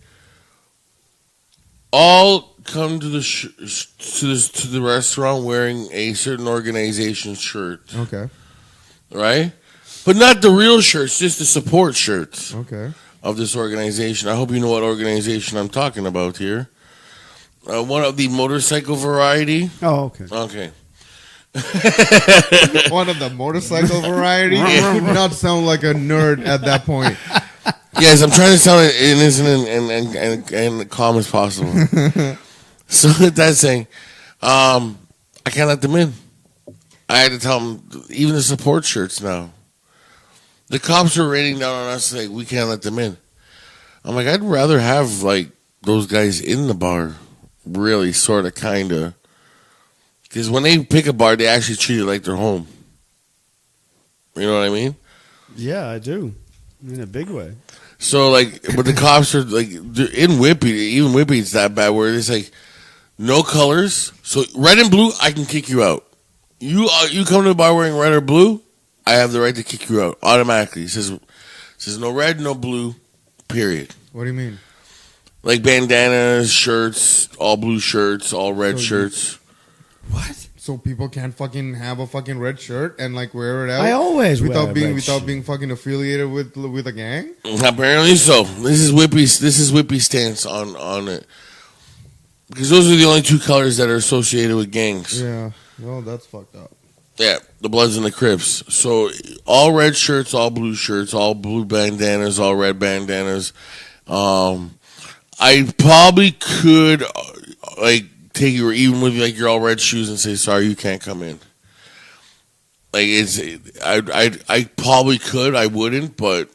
all come to the restaurant wearing a certain organization's shirt. Okay. Right, but not the real shirts, just the support shirts. Okay. Of this organization. I hope you know what organization I'm talking about here. One of the motorcycle variety. Oh, okay. Okay. One of the motorcycle variety would not sound like a nerd at that point. Yes, I'm trying to sound innocent and calm as possible. So with that saying, I can't let them in. I had to tell them, even the support shirts now. The cops are raining down on us like we can't let them in. I'm like, I'd rather have like those guys in the bar, really, sort of, kind of. Because when they pick a bar, they actually treat it like their home. You know what I mean? Yeah, I do. In a big way. So, like, but the cops are, like, in Whippy, even Whippy, it's that bad, where it's like, no colors. So, red and blue, I can kick you out. You come to the bar wearing red or blue, I have the right to kick you out automatically. It says no red, no blue, period. What do you mean? Like bandanas, shirts, all blue shirts, all red shirts. What? So people can't fucking have a fucking red shirt and like wear it out? I always without being fucking affiliated with a gang? Apparently so. This is Whippy's stance on it. Because those are the only two colors that are associated with gangs. Yeah. Well, that's fucked up. Yeah, the Bloods and the Crips. So all red shirts, all blue shirts, all blue bandanas, all red bandanas. I probably could like take you, or even with like your all red shoes, and say sorry, you can't come in. Like I probably could. I wouldn't, but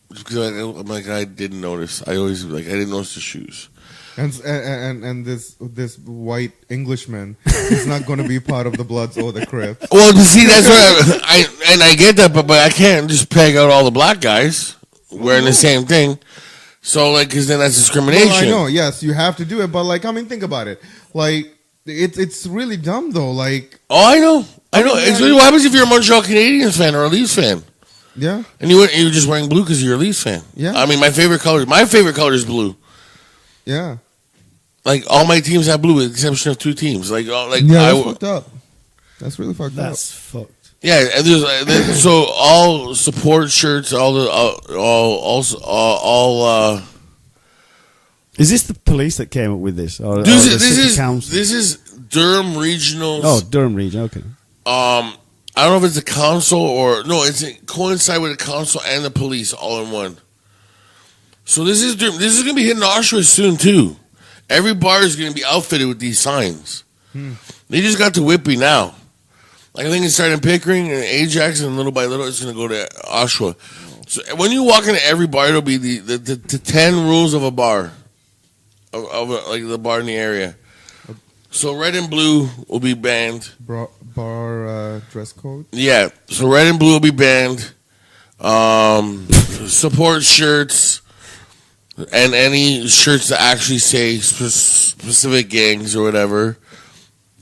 because I'm like I didn't notice. I didn't notice the shoes. And this white Englishman is not going to be part of the Bloods or the Crips. Well, see, that's what I get that, but I can't just peg out all the black guys wearing the same thing. So, like, because then that's discrimination. Well, I know, yes, you have to do it, but like, I mean, think about it. Like, it's really dumb though. Like, oh, I know. It's really, what happens if you're a Montreal Canadiens fan or a Leafs fan? Yeah, and you're just wearing blue because you're a Leafs fan. Yeah, I mean, my favorite color is blue. Yeah. Like, all my teams have blue, with the exception of two teams. Like, yeah, that's fucked up. That's really fucked up. That's fucked. Yeah, and there's so all support shirts, all the Is this the police that came up with this, or this council? This is Durham Regional. Oh, Durham Region. Okay. I don't know if it's the council or no. It's coincide with the council and the police all in one. So this is going to be hitting Oshawa soon too. Every bar is going to be outfitted with these signs. They just got to Whippy now. Like, I think it started in Pickering and Ajax, and little by little it's going to go to Oshawa. So when you walk into every bar, it'll be the 10 rules of a bar, like the bar in the area. So red and blue will be banned. Bar dress code? Yeah. So red and blue will be banned. Support shirts. And any shirts that actually say specific gangs or whatever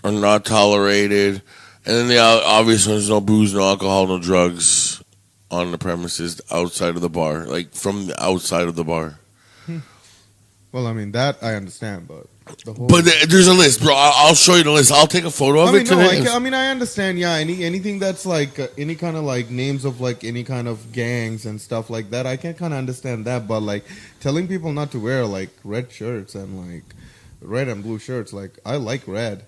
are not tolerated. And then the obvious ones: no booze, no alcohol, no drugs on the premises outside of the bar, like from the outside of the bar. Well, I mean that I understand, but the whole. But there's a list, bro. I'll show you the list. I'll take a photo of it today. I mean, I understand. Yeah, anything that's like any kind of like names of like any kind of gangs and stuff like that. I can kind of understand that, but like telling people not to wear like red shirts and like red and blue shirts. Like I like red.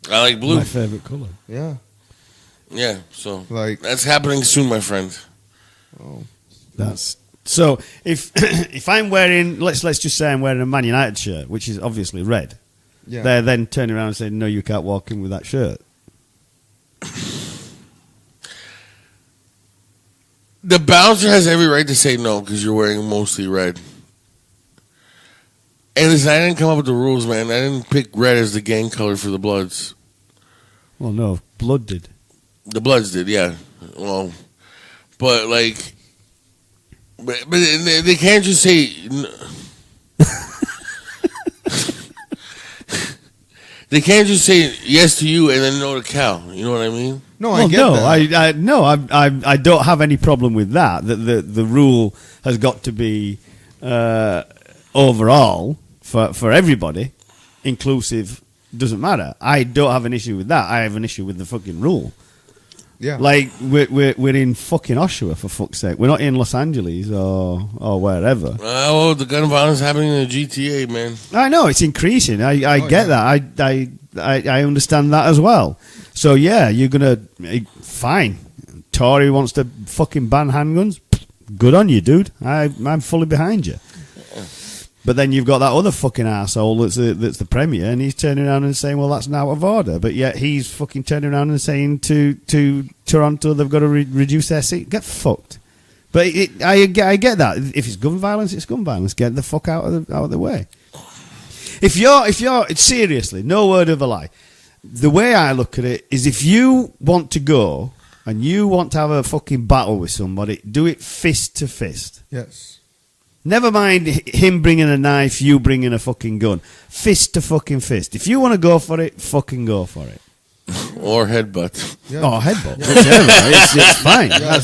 I like blue. My favorite color. Yeah. Yeah. So like that's happening soon, my friend. Oh, that's. So if I'm wearing, let's just say I'm wearing a Man United shirt, which is obviously red, yeah. they're then turning around and saying, no, you can't walk in with that shirt. The bouncer has every right to say no because you're wearing mostly red. And listen, I didn't come up with the rules, man. I didn't pick red as the gang color for the Bloods. Well, no, Blood did. The Bloods did, yeah. Well, but like... But they can't just say. They can't just say yes to you and then no to Cal. You know what I mean? No, I get that. I don't have any problem with that. That the rule has got to be overall for everybody, inclusive. Doesn't matter. I don't have an issue with that. I have an issue with the fucking rule. Yeah, like we're in fucking Oshawa, for fuck's sake. We're not in Los Angeles or wherever. Oh, the gun violence happening in the GTA, man. I know it's increasing. I get that. I understand that as well. So yeah, you're gonna fine. Tory wants to fucking ban handguns. Good on you, dude. I'm fully behind you. But then you've got that other fucking arsehole that's the Premier, and he's turning around and saying, well, that's now out of order. But yet he's fucking turning around and saying to Toronto they've got to reduce their seat. Get fucked. But I get that. If it's gun violence, it's gun violence. Get the fuck out of the way. If you're seriously, no word of a lie, the way I look at it is if you want to go and you want to have a fucking battle with somebody, do it fist to fist. Yes. Never mind him bringing a knife, you bringing a fucking gun. Fist to fucking fist. If you want to go for it, fucking go for it. Or headbutt. Yeah. Or headbutt. Whichever. It's fine. Yeah.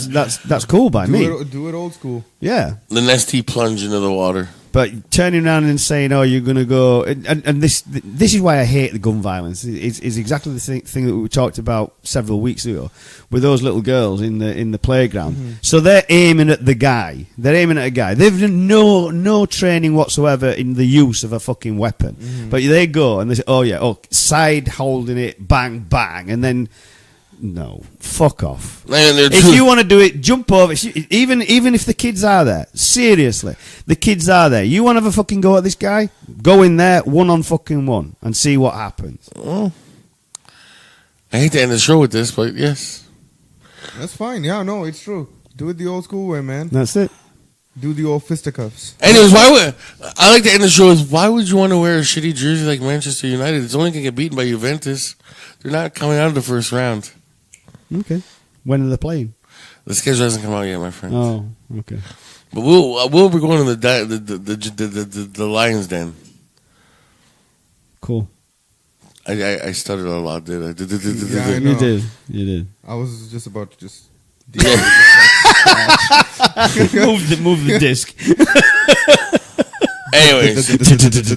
That's cool by me. Do it old school. Yeah. The nesty plunge into the water. But turning around and saying, "Oh, you're going to go," and this is why I hate the gun violence. It's exactly the thing that we talked about several weeks ago with those little girls in the playground. Mm-hmm. So they're aiming at the guy. They're aiming at a guy. They've done no training whatsoever in the use of a fucking weapon. Mm-hmm. But they go and they say, "Oh, side holding it, bang bang," and then. No, fuck off. Man, if you want to do it, jump over. Even if the kids are there, seriously, the kids are there. You want to have a fucking go at this guy? Go in there, one on fucking one, and see what happens. Oh. I hate to end the show with this, but yes. That's fine. Yeah, no, it's true. Do it the old school way, man. That's it. Do the old fisticuffs. Anyways, I like to end the show with, why would you want to wear a shitty jersey like Manchester United? It's only going to get beaten by Juventus. They're not coming out of the first round. Okay. When are they playing? The schedule hasn't come out yet, my friend. Oh, okay. But we'll be going to the Lions Den. Cool. I stuttered a lot, did I? Yeah, I know. You did. I was just about to just move the disc. Anyways,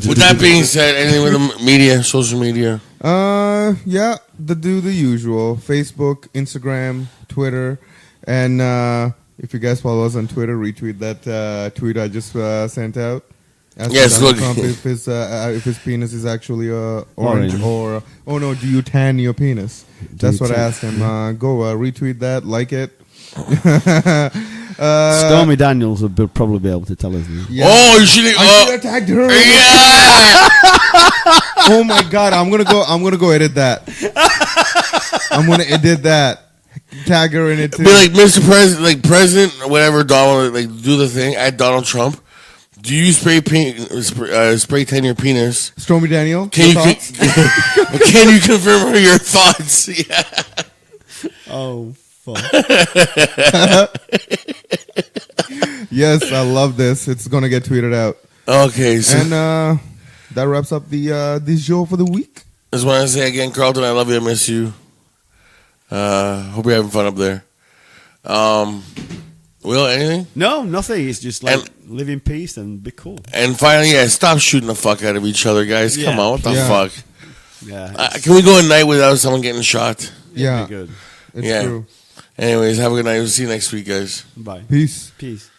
with that being said, anything with the media, social media? Yeah, do the usual. Facebook, Instagram, Twitter, and if you guys follow us on Twitter, retweet that tweet I just sent out. Yes, look. If his penis is actually orange or oh no, do you tan your penis? That's what I asked him. Go retweet that, like it. Stormy Daniels would probably be able to tell us. Yeah. Oh, you should have tagged her. Yeah. Oh my god, I'm gonna go edit that. I'm gonna edit that. Tag her in it too. Be like Mr. President, like President, whatever. Donald, like do the thing at Donald Trump. Do you spray tan your penis? Stormy Daniel, can you confirm your thoughts? Yeah. Oh fuck. Yes, I love this. It's gonna get tweeted out. Okay, so and that wraps up the show for the week. I just want to say again, Carlton, I love you. I miss you. Hope you're having fun up there. Will, anything? No, nothing. It's just like live in peace and be cool. And finally, stop shooting the fuck out of each other, guys. Come on, what the fuck? Yeah. Can we go a night without someone getting shot? Yeah. Good. It's true. Anyways, have a good night. We'll see you next week, guys. Bye. Peace. Peace.